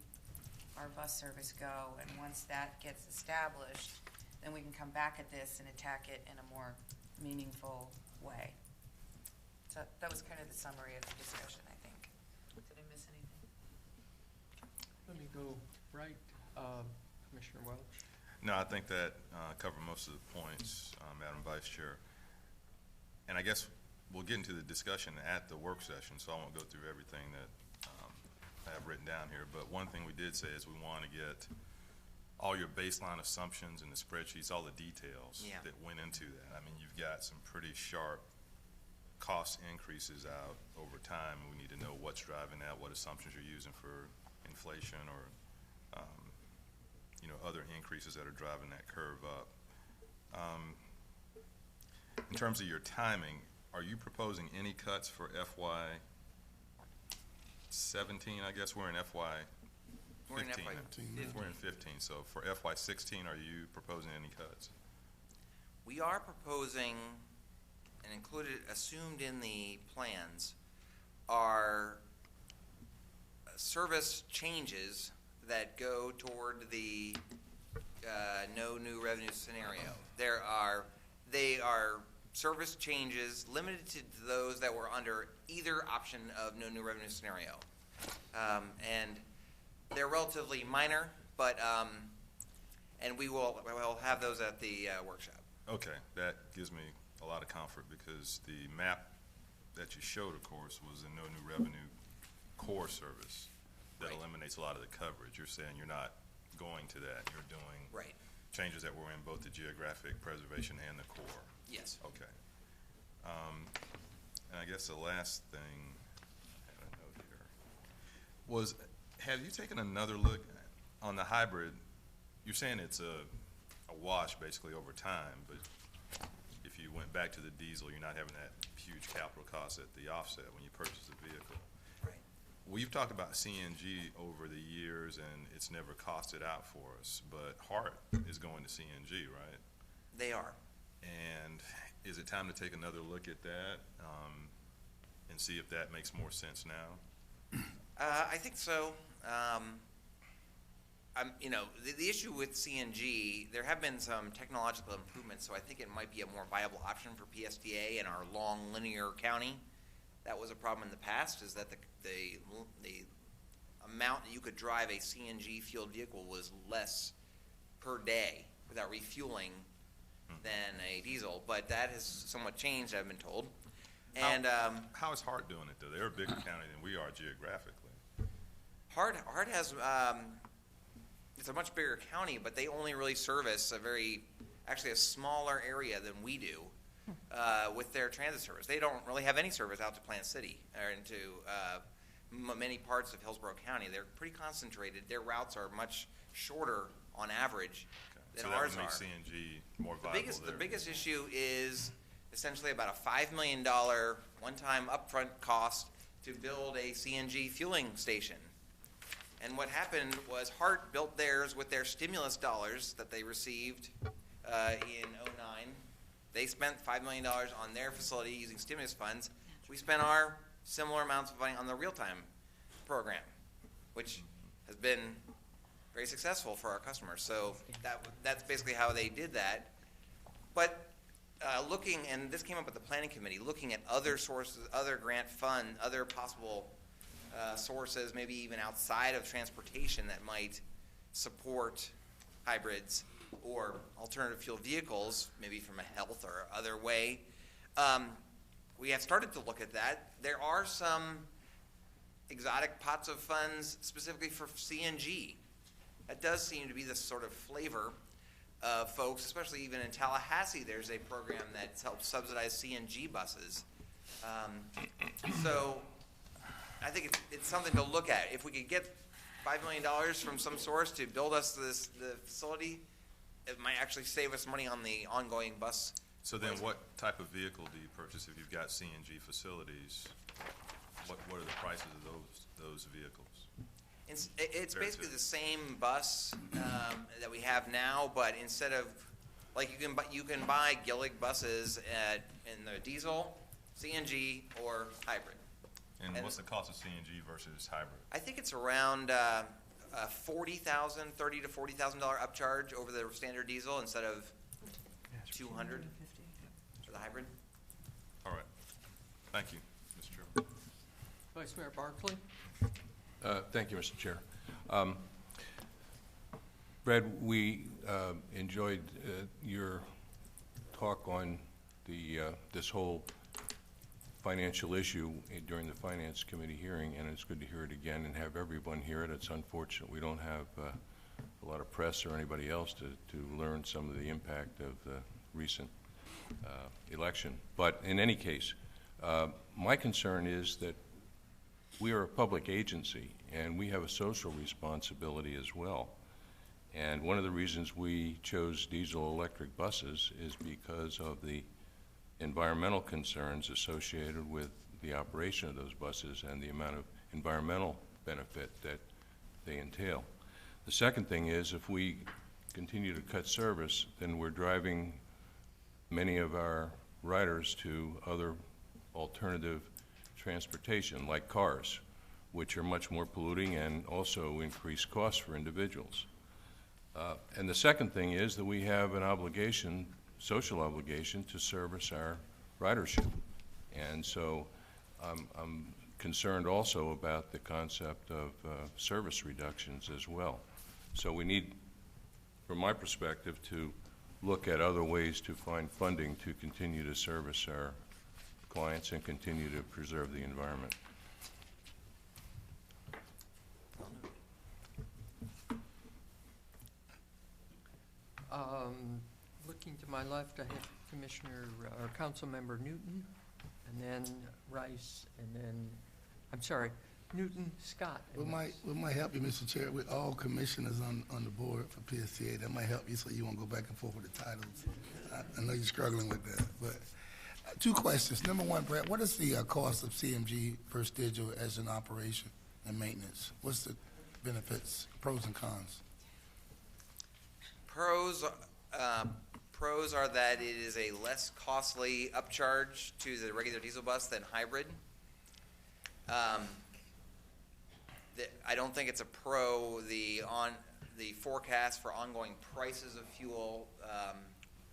our bus service go. And once that gets established, then we can come back at this and attack it in a more meaningful way. So that was kind of the summary of the discussion, I think. Did I miss anything? Let me go right, Commissioner Welch. No, I think that covered most of the points, Madam Vice Chair. And I guess we'll get into the discussion at the work session, so I won't go through everything that I have written down here. But one thing we did say is we want to get all your baseline assumptions in the spreadsheets, all the details that went into that. I mean, you've got some pretty sharp cost increases out over time. We need to know what's driving that, what assumptions you're using for inflation or other increases that are driving that curve up. In terms of your timing, are you proposing any cuts for FY17? I guess we're in FY15. We're in FY15. We're in 15. So for FY16, are you proposing any cuts? We are proposing, and included, assumed in the plans, are service changes that go toward the no new revenue scenario. They are service changes limited to those that were under either option of no new revenue scenario. And they're relatively minor, but and we'll have those at the workshop. Okay, that gives me a lot of comfort because the map that you showed, of course, was a no new revenue core service that eliminates a lot of the coverage. You're saying you're not going to that. You're doing changes that were in both the geographic preservation and the core. Yes. Okay. And I guess the last thing I had a note here was, have you taken another look on the hybrid? You're saying it's a wash basically over time, but if you went back to the diesel, you're not having that huge capital cost at the offset when you purchase the vehicle. Right. Well, you've talked about CNG over the years, and it's never costed out for us, but Hart is going to CNG, right? They are. And is it time to take another look at that and see if that makes more sense now? I think so. The issue with CNG, there have been some technological improvements, so I think it might be a more viable option for PSTA in our long linear county. That was a problem in the past, is that the amount that you could drive a CNG fueled vehicle was less per day without refueling than a diesel, but that has somewhat changed, I've been told. And how is Hart doing it, though? They're a bigger county than we are geographically. Hart has, it's a much bigger county, but they only really service actually a smaller area than we do with their transit service. They don't really have any service out to Plant City or into many parts of Hillsborough County. They're pretty concentrated. Their routes are much shorter on average than ours are. So that would make CNG more viable The biggest issue is essentially about a $5 million one-time upfront cost to build a CNG fueling station. And what happened was Hart built theirs with their stimulus dollars that they received in 2009. They spent $5 million on their facility using stimulus funds. We spent our similar amounts of money on the real-time program, which has been very successful for our customers. So that's basically how they did that. But looking, and this came up at the planning committee, looking at other sources, other grant fund, other possible sources, maybe even outside of transportation that might support hybrids or alternative fuel vehicles, maybe from a health or other way. We have started to look at that. There are some exotic pots of funds specifically for CNG. That does seem to be the sort of flavor of folks, especially even in Tallahassee, there's a program that helps subsidize CNG buses. So I think it's something to look at. If we could get $5 million from some source to build us the facility, it might actually save us money on the ongoing bus. So then what type of vehicle do you purchase if you've got CNG facilities? What are the prices of those vehicles? It's basically the same bus that we have now, but instead of, like, you can buy Gillig buses in the diesel, CNG, or hybrid. And what's the cost of CNG versus hybrid? I think it's around $30,000 to $40,000 upcharge over the standard diesel instead of $200 for the hybrid. All right. Thank you, Mr. Chairman. Vice Mayor Barkley. Thank you, Mr. Chair. Brad, we enjoyed your talk on this whole financial issue during the Finance Committee hearing, and it's good to hear it again and have everyone hear it. It's unfortunate we don't have a lot of press or anybody else to learn some of the impact of the recent election. But in any case, my concern is that we are a public agency, and we have a social responsibility as well. And one of the reasons we chose diesel-electric buses is because of the environmental concerns associated with the operation of those buses and the amount of environmental benefit that they entail. The second thing is, if we continue to cut service, then we're driving many of our riders to other alternative transportation, like cars, which are much more polluting and also increase costs for individuals. And the second thing is that we have an obligation, social obligation, to service our ridership. And so I'm concerned also about the concept of service reductions as well. So we need, from my perspective, to look at other ways to find funding to continue to service our clients and continue to preserve the environment. Looking to my left, I have Commissioner or Councilmember Newton, and then Rice, and then, I'm sorry, Newton, Scott. We might help you, Mr. Chair, with all commissioners on the board for PSTA. That might help you so you won't go back and forth with the titles. I know you're struggling with that, but two questions. Number one, Brett, what is the cost of CMG First Digital as an operation and maintenance? What's the benefits, pros and cons? Pros are that it is a less costly upcharge to the regular diesel bus than hybrid. I don't think it's a pro, the forecast for ongoing prices of fuel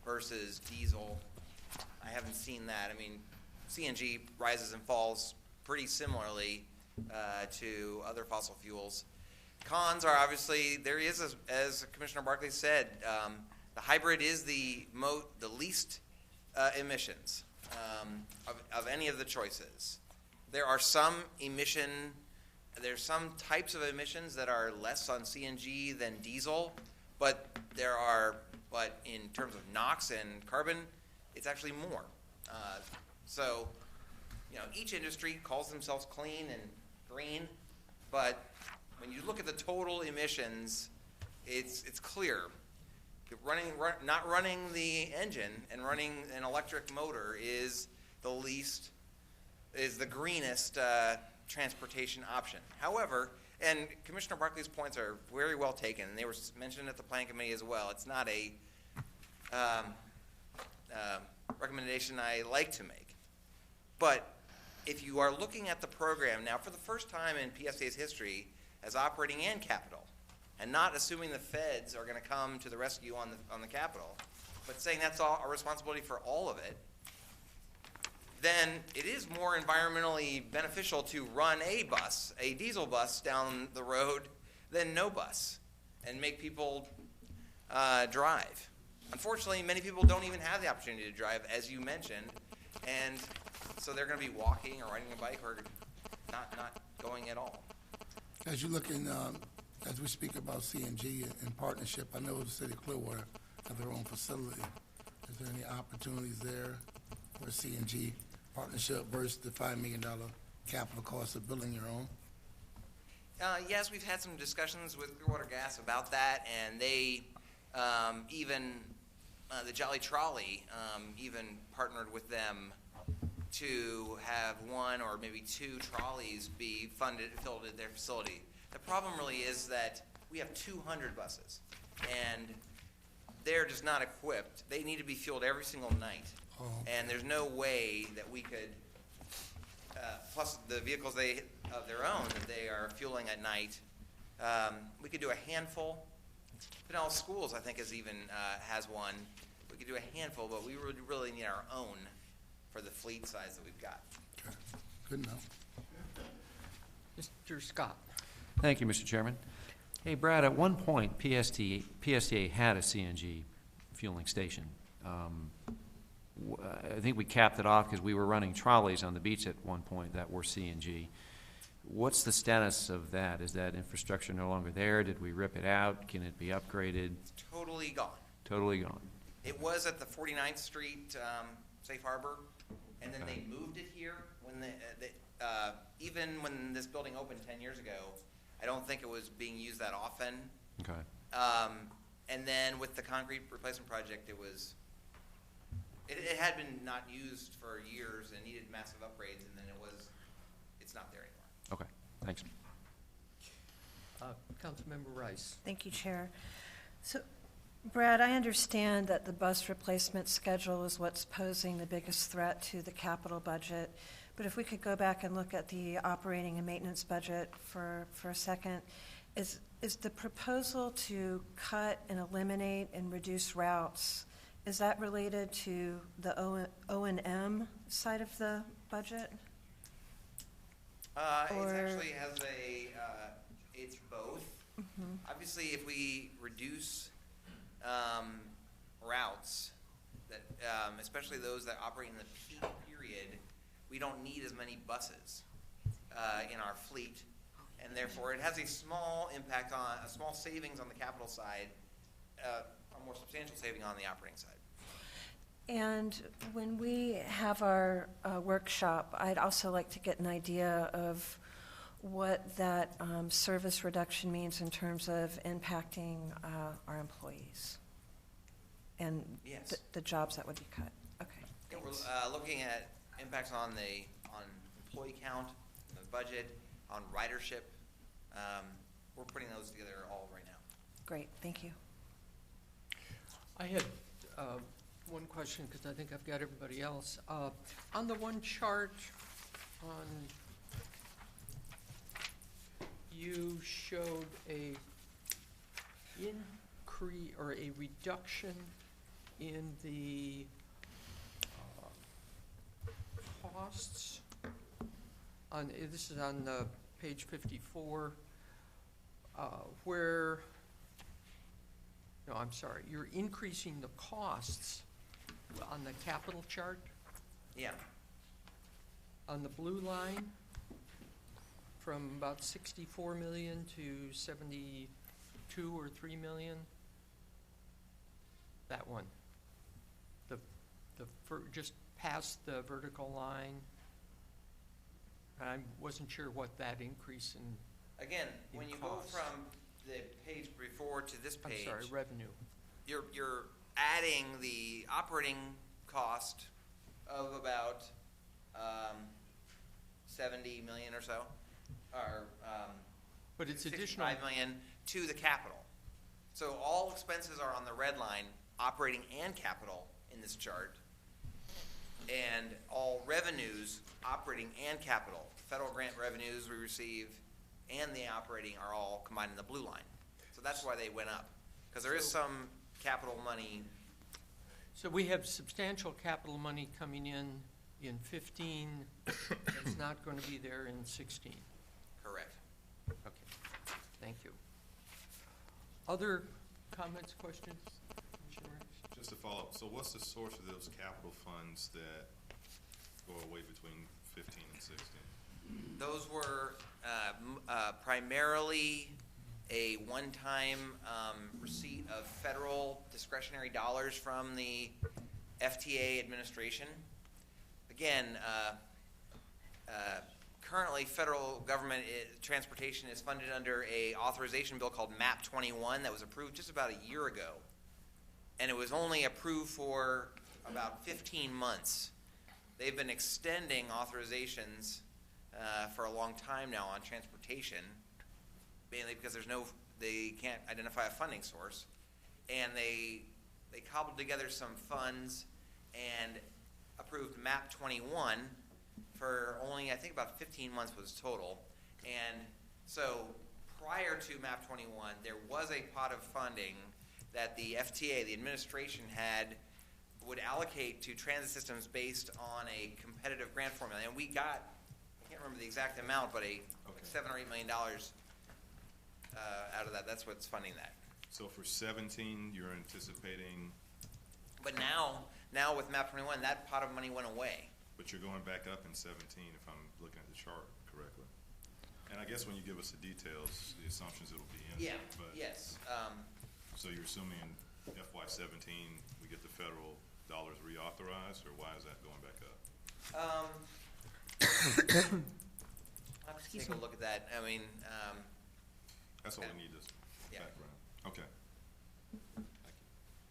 versus diesel. I haven't seen that. I mean, CNG rises and falls pretty similarly to other fossil fuels. Cons are obviously, there is, as Commissioner Barkley said, the hybrid is the least emissions of any of the choices. There are some there's some types of emissions that are less on CNG than diesel, but in terms of NOx and carbon, it's actually more. So, each industry calls themselves clean and green, but when you look at the total emissions, it's clear. Not running the engine and running an electric motor is the greenest transportation option. However, and Commissioner Barkley's points are very well taken, and they were mentioned at the Planning Committee as well. It's not a recommendation I like to make. But if you are looking at the program now for the first time in PSTA's history as operating and capital, and not assuming the feds are going to come to the rescue on the capital, but saying that's all our responsibility for all of it, then it is more environmentally beneficial to run a bus, a diesel bus, down the road than no bus, and make people drive. Unfortunately, many people don't even have the opportunity to drive, as you mentioned, and so they're going to be walking or riding a bike or not going at all. As you look in, as we speak about CNG in partnership, I know the city of Clearwater have their own facility. Is there any opportunities there for CNG partnership versus the $5 million capital cost of building your own? Yes, we've had some discussions with Clearwater Gas about that, and they even, the Jolly Trolley even partnered with them to have one or maybe two trolleys be filled at their facility. The problem really is that we have 200 buses, and they're just not equipped. They need to be fueled every single night. Oh. And there's no way that we could, plus the vehicles of their own that they are fueling at night, we could do a handful. Pinellas Schools, I think, has one. We could do a handful, but we would really need our own for the fleet size that we've got. Okay. Good enough. Mr. Scott. Thank you, Mr. Chairman. Hey, Brad, at one point, PSTA had a CNG fueling station. I think we capped it off because we were running trolleys on the beach at one point that were CNG. What's the status of that? Is that infrastructure no longer there? Did we rip it out? Can it be upgraded? It's totally gone. Totally gone. It was at the 49th Street Safe Harbor, and then they moved it here. When even when this building opened 10 years ago, I don't think it was being used that often. Okay. And then with the concrete replacement project, it had been not used for years and needed massive upgrades, and then it's not there anymore. Okay, thanks. Councilmember Rice. Thank you, Chair. So, Brad, I understand that the bus replacement schedule is what's posing the biggest threat to the capital budget. But if we could go back and look at the operating and maintenance budget for a second, is the proposal to cut and eliminate and reduce routes, is that related to the O&M side of the budget? It actually has it's both. Mm-hmm. Obviously, if we reduce routes, that especially those that operate in the peak period, we don't need as many buses in our fleet, and therefore it has a small impact on a small savings on the capital side, a more substantial saving on the operating side. And when we have our workshop, I'd also like to get an idea of what that service reduction means in terms of impacting our employees and Yes. the jobs that would be cut. Okay. Yeah, we're looking at impacts on employee count, the budget, on ridership. We're putting those together all right now. Great, thank you. I had one question because I think I've got everybody else. On the one chart you showed a increase or a reduction in the costs. This is on page 54, where, no, I'm sorry, you're increasing the costs on the capital chart, Yeah. on the blue line, from about 64 million to 72 or 3 million. That one. Just past the vertical line. I wasn't sure what that increase in Again, when you go costs. from the page before to this I'm page, sorry, revenue. you're adding the operating cost of about 70 million or so, or But it's additional. 65 million to the capital. So all expenses are on the red line, operating and capital in this chart. And all revenues, operating and capital, federal grant revenues we receive and the operating are all combined in the blue line. So that's why they went up, because there is some capital money. So we have substantial capital money coming in 15, that's not going to be there in 16. Correct. Okay, thank you. Other comments, questions? Just to follow up, so what's the source of those capital funds that go away between 15 and 16? Those were primarily a one-time receipt of federal discretionary dollars from the FTA administration. Again, currently federal government transportation is funded under a authorization bill called MAP 21 that was approved just about a year ago. And it was only approved for about 15 months. They've been extending authorizations for a long time now on transportation, mainly because they can't identify a funding source. And they cobbled together some funds and approved MAP 21 for only, I think about 15 months was total. And so prior to MAP 21, there was a pot of funding that the FTA, the administration would allocate to transit systems based on a competitive grant formula. And we got, I can't remember the exact amount, but like $7 or $8 million out of that. That's what's funding that. So for 17, you're anticipating? But now with MAP 21, that pot of money went away. But you're going back up in 17 if I'm looking at the chart correctly. And I guess when you give us the details, the assumptions it'll be in. Yeah, but yes. So you're assuming in FY17 we get the federal dollars reauthorized, or why is that going back up? I'll have to take a look at that. I mean, that's all we need is background. Okay.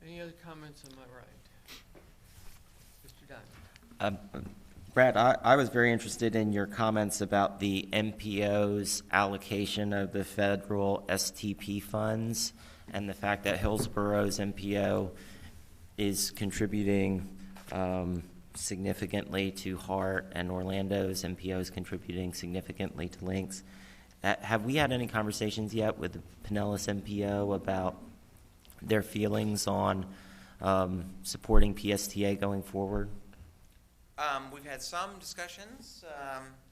Any other comments on my right? Mr. Diamond. Brad, I was very interested in your comments about the MPO's allocation of the federal STP funds and the fact that Hillsboro's MPO is contributing significantly to HART and Orlando's MPO is contributing significantly to Lynx. Have we had any conversations yet with the Pinellas MPO about their feelings on supporting PSTA going forward? We've had some discussions.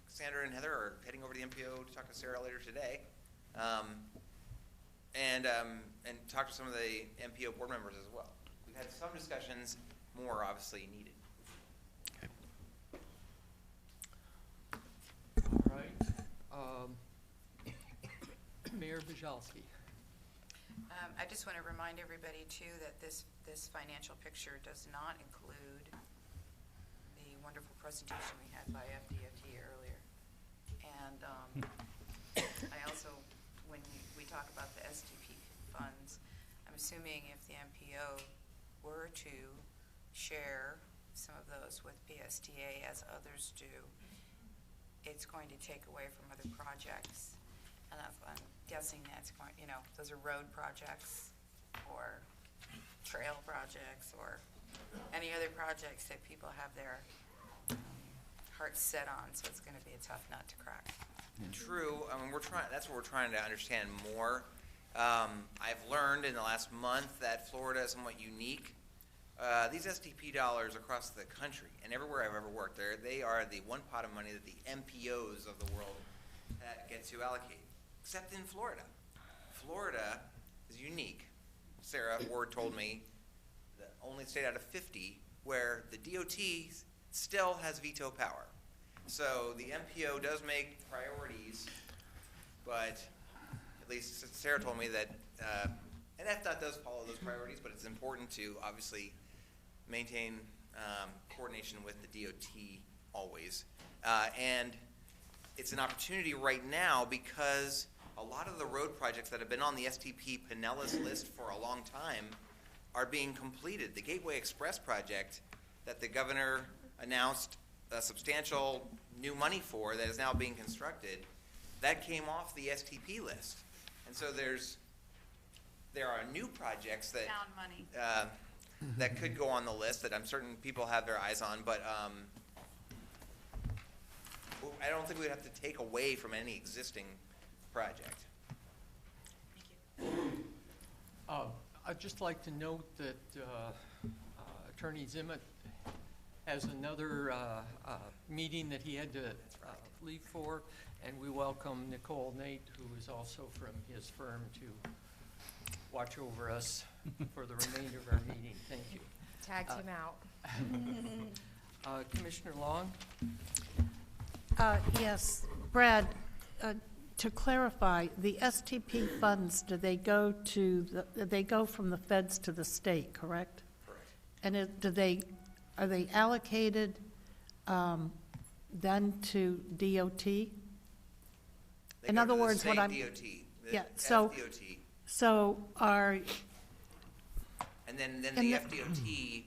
Sandra and Heather are heading over to the MPO to talk to Sarah later today, and talk to some of the MPO board members as well. We've had some discussions, more obviously needed. All right. Mayor Bujalski. I just want to remind everybody too that this financial picture does not include the wonderful presentation we had by FDOT earlier. And I also, when we talk about the STP funds, I'm assuming if the MPO were to share some of those with PSTA as others do, it's going to take away from other projects. And I'm guessing that's going, those are road projects or trail projects or any other projects that people have their hearts set on. So it's going to be a tough nut to crack. True. I mean, that's what we're trying to understand more. I've learned in the last month that Florida is somewhat unique. These STP dollars across the country and everywhere I've ever worked, they are the one pot of money that the MPOs of the world get to allocate, except in Florida. Florida is unique. Sarah Ward told me the only state out of 50 where the DOT still has veto power. So the MPO does make priorities, but at least Sarah told me that, and FDOT does follow those priorities, but it's important to obviously maintain coordination with the DOT always. And it's an opportunity right now because a lot of the road projects that have been on the STP Pinellas list for a long time are being completed. The Gateway Express project that the governor announced a substantial new money for that is now being constructed, that came off the STP list. And so there are new projects that Found money. that could go on the list that I'm certain people have their eyes on, but I don't think we'd have to take away from any existing project. I'd just like to note that Attorney Zimmett has another meeting that he had to leave for, and we welcome Nicole Nate, who is also from his firm, to watch over us for the remainder of our meeting. Thank you. Tagged him out. Commissioner Long? Yes, Brad, to clarify, the STP funds, do they go from the feds to the state, correct? Correct. And are they allocated then to DOT? In other words, what I'm. DOT, Yeah, FDOT. So And then the FDOT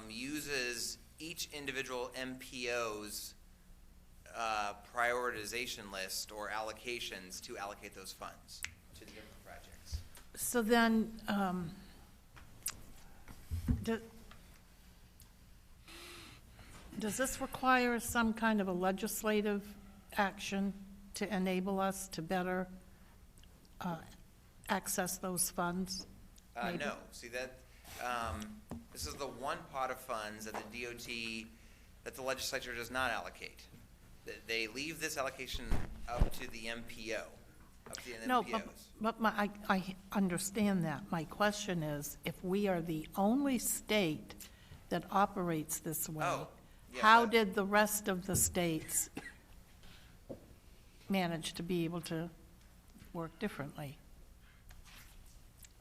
uses each individual MPO's prioritization list or allocations to allocate those funds to the different projects. So then, does this require some kind of a legislative action to enable us to better access those funds? No. See, that this is the one pot of funds that the DOT, that the legislature does not allocate. They leave this allocation up to the MPO, up to the No, MPOs. but I understand that. My question is, if we are the only state that operates this way, how did the rest of the states manage to be able to work differently?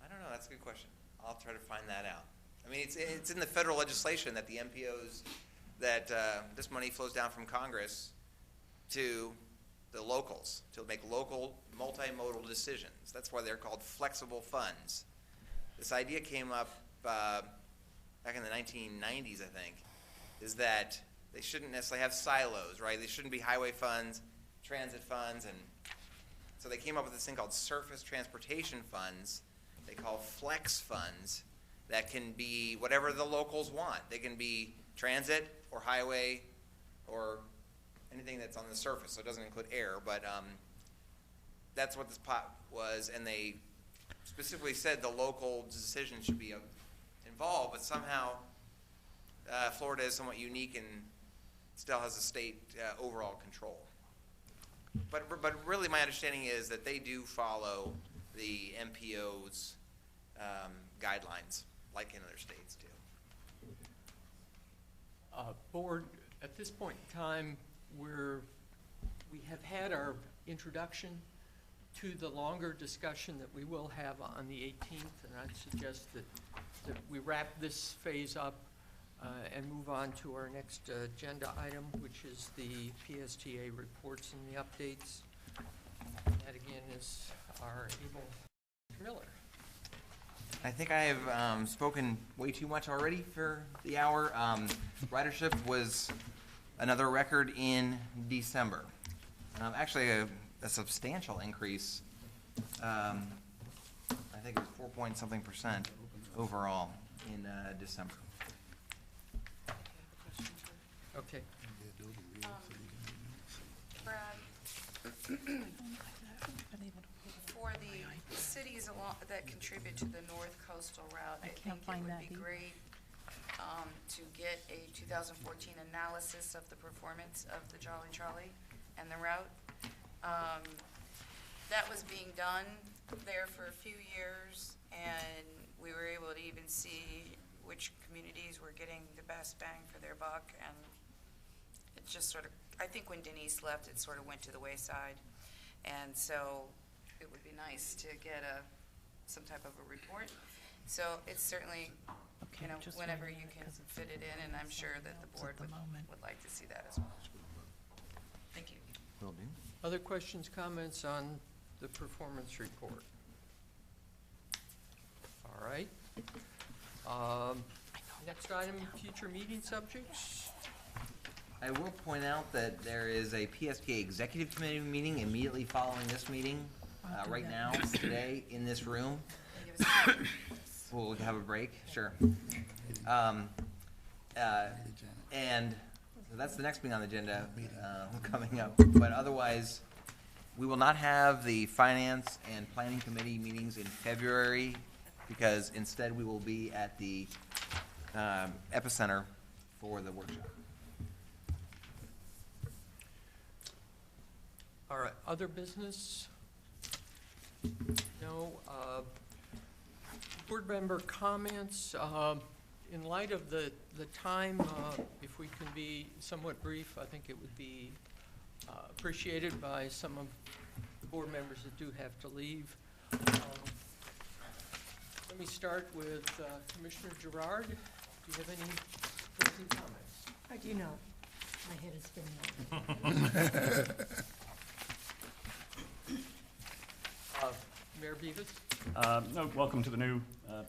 I don't know. That's a good question. I'll try to find that out. I mean, it's in the federal legislation that the MPOs, that this money flows down from Congress to the locals to make local multimodal decisions. That's why they're called flexible funds. This idea came up back in the 1990s, I think, is that they shouldn't necessarily have silos, right? They shouldn't be highway funds, transit funds, and so they came up with this thing called surface transportation funds. They call flex funds that can be whatever the locals want. They can be transit or highway or anything that's on the surface, so it doesn't include air, but that's what this pot was, and they specifically said the local decision should be involved, but somehow Florida is somewhat unique and still has a state overall control. But really my understanding is that they do follow the MPO's guidelines, like in other states do. Board, at this point in time, we have had our introduction to the longer discussion that we will have on the 18th, and I'd suggest that we wrap this phase up and move on to our next agenda item, which is the PSTA reports and the updates. That again is our able Miller. I think I have spoken way too much already for the hour. Ridership was another record in December. Actually, a substantial increase. I think it was 4-point-something% overall in December. Okay. Brad, for the cities that contribute to the North Coastal Route, I think it would be great to get a 2014 analysis of the performance of the Jolly Trolley and the route. That was being done there for a few years, and we were able to even see which communities were getting the best bang for their buck, and it just sort of, I think when Denise left, it sort of went to the wayside, and so it would be nice to get some type of a report. So it's certainly, whenever you can fit it in, and I'm sure that the board would like to see that as well. Thank you. Will do. Other questions, comments on the performance report? All right. Next item, future meeting subjects. I will point out that there is a PSTA Executive Committee meeting immediately following this meeting, right now, today, in this room. We'll have a break, sure. And so that's the next thing on the agenda coming up. But otherwise, we will not have the Finance and Planning Committee meetings in February because instead we will be at the epicenter for the workshop. All right, other business? No. Board member comments. In light of the time, if we can be somewhat brief, I think it would be appreciated by some of the board members that do have to leave. Let me start with Commissioner Gerard. Do you have any closing comments? I do not. My head is spinning. Mayor Beavis? No, welcome to the new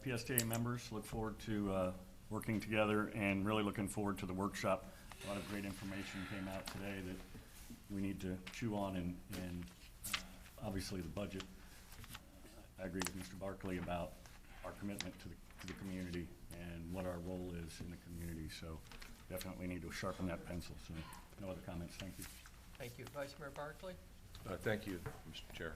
PSTA members. Look forward to working together and really looking forward to the workshop. A lot of great information came out today that we need to chew on and obviously the budget. I agree with Mr. Barkley about our commitment to the community and what our role is in the community. So definitely need to sharpen that pencil. So no other comments. Thank you. Thank you. Vice Mayor Barkley? Thank you, Mr. Chair.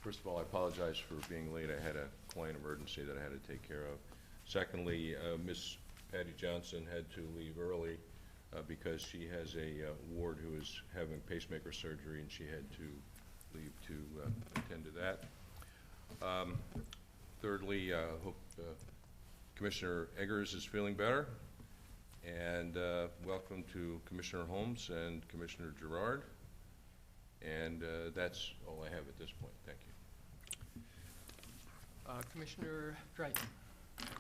First of all, I apologize for being late. I had a client emergency that I had to take care of. Secondly, Miss Patty Johnson had to leave early because she has a ward who is having pacemaker surgery, and she had to leave to attend to that. Thirdly, I hope Commissioner Eggers is feeling better. And welcome to Commissioner Holmes and Commissioner Gerard. And that's all I have at this point. Thank you. Commissioner Drayton.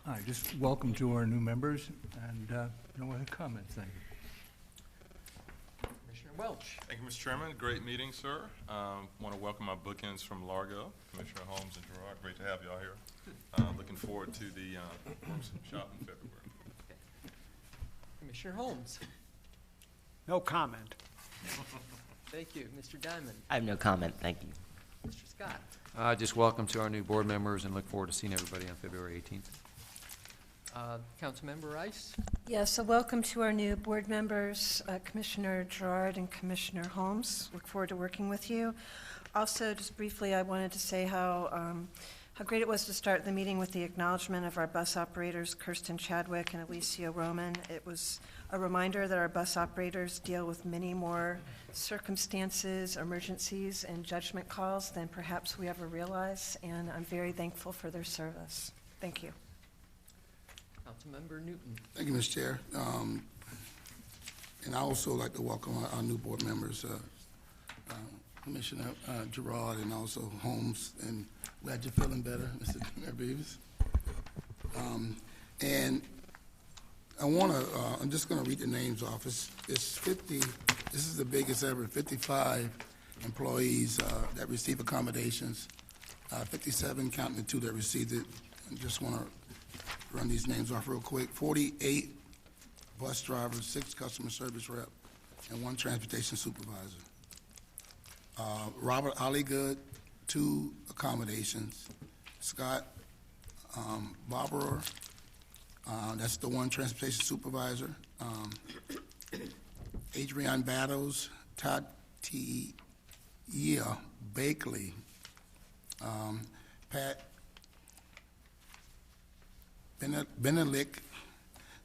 Hi, just welcome to our new members, and no other comments, thank you. Commissioner Welch. Thank you, Mr. Chairman. Great meeting, sir. Want to welcome my bookends from Largo, Commissioner Holmes and Gerard. Great to have y'all here. Looking forward to the workshop in February. Okay. Commissioner Holmes. No comment. Thank you. Mr. Diamond. I have no comment, thank you. Mr. Scott. Just welcome to our new board members and look forward to seeing everybody on February 18th. Councilmember Rice. Yes, so welcome to our new board members, Commissioner Gerard and Commissioner Holmes. Look forward to working with you. Also, just briefly, I wanted to say how great it was to start the meeting with the acknowledgement of our bus operators, Kirsten Chadwick and Alicia Roman. It was a reminder that our bus operators deal with many more circumstances, emergencies, and judgment calls than perhaps we ever realize, and I'm very thankful for their service. Thank you. Councilmember Newton. Thank you, Mr. Chair. And I also like to welcome our new board members, Commissioner Gerard and also Holmes, and glad you're feeling better, Mr. Beavis. And I want to, I'm just going to read the names off. It's 50, this is the biggest ever, 55 employees that receive accommodations, 57 counting the two that received it. I just want to run these names off real quick. 48 bus drivers, 6 customer service rep, and 1 transportation supervisor. Robert Olligood, 2 accommodations. Scott Barber, that's the 1 transportation supervisor. Adrian Battles, Todd T. Bakley, Pat Benelick,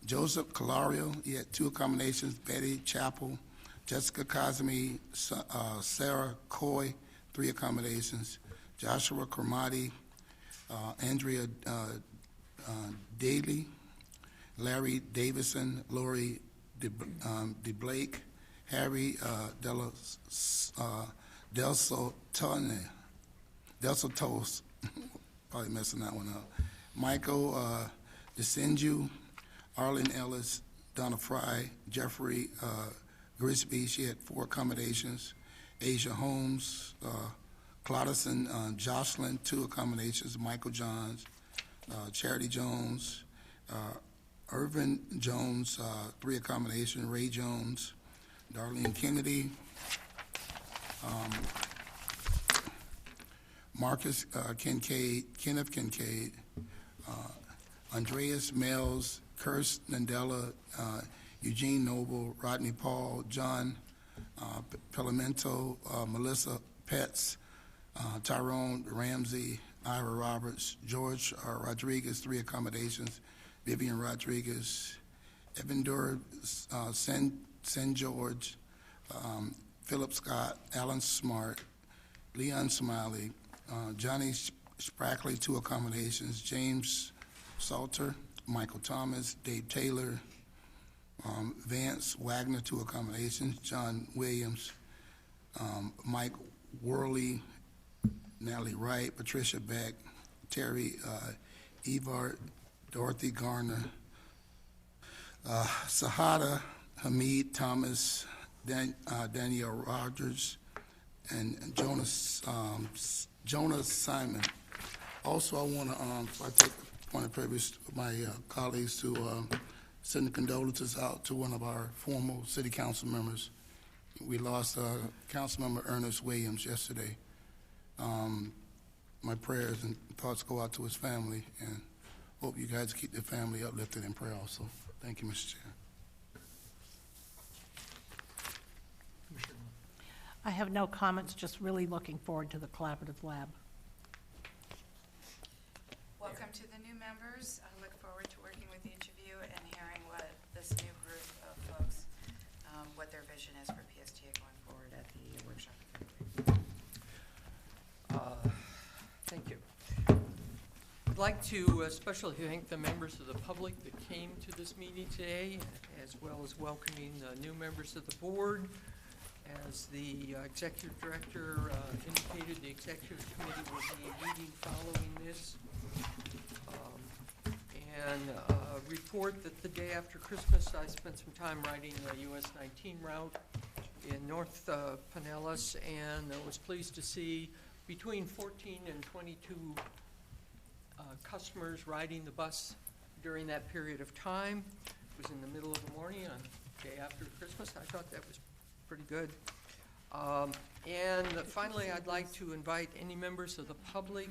Joseph Calario, he had 2 accommodations. Betty Chappell, Jessica Cosme, Sarah Coy, 3 accommodations. Joshua Cromati, Andrea Daly, Larry Davison, Lori DeBlake, Harry Delsotos, probably messing that one up. Michael DeSinju, Arlen Ellis, Donna Fry, Jeffrey Grisby, she had 4 accommodations. Asia Holmes, Claudison Jocelyn, 2 accommodations. Michael Johns, Charity Jones, Irvin Jones, 3 accommodations. Ray Jones, Darlene Kennedy, Marcus Kincaid, Kenneth Kincaid, Andreas Mills, Kirst Nandela, Eugene Noble, Rodney Paul, John Pelamento, Melissa Petz, Tyrone Ramsey, Ira Roberts, George Rodriguez, 3 accommodations, Vivian Rodriguez, Evander St. George, Philip Scott, Alan Smart, Leon Smiley, Johnny Sprackley, 2 accommodations, James Salter, Michael Thomas, Dave Taylor, Vance Wagner, 2 accommodations, John Williams, Mike Worley, Natalie Wright, Patricia Beck, Terry Evart, Dorothy Garner, Sahada Hamid Thomas, Danielle Rogers, and Jonas Simon. Also, I want to, I take the point of privilege of my colleagues to send condolences out to one of our former city council members. We lost Councilmember Ernest Williams yesterday. My prayers and thoughts go out to his family, and hope you guys keep the family uplifted in prayer also. Thank you, Mr. Chair. I have no comments, just really looking forward to the collaborative lab. Welcome to the new members. I look forward to working with each of you and hearing what this new group of folks, what their vision is for PSTA going forward at the workshop. Thank you. I'd like to especially thank the members of the public that came to this meeting today, as well as welcoming the new members of the board. As the executive director indicated, the executive committee will be meeting following this. And report that the day after Christmas, I spent some time riding the US 19 route in North Pinellas, and I was pleased to see between 14 and 22 customers riding the bus during that period of time. It was in the middle of the morning on the day after Christmas. I thought that was pretty good. And finally, I'd like to invite any members of the public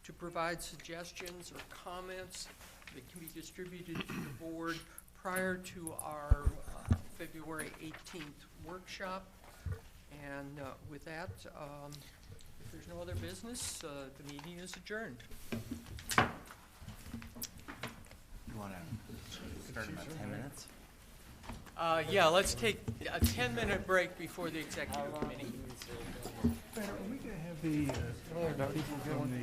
to provide suggestions or comments that can be distributed to the board prior to our February 18th workshop. And with that, if there's no other business, the meeting is adjourned. You want to start in about 10 minutes? Yeah, let's take a 10-minute break before the executive committee. Brad, are we going to have the people from the...